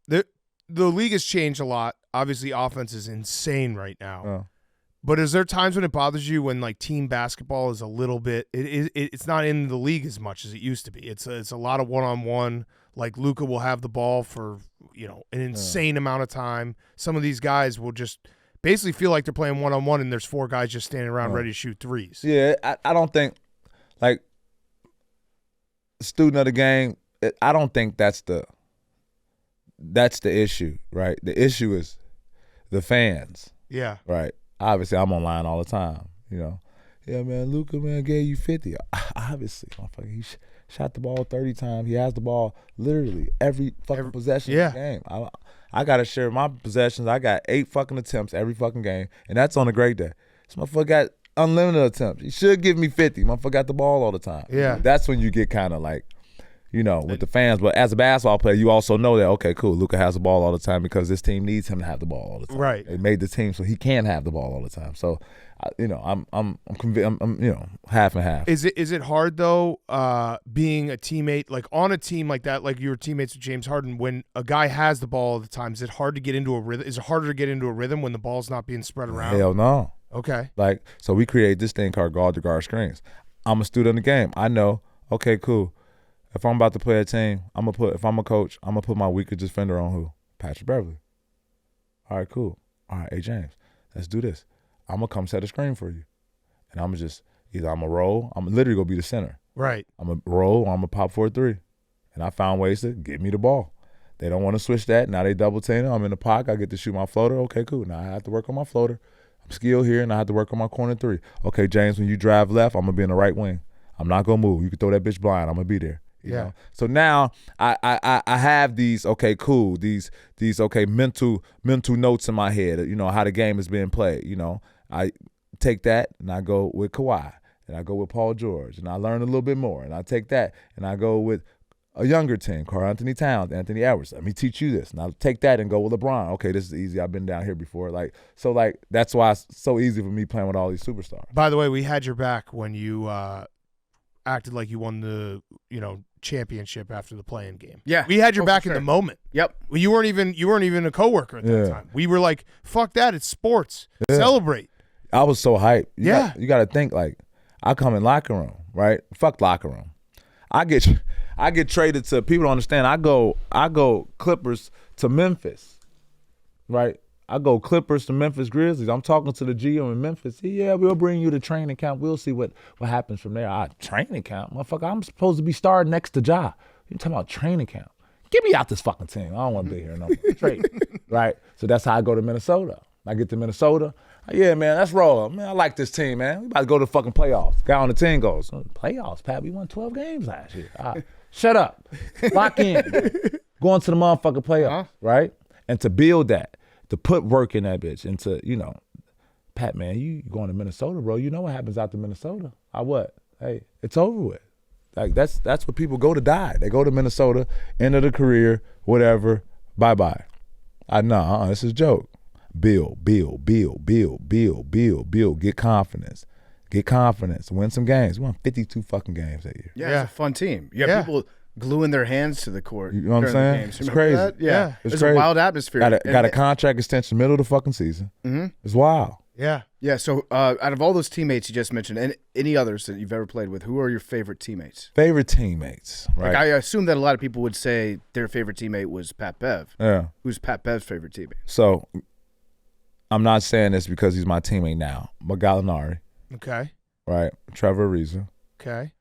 the league has changed a lot? Obviously, offense is insane right now. But is there times when it bothers you when like team basketball is a little bit it's not in the league as much as it used to be. It's a lot of one-on-one. Like Luka will have the ball for an insane amount of time. Some of these guys will just basically feel like they're playing one-on-one and there's 4 guys just standing around ready to shoot threes. Yeah, I don't think like student of the game. I don't think that's the issue, right? The issue is the fans. Yeah. Right. Obviously, I'm online all the time, Yeah, man, Luka, man, gave you 50. Obviously, motherfucker, he shot the ball 30 times. He has the ball literally every fucking possession of the game. I got to share my possessions. I got 8 fucking attempts every fucking game, and that's on a great day. This motherfucker got unlimited attempts. He should give me 50. Motherfucker got the ball all the time. Yeah. That's when you get kind of like, with the fans. But as a basketball player, you also know that, okay, cool, Luka has the ball all the time because this team needs him to have the ball all the time. Right. They made the team so he can have the ball all the time. So, I'm convinced. I'm half and half. Is it hard though, being a teammate, like on a team like that, like you were teammates with James Harden, when a guy has the ball all the time? Is it hard to get into a rhythm? Is it harder to get into a rhythm when the ball's not being spread around? Hell no. Okay. Like, so we create this thing called guard-to-guard screens. I'm a student of the game. I know, okay, cool. If I'm about to play a team, if I'm a coach, I'm going to put my weakest defender on who? Patrick Beverley. All right, cool. All right, hey, James, let's do this. I'm going to come set a screen for you. And I'm going to just, either I'm going to roll, I'm literally going to be the center. Right. I'm going to roll, or I'm going to pop for a three. And I found ways to get me the ball. They don't want to switch that. Now they double team. I'm in the pocket. I get to shoot my floater. Okay, cool. Now I have to work on my floater. I'm skilled here, and I have to work on my corner three. Okay, James, when you drive left, I'm going to be in the right wing. I'm not going to move. You can throw that bitch blind. I'm going to be there. You know? So now I have these, okay, cool, these okay, mental notes in my head, how the game is being played. I take that and I go with Kawhi, and I go with Paul George, and I learn a little bit more, and I take that and I go with a younger team, Karl Anthony Towns, Anthony Edwards. Let me teach you this. And I'll take that and go with LeBron. Okay, this is easy. I've been down here before. That's why it's so easy for me playing with all these superstars. By the way, we had your back when you acted like you won the championship after the play-in game. Yeah, we had your back for in sure. the moment. Yep. Well, you weren't even a coworker at that time. We were like, fuck that. It's sports. Celebrate. I was so hyped. You got to think, like, I come in locker room, right? Fuck locker room. I get traded to, people don't understand. I go Clippers to Memphis, right? I go Clippers to Memphis Grizzlies. I'm talking to the GM in Memphis. Yeah, we'll bring you to training camp. We'll see what happens from there. Training camp? Motherfucker, I'm supposed to be starting next to Ja. You talking about training camp? Get me out this fucking team. I don't want to be here no more. Straight. Right? So that's how I go to Minnesota. I get to Minnesota. Yeah, man, let's roll. Man, I like this team, man. We about to go to the fucking playoffs. Guy on the team goes, playoffs, Pat, we won 12 games last year. Shut up. Lock in. Going to the motherfucking playoffs, right? And to build that, to put work in that bitch, and to, Pat, man, you going to Minnesota, bro. You know what happens after Minnesota. What? Hey, it's over with. Like, that's where people go to die. They go to Minnesota, end of the career, whatever, bye-bye. This is a joke. Build. Get confidence. Win some games. We won 52 fucking games that year. Yeah, it's a fun team. You have people gluing their hands to the court. You know what I'm saying? Games. It's crazy. That? Yeah. It's There's crazy. a wild atmosphere. Got a contract extension middle of the fucking season. Mm-hmm. It's wild. Yeah. Yeah, so out of all those teammates you just mentioned, and any others that you've ever played with, who are your favorite teammates? Favorite teammates, right? Like, I assume that a lot of people would say their favorite teammate was Pat Bev. Yeah. Who's Pat Bev's favorite teammate? So, I'm not saying this because he's my teammate now, but Gallinari. Okay. Right? Trevor Ariza. Okay.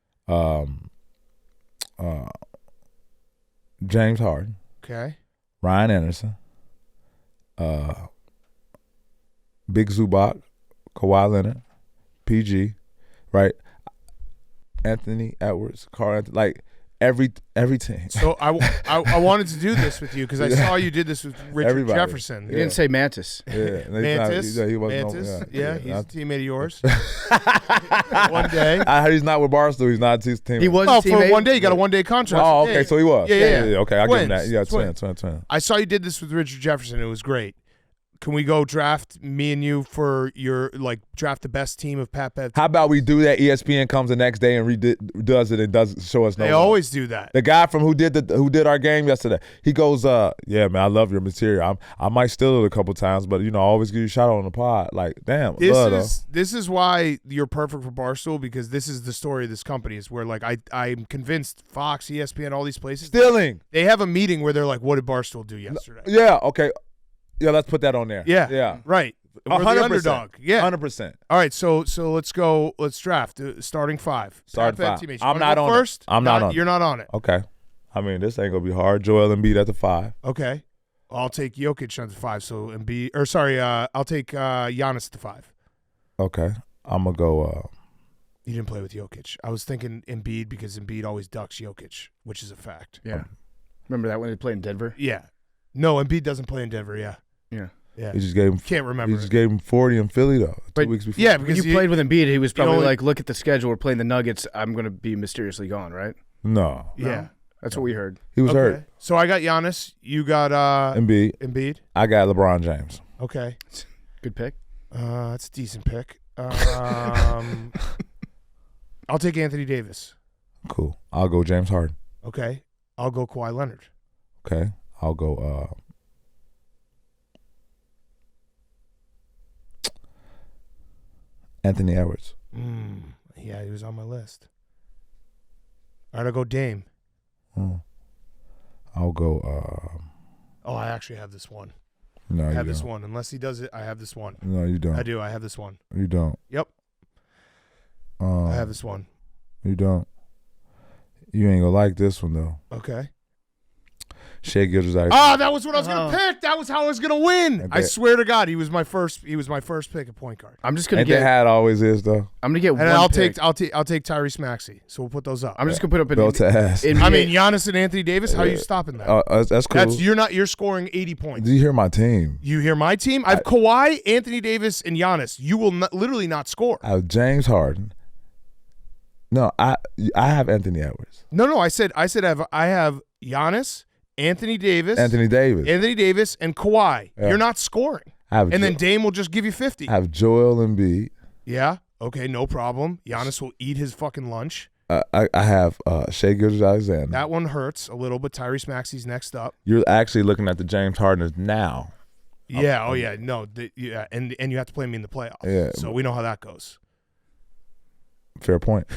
James Harden. Okay. Ryan Anderson. Big Zubac. Kawhi Leonard. PG. Right? Anthony Edwards. Karl Anthony. Like, every team. So I wanted to do this with you because I saw you did this with Richard Everybody. Jefferson. You didn't say Mantis. Yeah. Mantis. He wasn't Mantis. yeah, He's a teammate of yours. One day. I heard he's not with Barstool. He's not his teammate. He was Oh, a teammate. for one day. You got a one-day contract. Oh, okay. So he was. Yeah. Okay, I'll give him that. Twins. Yeah, twin. I saw you did this with Richard Jefferson. It was great. Can we go draft me and you for your, draft the best team of Pat Bev? How about we do that? ESPN comes the next day and does it and does show us no. They always do that. The guy from who did our game yesterday, he goes, yeah, man, I love your material. I might steal it a couple times, but I always give you a shout out on the pod. Like, damn, this is why you're perfect for Barstool, because this is the story of this company. Is where I'm convinced Fox, ESPN, all these places stealing. They have a meeting where they're like, "What did Barstool do yesterday?" Yeah. Okay. Yeah, let's put that on there. Yeah. Right. We're the underdog. Yeah. 100%. All right. So let's go. Let's draft starting five. Starting Pat Bev five. teammates. I'm not on it. first. I'm not on it. You're not on it. Okay. I mean, this ain't gonna be hard. Joel Embiid at the 5. Okay. I'll take Jokic on the 5. So I'll take Giannis at the 5. Okay. I'm gonna go. You didn't play with Jokic. I was thinking Embiid because Embiid always ducks Jokic, which is a fact. Yeah. Remember that when they played in Denver? Yeah. No, Embiid doesn't play in Denver. Yeah. Yeah. He just gave him. Can't remember. He just gave him 40 in Philly though. 2 weeks before. Yeah, When because you played with Embiid, he was probably only- like, look at the schedule. We're playing the Nuggets. I'm going to be mysteriously gone, right? No. Yeah. That's what we heard. He was hurt. So I got Giannis. You got Embiid. I got LeBron James. Okay. Good pick. That's a decent pick. I'll take Anthony Davis. Cool. I'll go James Harden. Okay. I'll go Kawhi Leonard. Okay. I'll go Anthony Edwards. Yeah, he was on my list. All right, I'll go Dame. I'll go I actually have this one. No, I you have this don't. one. Unless he does it, I have this one. No, you don't. I do. I have this one. You don't. Yep. I have this one. You don't. You ain't gonna like this one though. Okay. Shea Gilgeous-Alexander. That was what I was gonna pick. That was how I was gonna win. Okay. I swear to God, he was my first pick at point guard. I'm just gonna Ain't that how it always is though? I'm gonna get And one. I'll pick. take Tyrese Maxey. So we'll put those up. I'm just gonna put up an Belt to ass. NBA I mean, Giannis and Anthony Davis. How are you stopping that? That's cool. You're scoring 80 points. Do you hear my team? You hear my team? I have Kawhi, Anthony Davis, and Giannis. You will literally not score. I have James Harden. No, I have Anthony Edwards. No. I said I have Giannis, Anthony Davis, and Kawhi. Yeah. You're not scoring. And then Dame will just give you 50. I have Joel Embiid. Yeah. Okay. No problem. Giannis will eat his fucking lunch. I have Shea Gilgeous-Alexander. That one hurts a little, but Tyrese Maxey's next up. You're actually looking at the James Hardens now. Yeah. Oh yeah. No. Yeah. And you have to play me in the playoffs. Yeah. So we know how that goes. Fair point.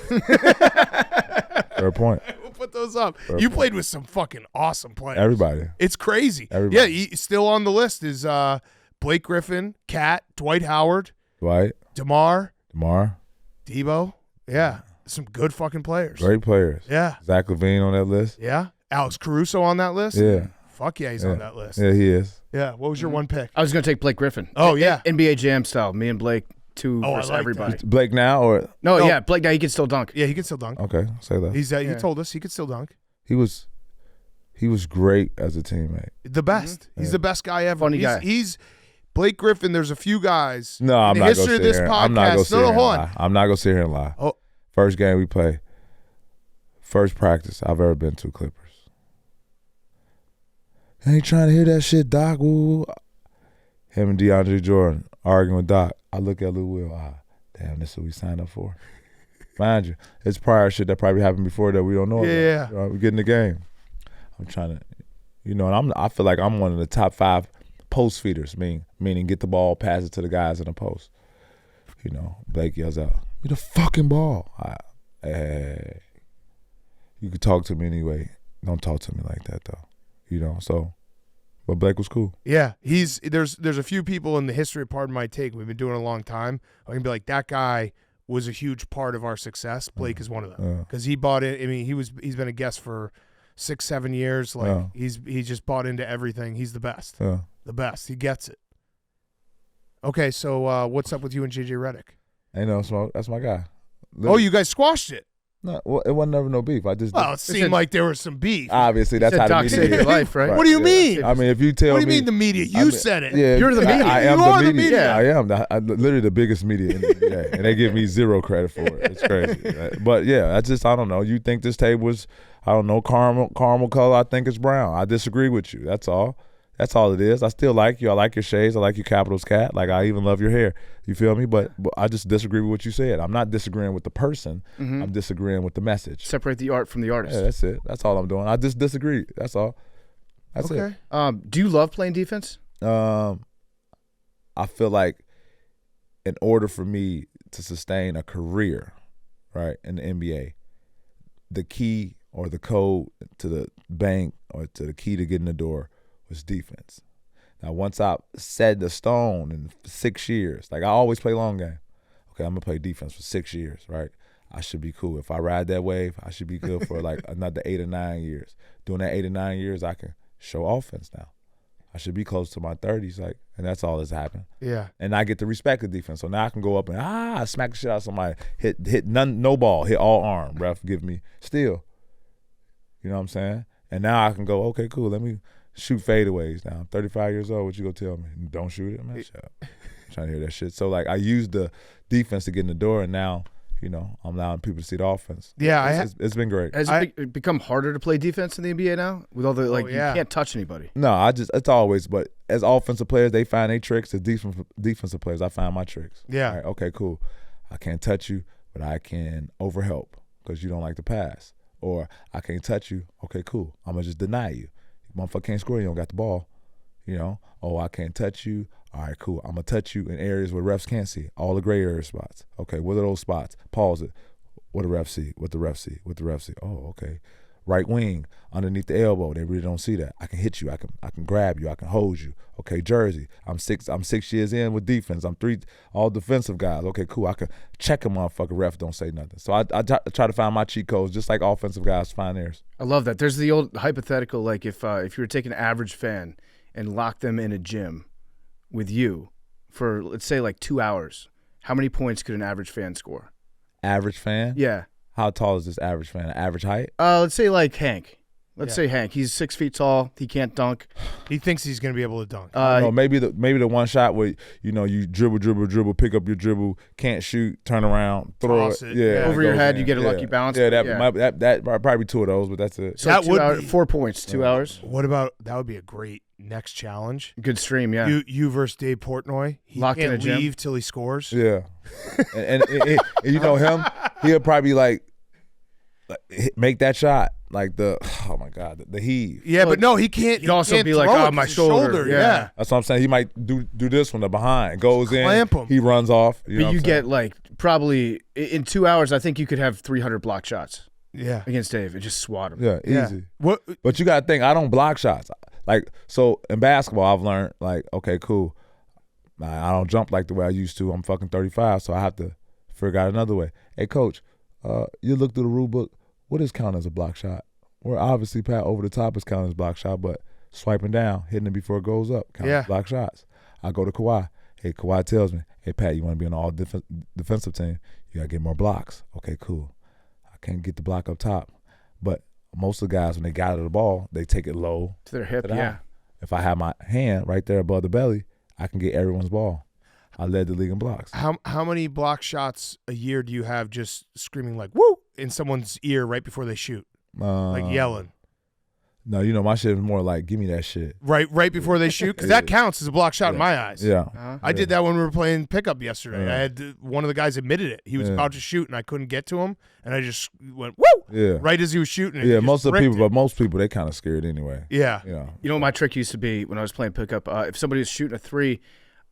Fair point. We'll put those up. Fair You point. played with some fucking awesome players. Everybody. It's crazy. Everybody. Yeah. Still on the list is Blake Griffin, Cat, Dwight Howard, Dwight. DeMar, Debo. Yeah. Some good fucking players. Great players. Yeah. Zach LaVine on that list. Yeah. Alex Caruso on that list. Yeah. Fuck yeah, he's Yeah. on that list. Yeah, he is. Yeah. What was your one pick? I was gonna take Blake Griffin. Oh yeah. NBA Jam style. Me and Blake, two Oh, I versus like everybody. that. Blake now or No, No. yeah, Blake. Now he can still dunk. Yeah, he can still dunk. okay, say that. He's He Yeah. told us he could still dunk. He was great as a teammate. The best. He's the best guy ever. Funny guy. He's Blake Griffin. There's a few guys. No, I'm in the not history gonna of sit this here. podcast. I'm not gonna sit here and hold on. lie. I'm not gonna sit here and lie. Oh. First game we play, first practice I've ever been to Clippers. I ain't trying to hear that shit, Doc. Woo. Him and DeAndre Jordan arguing with Doc. I look at Lou Will. Damn, this is what we signed up for. Mind you, it's prior shit that probably happened before that we don't know Yeah. about. We get in the game. I'm trying to, and I feel like I'm one of the top 5 post feeders, meaning get the ball, pass it to the guys in the post. Blake yells out, "Get the fucking ball." Hey, you could talk to me anyway. Don't talk to me like that though. So, but Blake was cool. Yeah, there's a few people in the history of Pardon My Take. We've been doing it a long time. I can be like, that guy was a huge part of our success. Blake is one of them because he bought in. I mean, he's been a guest for 6-7 years. Like he just bought into everything. He's the best. The best. He gets it. Okay, so what's up with you and JJ Redick? Ain't no smoke. That's my guy. Oh, you guys squashed it. No, well, it wasn't never no beef. I just Well, it seemed like there was some beef. obviously that's how the Doc media saved your is. life, right? What do you mean? I mean, if you tell What do me, you mean the media? You said it. Yeah, You're the media. I am You are the the media. media. I am literally the biggest media in the NBA, and they give me zero credit for it. It's crazy. But yeah, I don't know. You think this tape was, I don't know, caramel color? I think it's brown. I disagree with you. That's all. That's all it is. I still like you. I like your shades. I like your Capitals cat. Like, I even love your hair. You feel me? But I just disagree with what you said. I'm not disagreeing with the person. I'm disagreeing with the message. Separate the art from the artist. Yeah, that's it. That's all I'm doing. I just disagree. That's all. That's it. Do you love playing defense? I feel like in order for me to sustain a career, right, in the NBA, the key or the code to the bank or to the key to get in the door was defense. Now, once I set the stone in 6 years, like I always play long game. Okay, I'm gonna play defense for 6 years, right? I should be cool. If I ride that wave, I should be good for like another 8 or 9 years. Doing that 8 or 9 years, I can show offense now. I should be close to my 30s, like, and that's all that's happened. Yeah. And I get to respect the defense. So now I can go up and smack the shit out of somebody, hit no ball, hit all arm, ref give me steal. You know what I'm saying? And now I can go, okay, cool, let me shoot fadeaways now. I'm 35 years old, what you gonna tell me? Don't shoot it? Man, shut up. I'm trying to hear that shit. So like I used the defense to get in the door, and now I'm allowing people to see the offense. Yeah, it's been great. Has it become harder to play defense in the NBA now with all the you can't touch anybody? No, it's always. But as offensive players, they find their tricks. As defensive players, I find my tricks. Yeah. All right, okay, cool. I can't touch you, but I can overhelp because you don't like to pass. Or I can't touch you. Okay, cool. I'm gonna just deny you. Motherfucker can't score. You don't got the ball. Oh, I can't touch you. All right, cool. I'm gonna touch you in areas where refs can't see. All the gray area spots. Okay, what are those spots? Pause it. What the ref see? What the ref see? What the ref see? Oh, okay. Right wing, underneath the elbow. They really don't see that. I can hit you. I can grab you. I can hold you. Okay, jersey. I'm 6 years in with defense. I'm 3 all defensive guys. Okay, cool. I can check a motherfucker. Ref don't say nothing. So I try to find my cheat codes just like offensive guys find theirs. I love that. There's the old hypothetical, like if you were to take an average fan and lock them in a gym with you for, let's say, like 2 hours, how many points could an average fan score? Average fan? Yeah. How tall is this average fan? Average height? Let's say like Hank. Let's say Hank. He's 6 feet tall. He can't dunk. He thinks he's going to be able to dunk. No, maybe the one shot where you dribble, pick up your dribble, can't shoot, turn around, throw Toss it. yeah, over your goes head. in. You get a lucky bounce. Yeah, that probably 2 of those, but that's it. So That would 2 hours, be- 4 points, 2 hours. What about that? Would be a great next challenge. Good stream, yeah. You versus Dave Portnoy. He Locked in can't a gym. leave till he scores. Yeah, and you know him, he'll probably like make that shot. Like the heave. Yeah, but no, he can't. You'd also be like, throw oh, it 'cause my his shoulder. Yeah. That's what I'm saying. He might do this from the behind. Goes Clamp in. him. He runs off. You know But what you I'm get saying? like probably in 2 hours, I think you could have 300 block shots Yeah. against Dave and just swat him. Yeah, Yeah. easy. What? But you got to think, I don't block shots. Like, so in basketball, I've learned, like, okay, cool. I don't jump like the way I used to. I'm fucking 35, so I have to figure out another way. Hey, coach, you look through the rule book. What is counted as a block shot? Where obviously, Pat, over the top is counted as block shot, but swiping down, hitting it before it goes up, counts as block shots. I go to Kawhi. Hey, Kawhi tells me, hey, Pat, you want to be on the all-defensive team? You got to get more blocks. Okay, cool. I can't get the block up top. But most of the guys, when they got the ball, they take it low. To their hip, to the yeah. eye. If I have my hand right there above the belly, I can get everyone's ball. I led the league in blocks. How many block shots a year do you have just screaming like "woo" in someone's ear right before they shoot, like yelling? No, my shit is more like, give me that shit. Right before they shoot, because that counts as a block shot in my eyes. Yeah. I did that when we were playing pickup yesterday. I had one of the guys admitted it. He was about to shoot, and I couldn't get to him, and I just went woo. Yeah. Right as he was shooting. And Yeah, he just most of the bricked people, it. but most people, they kind of scared anyway. Yeah. Yeah. You know what my trick used to be when I was playing pickup? If somebody was shooting a 3,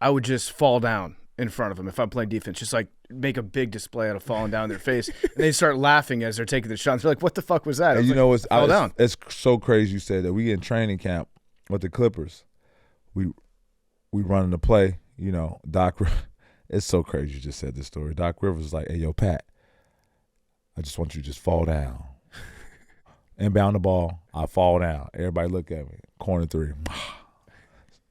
I would just fall down in front of them if I'm playing defense. Just like make a big display out of falling down their face. And they start laughing as they're taking the shots. They're like, what the fuck was that? I And was like, fell down. it's so crazy you said that. We in training camp with the Clippers. We running the play, Doc, it's so crazy you just said this story. Doc Rivers was like, hey, yo, Pat, I just want you to just fall down. Inbound the ball, I fall down. Everybody look at me. Corner 3.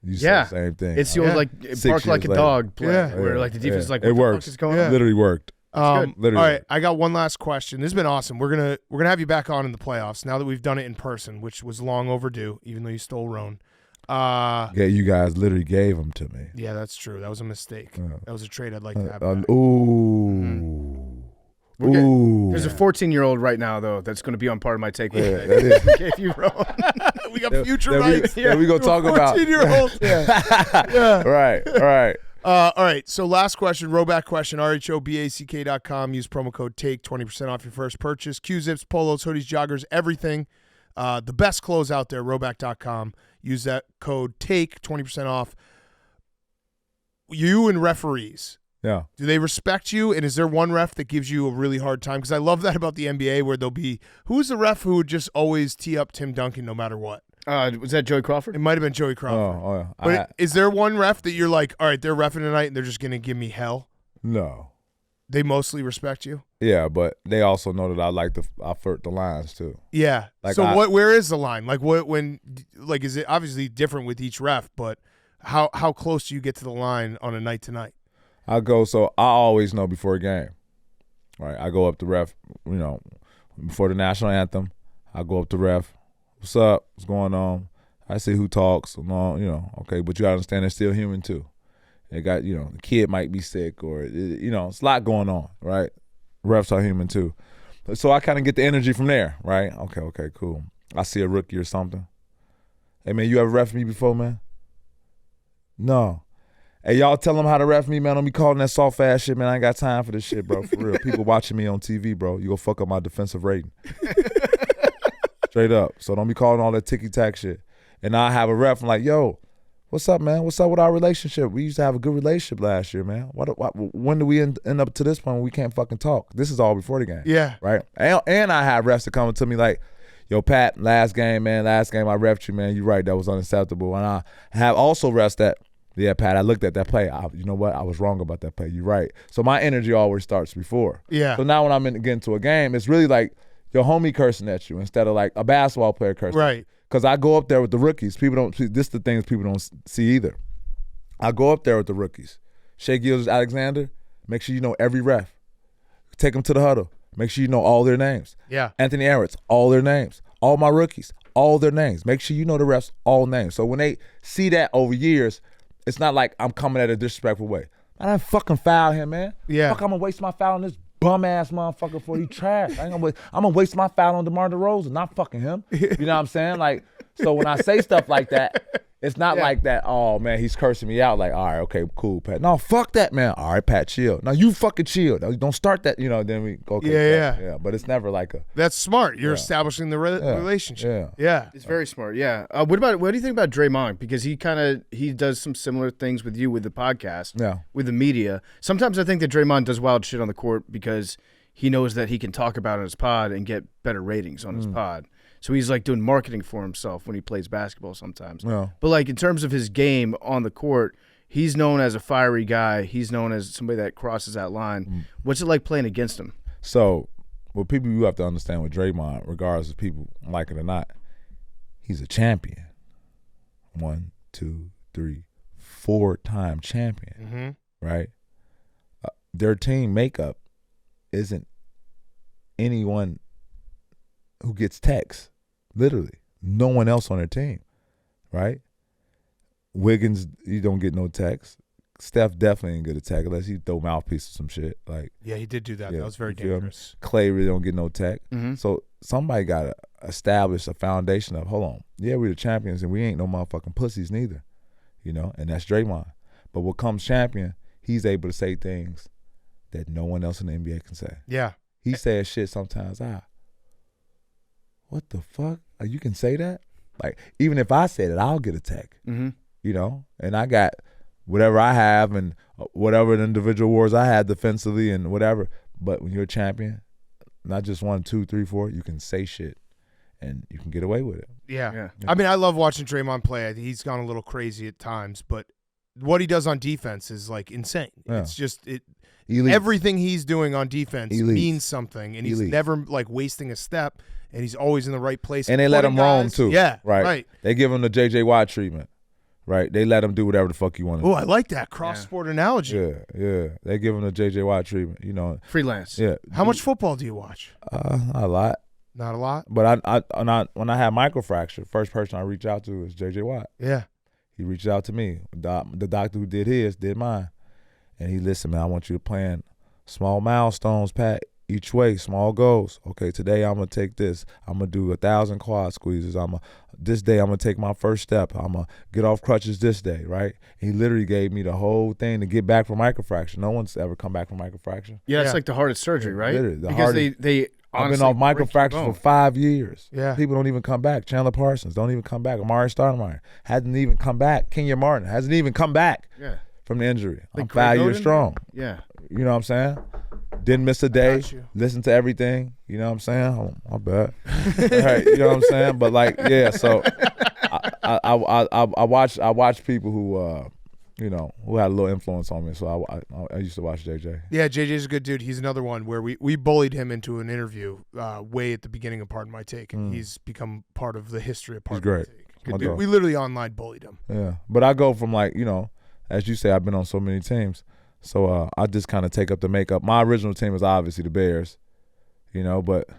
You said the same thing. It's the old, like, 6 bark like a years later. dog play Yeah. where, like, the defense is like, It what the works. fuck is going Yeah. on? Literally worked. Literally. All right, I got one last question. This has been awesome. We're gonna have you back on in the playoffs now that we've done it in person, which was long overdue, even though you stole Roan. Yeah, you guys literally gave them to me. Yeah, that's true. That was a mistake. Yeah. That was a trade I'd like to have back. Ooh. We're Ooh. There's a 14-year-old right now, though, that's going to be on part of my take. Yeah, that is. We gave you wrong. We got future That rights. we gonna talk about. 14-year-old. Yeah. Right. All right. So last question, Roback question, rhoback.com. Use promo code TAKE, 20% off your first purchase. Q-zips, polos, hoodies, joggers, everything. The best clothes out there, Roback.com. Use that code TAKE, 20% off. You and referees, Yeah. do they respect you? And is there one ref that gives you a really hard time? Because I love that about the NBA where there'll be, who's the ref who would just always tee up Tim Duncan no matter what? Was that Joey Crawford? It might have been Joey Crawford. Oh, yeah. But is there one ref that you're like, all right, they're reffing tonight and they're just going to give me hell? No. They mostly respect you? Yeah, but they also know that I flirt the lines too. Yeah. Like So where is the line? Like is it obviously different with each ref, but how close do you get to the line on a night to night? I always know before a game. Right. I go up to ref, before the national anthem, I go up to ref. What's up? What's going on? I see who talks, okay, but you gotta understand they're still human too. They got, the kid might be sick or, it's a lot going on, right? refs are human too. So I kind of get the energy from there, right? Okay, cool. I see a rookie or something. Hey, man, you ever ref me before, man? No. Hey, y'all tell them how to ref me, man. Don't be calling that soft ass shit, man. I ain't got time for this shit, bro. For real. People watching me on TV, bro. You go fuck up my defensive rating. Straight up. So don't be calling all that ticky-tack shit. And I have a ref, I'm like, yo, what's up, man? What's up with our relationship? We used to have a good relationship last year, man. When do we end up to this point when we can't fucking talk? This is all before the game. Yeah. Right? And I have refs that come to me like, yo, Pat, last game I refed you, man. You're right, that was unacceptable. And I have also refs that, yeah, Pat, I looked at that play. You know what? I was wrong about that play. You're right. So my energy always starts before. Yeah. So now when I'm getting into a game, it's really like your homie cursing at you instead of like a basketball player cursing. Right. Because I go up there with the rookies. People don't see, this is the things people don't see either. I go up there with the rookies. Shea Gilgeous-Alexander, make sure you know every ref. Take them to the huddle. Make sure you know all their names. Yeah. Anthony Arons, all their names. All my rookies, all their names. Make sure you know the refs, all names. So when they see that over years, it's not like I'm coming at a disrespectful way. I done fucking foul him, man. Yeah. Fuck, I'm gonna waste my foul on this bum ass motherfucker for he trash. I'm gonna waste my foul on DeMar DeRozan, not fucking him. You know what I'm saying? Like, so when I say stuff like that, it's not like that, oh man, he's cursing me out. Like, all right, okay, cool, Pat. No, fuck that, man. All right, Pat, chill. No, you fucking chill. No, don't start that, then we go, okay, Yeah. But it's never like a. That's smart. You're establishing the relationship. Yeah. It's very smart. Yeah. What do you think about Draymond? Because he does some similar things with you with the podcast. Yeah. With the media. Sometimes I think that Draymond does wild shit on the court because he knows that he can talk about it on his pod and get better ratings on his pod. So he's like doing marketing for himself when he plays basketball sometimes. Yeah. But like in terms of his game on the court, he's known as a fiery guy. He's known as somebody that crosses that line. What's it like playing against him? So, what people you have to understand with Draymond, regardless of people like it or not, he's a champion. 1, 2, 3, 4-time champion. Right? Their team makeup isn't anyone who gets texts. Literally. No one else on their team. Right? Wiggins, he don't get no text. Steph definitely ain't get a tech unless he throw mouthpiece or some shit. Like, Yeah, he did do that. Yeah, That was very you feel me? dangerous. Clay really don't get no tech. So somebody got to establish a foundation of, hold on, yeah, we're the champions and we ain't no motherfucking pussies neither, and that's Draymond. But what comes champion, he's able to say things that no one else in the NBA can say. Yeah. He says shit sometimes, what the fuck? You can say that? Like, even if I said it, I'll get a tech, and I got whatever I have and whatever the individual wars I had defensively and whatever. But when you're a champion, not just 1, 2, 3, 4, you can say shit and you can get away with it. Yeah. I mean, I love watching Draymond play. He's gone a little crazy at times, but what he does on defense is like insane. Yeah. It's just Elite. Everything he's doing on defense Elite. means something, and he's Elite. never like wasting a step, and he's always in the right place. And they let him roam guys. too. Yeah, right. They give him the J.J. Watt treatment. Right. They let him do whatever the fuck you want. Oh, I like that cross-sport analogy. Yeah. They give him the J.J. Watt treatment. Freelance. Yeah. How much football do you watch? A lot. Not a lot. But when I had microfracture, first person I reached out to was J.J. Watt. Yeah. He reached out to me. The doctor who did his did mine. And he listened, man, I want you to plan small milestones, Pat, each way, small goals. Okay, today I'm going to take this. I'm going to do 1,000 quad squeezes. This day I'm going to take my first step. I'm going to get off crutches this day, right? And he literally gave me the whole thing to get back from microfracture. No one's ever come back from microfracture. Yeah, it's like the hardest surgery, right? Literally, because hardest. they I've been off microfracture for 5 years. Yeah. People don't even come back. Chandler Parsons don't even come back. Amari Stoudemire hasn't even come back. Kenya Martin hasn't even come back from the injury. I'm 5 years strong. Yeah. You know what I'm saying? Didn't miss a day. got you. Listen to everything. You know what I'm saying? Oh, my bad. Right, you know what I'm saying? But like, yeah. So I watch people who who had a little influence on me. So I used to watch JJ. Yeah, JJ's a good dude. He's another one where we bullied him into an interview way at the beginning of Pardon My Take, and he's become part of the history of Pardon My great. Take. Good dude. We literally online bullied him. Yeah, but I go from like, as you say, I've been on so many teams. So I just kind of take up the makeup. My original team is obviously the Bears, but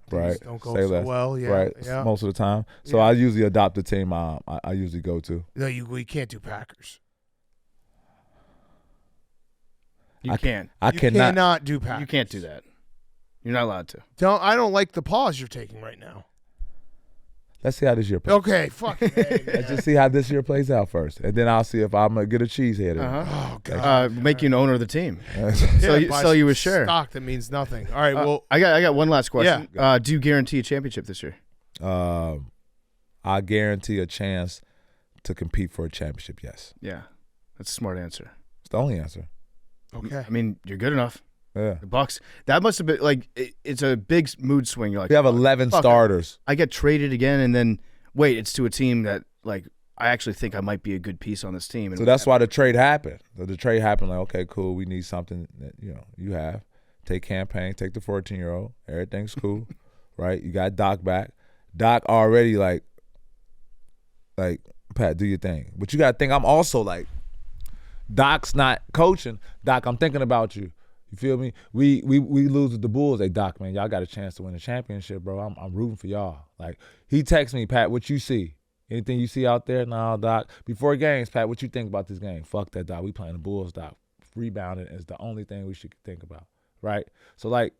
right, don't go say so less, well, yeah, right, yeah. most of the time. So I usually adopt the team I usually go to. No, we can't do Packers. You can't. I You cannot cannot do Packers. You can't do that. You're not allowed to. I don't like the pause you're taking right now. Let's see how this year plays. Okay, fucking A, Let's man. just see how this year plays out first, and then I'll see if I'm gonna get a cheesehead. Oh god. Make you an owner of the team. Yeah, buy sell you some a share. stock that means nothing. All right, well, I got one last question. Yeah. Do you guarantee a championship this year? I guarantee a chance to compete for a championship. Yes, Yeah, that's a smart answer. it's the only answer. okay. I mean, you're good enough. Yeah, The Bucks. That must have been like it's a big mood swing. You're like, we have 11 fuck it. starters. I get traded again, and then wait, it's to a team that like I actually think I might be a good piece on this team. And So that's why the trade happened. The trade happened like, okay, cool. We need something that you have. Take campaign. Take the 14-year-old. Everything's cool, right? You got Doc back. Doc already like Pat, do your thing. But you got to think I'm also like Doc's not coaching. Doc, I'm thinking about you. You feel me? We lose with the Bulls. Hey, Doc, man, y'all got a chance to win a championship, bro. I'm rooting for y'all. Like, he texts me, Pat, what you see? Anything you see out there? Nah, Doc. Before games, Pat, what you think about this game? Fuck that, Doc. We playing the Bulls, Doc. Rebounding is the only thing we should think about, right? So, like,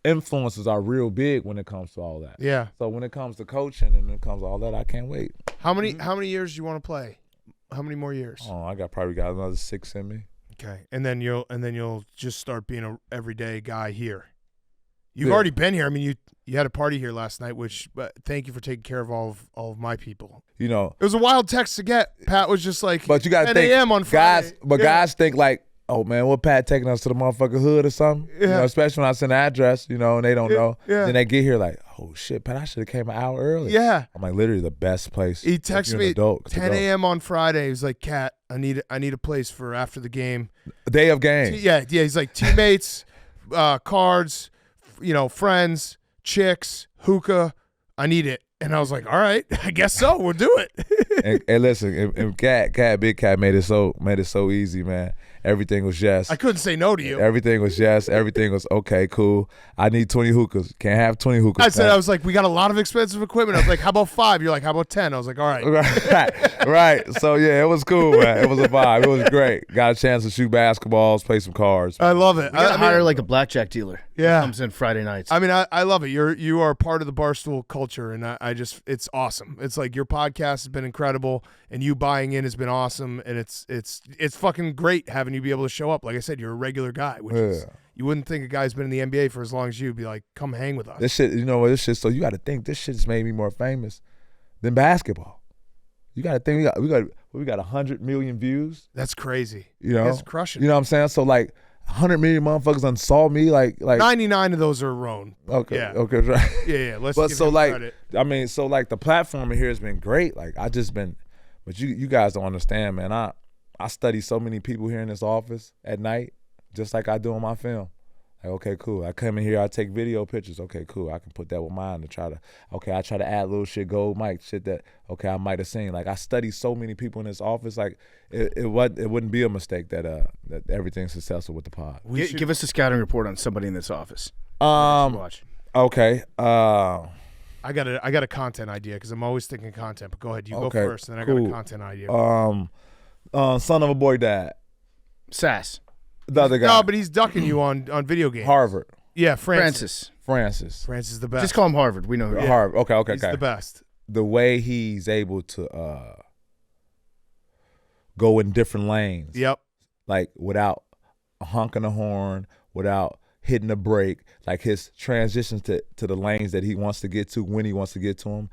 influences are real big when it comes to all that. Yeah. So when it comes to coaching and when it comes to all that, I can't wait. How many years do you want to play? How many more years? Oh, I probably got another 6 in me. Okay, and then you'll just start being a everyday guy here. You've Yeah. already been here. I mean, you had a party here last night, which thank you for taking care of all of my people. You know, It was a wild text to get. Pat was just like, but you got to 10 think, a.m. on Friday. guys think like, oh man, what Pat taking us to the motherfucking hood or something? You Yeah. know, especially when I send the address, and they don't know. Yeah. Then they get here like, oh shit, Pat, I should have came an hour early. Yeah. I'm like, literally the best place. He if texted you're an me adult to 10 go. a.m. on Friday. He was like, Cat, I need a place for after the game. Day of game. Yeah. He's like teammates, cards, friends, chicks, hookah. I need it. And I was like, all right, I guess so. We'll do it. and listen, and Big Cat made it so easy, man. Everything was yes. I couldn't say no to you. Everything was yes. Everything was okay, cool. I need 20 hookahs. Can't have 20 hookahs. I said, Pat. I was like, we got a lot of expensive equipment. I was like, how about 5? You're like, how about 10? I was like, all right. right. So yeah, it was cool, man. It was a vibe. It was great. Got a chance to shoot basketballs, play some cards. I love it. We gotta I mean, hire like a blackjack dealer. Yeah. Comes in Friday nights. I mean, I love it. You are part of the Barstool culture, and I just it's awesome. It's like your podcast has been incredible, and you buying in has been awesome, and it's fucking great having you be able to show up. Like I said, you're a regular guy, which is you wouldn't think a guy's been in the NBA for as long as you would be like, come hang with us. This shit, this shit. So you got to think this shit's made me more famous than basketball. You got to think we got 100 million views. That's crazy. It's crushing. You know what I'm saying? So like 100 million motherfuckers done saw me like 99 of those are Roan. Okay. Yeah. Okay. Right. Yeah. Let's. But give so him like, credit. I mean, so like the platform here has been great. Like I just been, but you guys don't understand, man. I study so many people here in this office at night, just like I do on my film. Like, okay, cool. I come in here, I take video pictures. Okay, cool. I can put that with mine to try to add little shit, gold mic, shit that, okay, I might have seen. Like, I study so many people in this office. Like, it wouldn't be a mistake that everything's successful with the pod. Give us a scouting report on somebody in this office. Okay. I got a content idea because I'm always thinking content. But go ahead, you go Okay, first, and then I cool. got a content idea. Son of a boy dad. Sass. The other guy. No, but he's ducking you on video games. Harvard. Yeah, Francis. Francis. Francis is the best. Just call him Harvard. We know who. Yeah. Harvard. Okay. He's the best. The way he's able to go in different lanes. Yep. Like without honking a horn, without hitting a brake, like his transitions to the lanes that he wants to get to when he wants to get to them.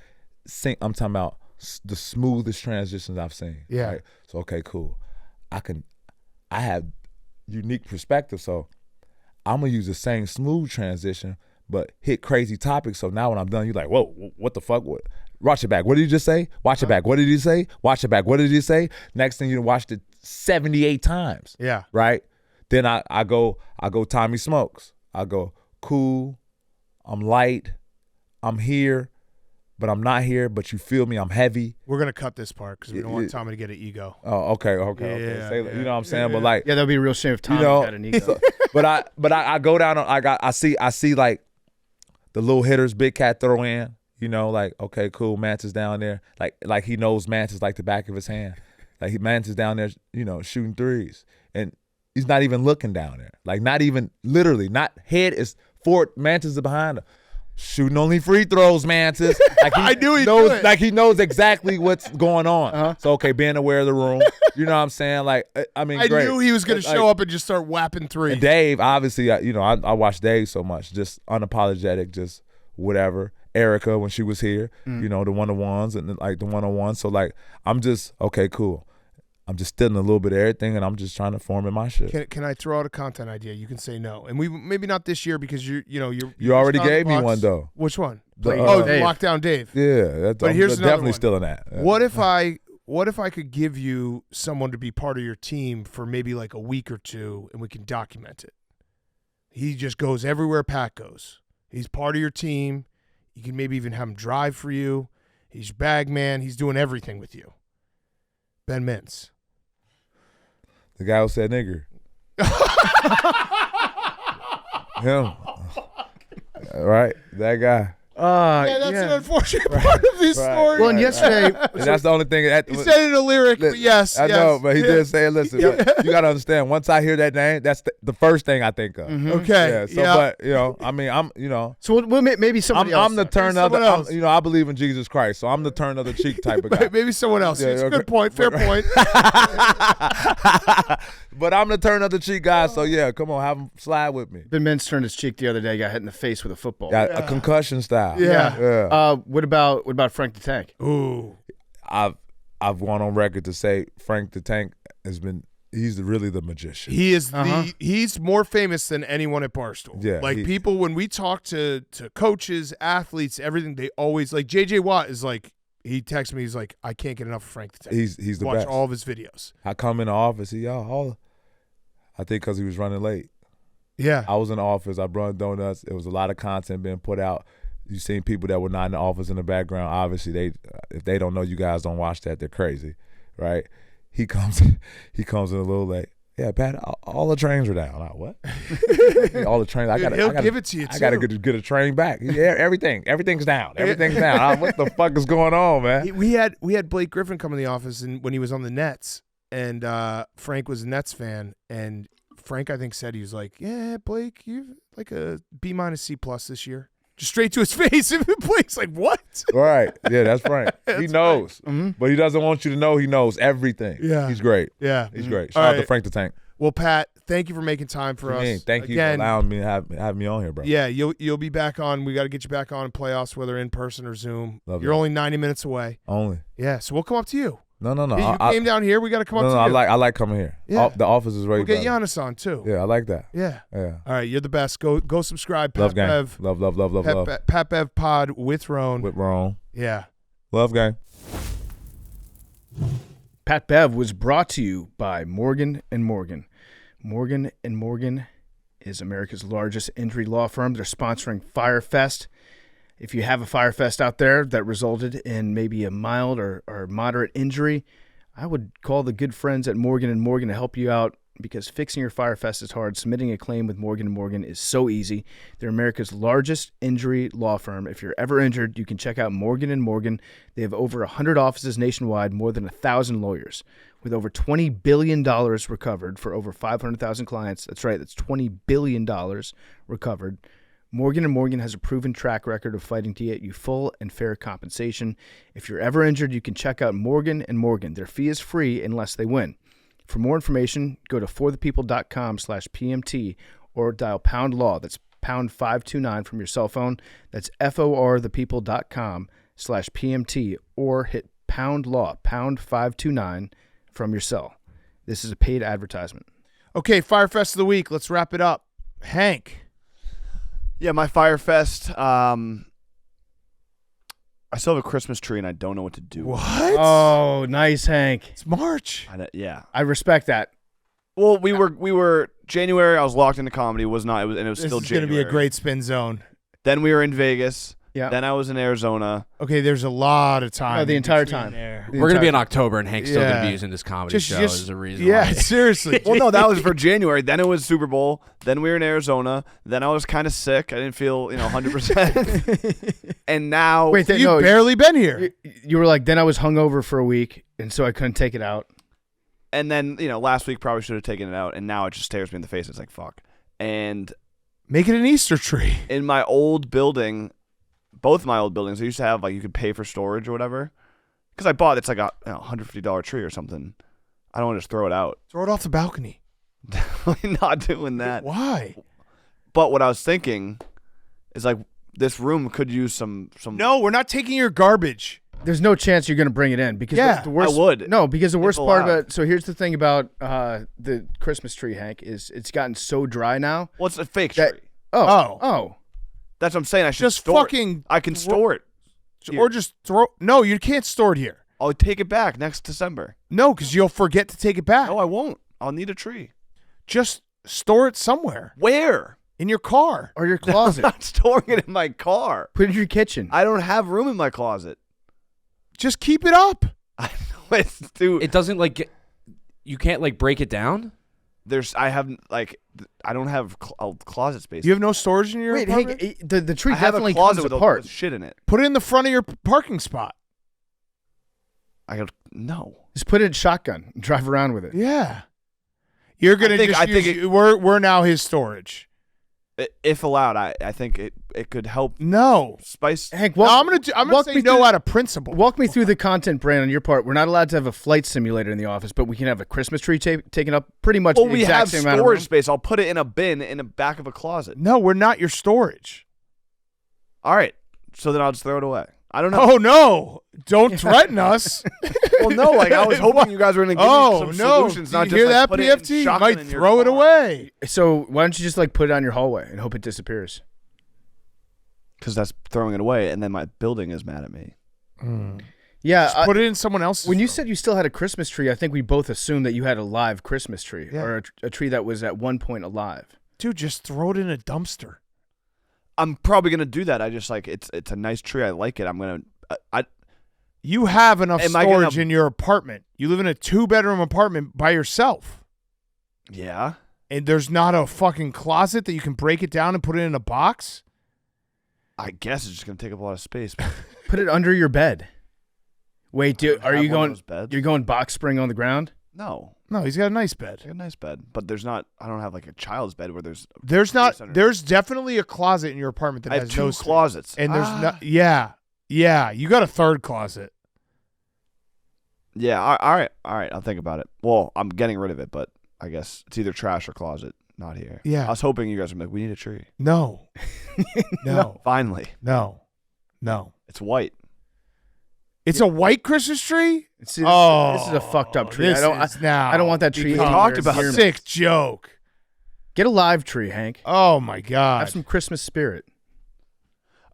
I'm talking about the smoothest transitions I've seen. Yeah. Right? So okay, cool. I have unique perspective, so I'm gonna use the same smooth transition, but hit crazy topics. So now when I'm done, you're like, whoa, what the fuck? What? Watch it back. What did you just say? Watch it back. What did he say? Watch it back. What did he say? Next thing you watched it 78 times. Yeah. Right? Then I go Tommy Smokes. I go, cool, I'm light, I'm here, but I'm not here, but you feel me, I'm heavy. We're going to cut this part because we don't want Tommy to get an ego. Oh, okay. Yeah, Say, yeah. you know what I'm saying? But like, Yeah, that'd be a real shame if Tommy got an ego. but I go down on I see like the little hitters Big Cat throw in, like, okay, cool, Mantis down there. Like he knows Mantis like the back of his hand. Like Mantis down there, shooting threes. And He's not even looking down there. Like, not even, literally, not head is forward. Mantis is behind him. Shooting only free throws, Mantis. Like, I knew he'd knows, do it. like, he knows exactly what's going on. So, okay, being aware of the room. You know what I'm saying? Like, I mean, I great. knew he was going to show up and just start whapping threes. And Dave, obviously, I watch Dave so much, just unapologetic, just whatever. Erica, when she was here, the one-on-ones and like the one-on-ones. So, like, I'm just, okay, cool. I'm just stealing a little bit of everything, and I'm just trying to form in my shit. Can I throw out a content idea? You can say no, and we maybe not this year because you already gave me one though. Which one? The, Dave. Lockdown Dave. Yeah, but here's another definitely one. stealing that. Yeah. What if I could give you someone to be part of your team for maybe like a week or two, and we can document it? He just goes everywhere Pat goes. He's part of your team. You can maybe even have him drive for you. He's bag man. He's doing everything with you. Ben Mintz. The guy who said nigger. Him. Right? That guy. That's an unfortunate part of this story. Well, and yesterday, And that's the only thing. He said it in a lyric, but yes. I know, but he did say, listen, you got to understand, once I hear that name, that's the first thing I think of. Okay. Yeah, so, but, I mean, so maybe somebody else. I'm the turn of the, I believe in Jesus Christ, so I'm the turn of the cheek type of guy. Maybe someone else. It's a good point. Fair point. But I'm the turn of the cheek guy, so yeah, come on, have him slide with me. Ben Mintz turned his cheek the other day, got hit in the face with a football. Got a concussion style. Yeah. What about Frank the Tank? Ooh. I've gone on record to say Frank the Tank he's really the magician. He is he's more famous than anyone at Barstool. Yeah, like people, when we talk to coaches, athletes, everything, they always like JJ Watt is like, he texts me, he's like, I can't get enough of Frank the Tank. He's the Watch best. all of his videos. I come in the office, I think because he was running late. Yeah. I was in the office, I brought donuts, it was a lot of content being put out. You seen people that were not in the office in the background. Obviously, if they don't know you guys don't watch that, they're crazy, right? He comes in a little late. Yeah, Pat, all the trains are down. I'm like, what? All the trains. He'll give it to you, I got to get a train back. Yeah, everything's down. Everything's down. What the fuck is going on, man? We had Blake Griffin come in the office when he was on the Nets, and Frank was a Nets fan, and Frank, I think, said, he was like, yeah, Blake, you're like a B- C+ this year. Just straight to his face. And Blake's like, what? Right. Yeah, that's Frank. He knows. Right. But he doesn't want you to know he knows everything. Yeah. He's great. Yeah. He's great. All Shout out right. to Frank the Tank. Well, Pat, thank you for making time for us. Thank you for allowing me to have me on here, bro. Yeah, you'll be back on. We got to get you back on in playoffs, whether in person or Zoom. Love You're that. only 90 minutes away. Only. Yeah, so we'll come up to you. No. Hey, you came down here. We got to come up to you. I like coming here. Yeah. The office is very We'll get Giannis on, too. Yeah, I like that. Yeah. Yeah. All right, you're the best. Go subscribe. Pat Love gang. Bev. Love. Pat Bev Pod with Roan. With Ron. Yeah. Love gang. Pat Bev was brought to you by Morgan & Morgan. Morgan & Morgan is America's largest injury law firm. They're sponsoring Fyre Fest. If you have a Fyre Fest out there that resulted in maybe a mild or moderate injury, I would call the good friends at Morgan & Morgan to help you out, because fixing your Fyre Fest is hard. Submitting a claim with Morgan & Morgan is so easy. They're America's largest injury law firm. If you're ever injured, you can check out Morgan & Morgan. They have over 100 offices nationwide, more than 1,000 lawyers. With over $20 billion recovered for over 500,000 clients. That's right, that's $20 billion recovered. Morgan & Morgan has a proven track record of fighting to get you full and fair compensation. If you're ever injured, you can check out Morgan & Morgan. Their fee is free unless they win. For more information, go to forthepeople.com/PMT or dial #law. That's pound 529 from your cell phone. That's forthepeople.com/PMT or hit #law, pound 529 from your cell. This is a paid advertisement. Okay, Fyre Fest of the week. Let's wrap it up. Hank. Yeah, my Fyre Fest. I still have a Christmas tree and I don't know what to do. What? Oh, nice, Hank. It's March. Yeah. I respect that. Well, we were January. I was locked into comedy. It was still This is January. going to be a great spin zone. Then we were in Vegas. Yeah. Then I was in Arizona. Okay, there's a lot of time. No, the in entire between time. there. We're going to be in October, and Hank's still going to Yeah. be using this comedy show as a reason. Yeah, why. seriously. Well, no, that was for January. Then it was Super Bowl. Then we were in Arizona. Then I was kind of sick. I didn't feel 100%. And now Wait, You've no, barely been here. you were like, then I was hungover for a week, and so I couldn't take it out. And then, last week probably should have taken it out, and now it just stares me in the face. It's like, fuck. And Make it an Easter tree. in my old building, both of my old buildings, I used to have, like, you could pay for storage or whatever. Because I bought, it's like a $150 tree or something. I don't want to just throw it out. Throw it off the balcony. Definitely not doing that. Why? But what I was thinking is, like, this room could use some. No, we're not taking your garbage. There's no chance you're going to bring it in because Yeah, the worst. I would. No, because the worst part allowed. about. So here's the thing about the Christmas tree, Hank, is it's gotten so dry now. Well, it's a fake That- tree. Oh. That's what I'm saying. I should Just store fucking. it. I can store it. Here. Or just throw. No, you can't store it here. I'll take it back next December. No, because you'll forget to take it back. No, I won't. I'll need a tree. Just store it somewhere Where? in your car. Or your I'm closet. not storing it in my car. Put it in your kitchen. I don't have room in my closet. Just keep it up. I know it's dude. It doesn't like you can't like break it down. I don't have closet space. You have no storage in your Wait, apartment? Hank, the tree I have a definitely closet comes with apart. with shit in it. Put it in the front of your parking spot. No. Just put it in shotgun and drive around with it. Yeah. You're gonna I think we're now his storage. If allowed, I think it could help No. spice. Hank, No, walk, I'm gonna walk say me no through- out of principle. Walk me through the content, Brand, on your part. We're not allowed to have a flight simulator in the office, but we can have a Christmas tree taken up pretty much Well, the we exact have same amount of storage room. space. I'll put it in a bin in the back of a closet. No, we're not your storage. All right. So then I'll just throw it away. I don't know. Oh no. Don't threaten us. Well, no, like I was hoping you guys were going to give Oh me some no. solutions. Do Not you just hear like, that, put it in PFT? You shotgun might in your throw it car. away. So why don't you just like put it on your hallway and hope it disappears? Because that's throwing it away, and then my building is mad at me. Yeah. Just put it in someone else's. when you room. said you still had a Christmas tree, I think we both assumed that you had a live Christmas tree Yeah. or a tree that was at one point alive. Dude, just throw it in a dumpster. I'm probably going to do that. I just like it's a nice tree. I like it. I'm going to. You have enough Am I gonna- storage in your apartment. You live in a 2-bedroom apartment by yourself. Yeah. And there's not a fucking closet that you can break it down and put it in a box? I guess it's just going to take up a lot of space. Put it under your bed. Wait, dude, are Have you one of going? those beds? You're going box spring on the ground? No. No, he's got a nice bed. I got a nice bed, but there's not. I don't have like a child's bed where there's. There's not. under- There's definitely a closet in your apartment that I have has no two space. closets. And there's not. Yeah. You got a third closet. Yeah. All right. I'll think about it. Well, I'm getting rid of it, but I guess it's either trash or closet. Not here. Yeah. I was hoping you guys would be like, we need a tree. No. No. Finally, No. it's white. It's a white Christmas tree. This is a fucked up tree. This I don't. is now. I don't want that tree. become anywhere talked about near me. Sick joke. Get a live tree, Hank. Oh my god. Have some Christmas spirit.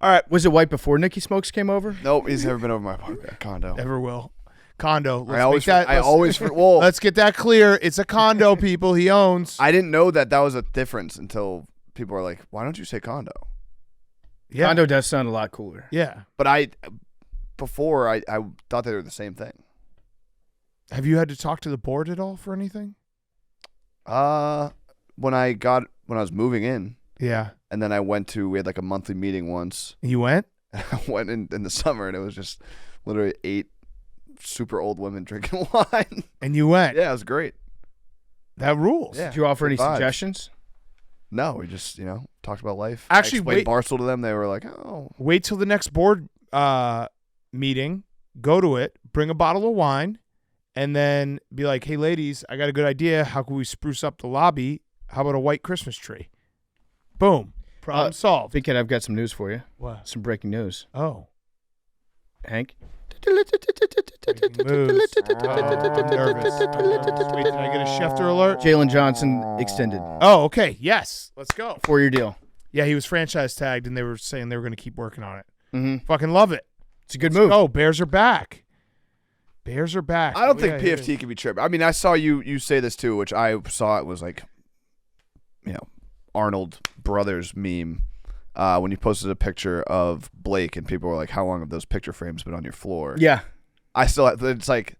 All right. Was it white before Nicky Smokes came over? Nope. He's never been over my apartment condo. Never will. Condo. I always. Let's Well, get that clear. It's a condo, people. He owns. I didn't know that was a difference until people were like, "Why don't you say condo?" Yeah. Condo does sound a lot cooler. Yeah. But before I thought they were the same thing. Have you had to talk to the board at all for anything? When I was moving in, Yeah. and then we had like a monthly meeting once. You went? I went in the summer, and it was just literally 8 super old women drinking wine. And you went. Yeah, it was great. That rules. Yeah. Did you offer any Good vibes. suggestions? No, we just talked about life. Actually, I explained Barstool to them. They were like, "Oh, Wait till the next board meeting. Go to it. Bring a bottle of wine, and then be like, "Hey, ladies, I got a good idea. How can we spruce up the lobby? How about a white Christmas tree?" Boom. Problem solved. Big Kid, I've got some news for you. What? Some breaking news. Oh. Hank? Moves. Nervous. Wait, did I get a Schefter alert? Jalen Johnson extended. Oh, okay. Yes. Let's go. 4-year deal. Yeah, he was franchise tagged, and they were saying they were going to keep working on it. Mm-hmm. Fucking love it. It's a good Let's move. go. Bears are back. Bears are back. I don't Oh, think yeah, PFT can be tripping." I mean, I saw you say this too, which I saw it was like, Arnold Brothers meme when you posted a picture of Blake, and people were like, "How long have those picture frames been on your floor?" Yeah. I still. It's like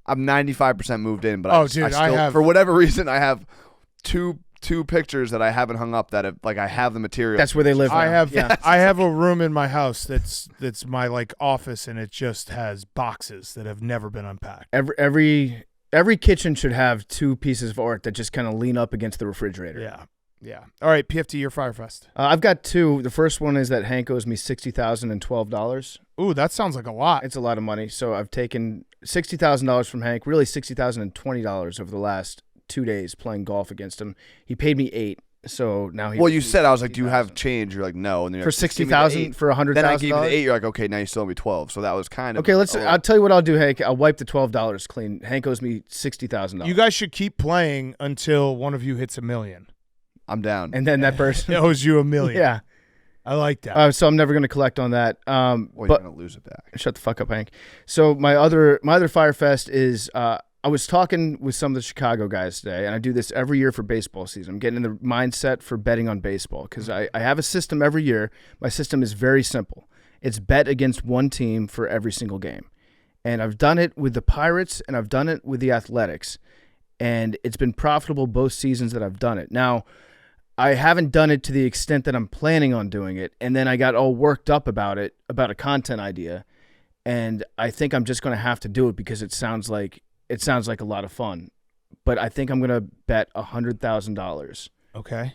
I'm 95% moved in, but Oh, I dude, still, I have- for whatever reason I have two pictures that I haven't hung up that I have the material. That's where they live. I now. have Yeah. I have a room in my house that's my like office, and it just has boxes that have never been unpacked. Every Every kitchen should have 2 pieces of art that just kind of lean up against the refrigerator. Yeah. All right, PFT, your Fyre Fest. I've got 2. The first one is that Hank owes me $60,012. Ooh, that sounds like a lot. It's a lot of money. So I've taken $60,000 from Hank, really $60,020 over the last 2 days playing golf against him. He paid me 8. So now he. Well, you said, I was like, do you have change? You're like, no. And then for 60,000 for $100,000. Then I gave you the 8. You're like, okay, now you still owe me 12. So that was kind of Okay, I'll tell you what I'll do, Hank. I'll wipe the $12 clean. Hank owes me $60,000. You guys should keep playing until one of you hits $1 million. I'm down. And then that person owes you $1 million. Yeah. I like that. So I'm never going to collect on that. Well, but you're gonna lose it back. Shut the fuck up, Hank. So my other Fyre Fest is I was talking with some of the Chicago guys today, and I do this every year for baseball season. I'm getting in the mindset for betting on baseball because I have a system every year. My system is very simple. It's bet against one team for every single game. And I've done it with the Pirates, and I've done it with the Athletics. And it's been profitable both seasons that I've done it. Now, I haven't done it to the extent that I'm planning on doing it. And then I got all worked up about it, about a content idea. And I think I'm just going to have to do it because it sounds like a lot of fun. But I think I'm going to bet $100,000 Okay.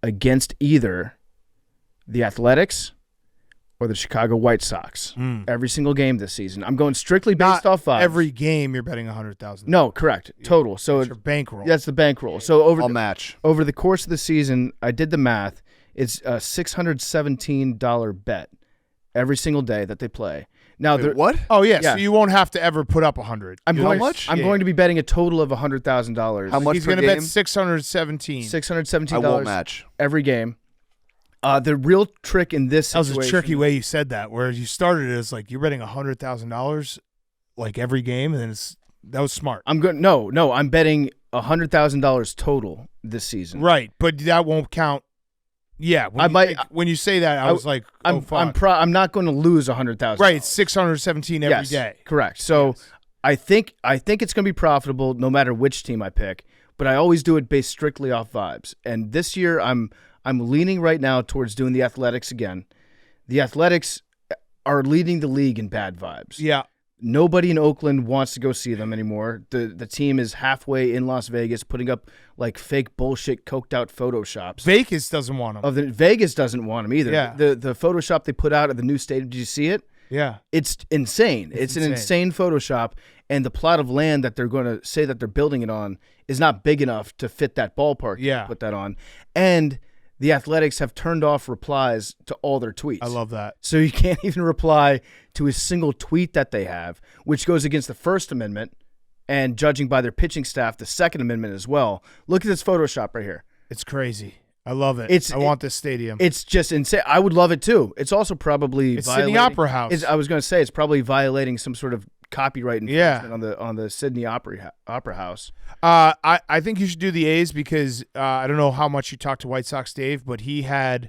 against either the Athletics or the Chicago White Sox every single game this season. I'm going strictly based off vibes. Every game you're betting $100,000. No, correct. Total. So That's your bankroll. that's the bankroll. So I'll match. over the course of the season, I did the math. It's a $617 bet every single day that they play. Now, Wait, what? Oh yeah, Yeah. so you won't have to ever put up 100. I'm You going. know how much? I'm Yeah. going to be betting a total of $100,000. How much He's per gonna game? bet 617. $617 I won't match. every game. The real trick in this That was situation, a tricky way you said that. Where you started it as like you're betting $100,000 like every game, and then that was smart. I'm going. No. I'm betting $100,000 total this season. Right, but that won't count. Yeah, when you say that, I was like, oh, fuck. I'm not going to lose $100,000. Right, it's 617 every day. Correct. So I think it's going to be profitable no matter which team I pick, but I always do it based strictly off vibes. And this year I'm leaning right now towards doing the Athletics again. The Athletics are leading the league in bad vibes. Yeah. Nobody in Oakland wants to go see them anymore. The team is halfway in Las Vegas, putting up like fake bullshit, coked out photoshops. Vegas doesn't want them. Vegas doesn't want them either. Yeah. The Photoshop they put out at the new stadium. Did you see it? Yeah. It's insane. It's an insane Photoshop, and the plot of land that they're going to say that they're building it on is not big enough to fit that ballpark. Yeah. To put that on, and the Athletics have turned off replies to all their tweets. I love that. So you can't even reply to a single tweet that they have, which goes against the First Amendment, and judging by their pitching staff, the Second Amendment as well. Look at this Photoshop right here. It's crazy. I love it. I want this stadium. It's just insane. I would love it too. It's also probably It's Sydney Opera House. I was going to say it's probably violating some sort of copyright infringement on the Sydney Opera House. I think you should do the A's because I don't know how much you talked to White Sox Dave, but I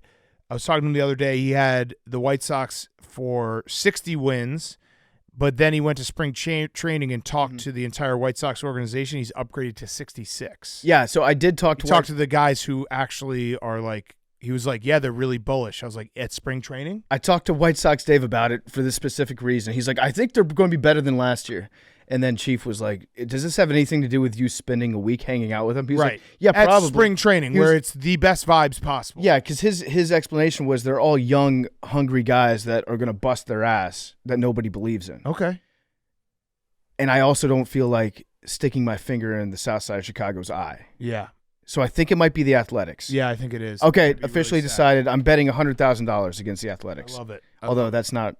was talking to him the other day. He had the White Sox for 60 wins, but then he went to spring training and talked to the entire White Sox organization. He's upgraded to 66. Yeah, so I did talk to the guys who actually are like. He was like, yeah, they're really bullish. I was like, at spring training? I talked to White Sox Dave about it for this specific reason. He's like, I think they're going to be better than last year. And then Chief was like, does this have anything to do with you spending a week hanging out with him? He's like, yeah, at probably. Spring training, where it's the best vibes possible. Yeah, because his explanation was they're all young, hungry guys that are going to bust their ass that nobody believes in. Okay. And I also don't feel like sticking my finger in the south side of Chicago's eye. Yeah. So I think it might be the Athletics. Yeah, I think it is. Okay, officially decided. I'm betting $100,000 against the Athletics. I love it. Although that's not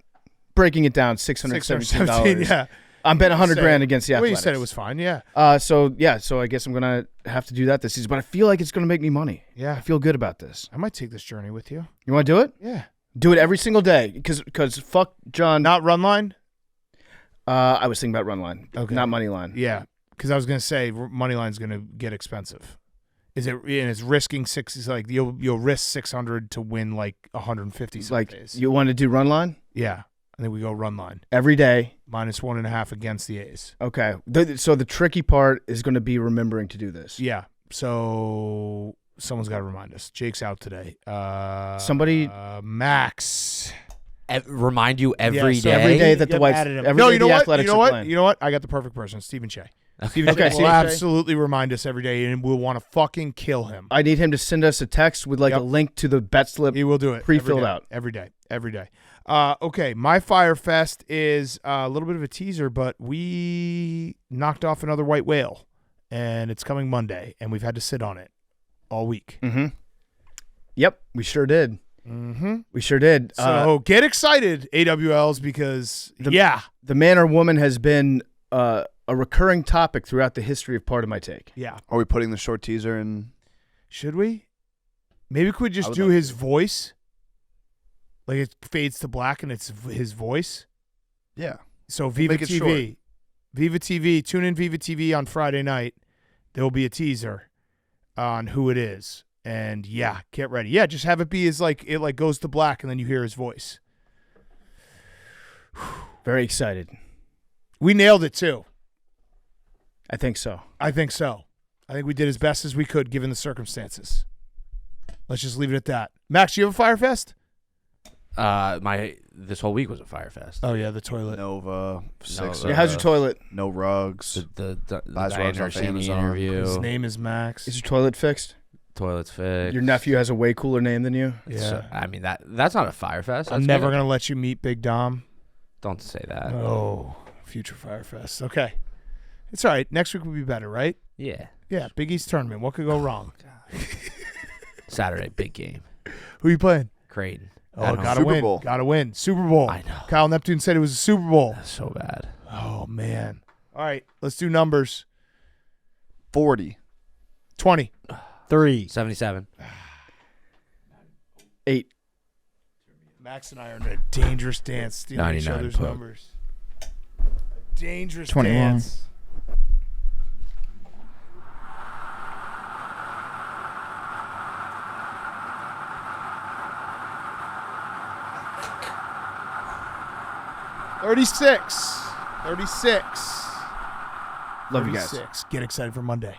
breaking it down, $617. Yeah. I'm betting $100,000 against the Athletics. Well, you said it was fine. Yeah. So I guess I'm gonna have to do that this season. But I feel like it's gonna make me money. Yeah. I feel good about this. I might take this journey with you. You want to do it? Yeah. Do it every single day, because fuck John. Not run line. I was thinking about run line, Okay. not money line. Yeah, because I was gonna say money line's gonna get expensive. Is it? And it's risking six. It's like you'll risk 600 to win like 150. Some Like days. you want to do run line? Yeah, I think we go run line Every day. -1.5 against the A's. Okay. So the tricky part is going to be remembering to do this. Yeah. So someone's got to remind us. Jake's out today. Somebody. Max. Remind you every Yeah, day. so Every day that the Yep, Whites. added him. Every day the Athletics are playing. You know what? I got the perfect person. Stephen Shea. Steven Okay. will absolutely remind us every day, and we'll want to fucking kill him. I need him to send us a text with like Yep. a link to the bet slip. He will do it. Pre-filled every day, out. Every day. Okay, my Fyre Fest is a little bit of a teaser, but we knocked off another white whale, and it's coming Monday, and we've had to sit on it all week. Mm-hmm. Yep, we sure did. Mm-hmm. We sure did. So get excited, AWLs, because The man or woman has been a recurring topic throughout the history of Part of My Take. yeah. Are we putting the short teaser in? Should we? Maybe could we just would do love his voice? Like it fades to black and it's his voice. Yeah. So Viva make it TV. Viva TV. Tune in Viva TV on Friday night. There will be a teaser on who it is. And yeah, get ready. Yeah, just have it be as like it like goes to black and then you hear his voice. Very excited. We nailed it too. I think so. I think so. I think we did as best as we could given the circumstances. Let's just leave it at that. Max, you have a Fyre Fest? This whole week was a Fyre Fest. Oh yeah, the toilet. Nova, Sixer. Yeah, how's your toilet? No rugs. The Buys rugs Diana off Orsini Amazon. interview. His name is Max. Is your toilet fixed? Toilet's fixed. Your nephew has a way cooler name than you. Yeah. So, I mean that's not a Fyre Fest. I'm That's never good. gonna let you meet Big Dom. Don't say that. Oh, future Fyre Fest. Okay, it's all right. Next week will be better, right? Yeah. Yeah, Big East tournament. What could go wrong? Saturday, big game. Who you playing? Creighton. Oh, At home. gotta Super win. Bowl. Gotta win. Super Bowl. I know. Kyle Neptune said it was a Super Bowl. That's so bad. Oh man. All right, let's do numbers. 40. 20. 3. 77. 8. Max and I are in a dangerous dance, stealing each 99 other's puck. numbers. Dangerous 21. dance. $36. Love you guys. Get excited for Monday.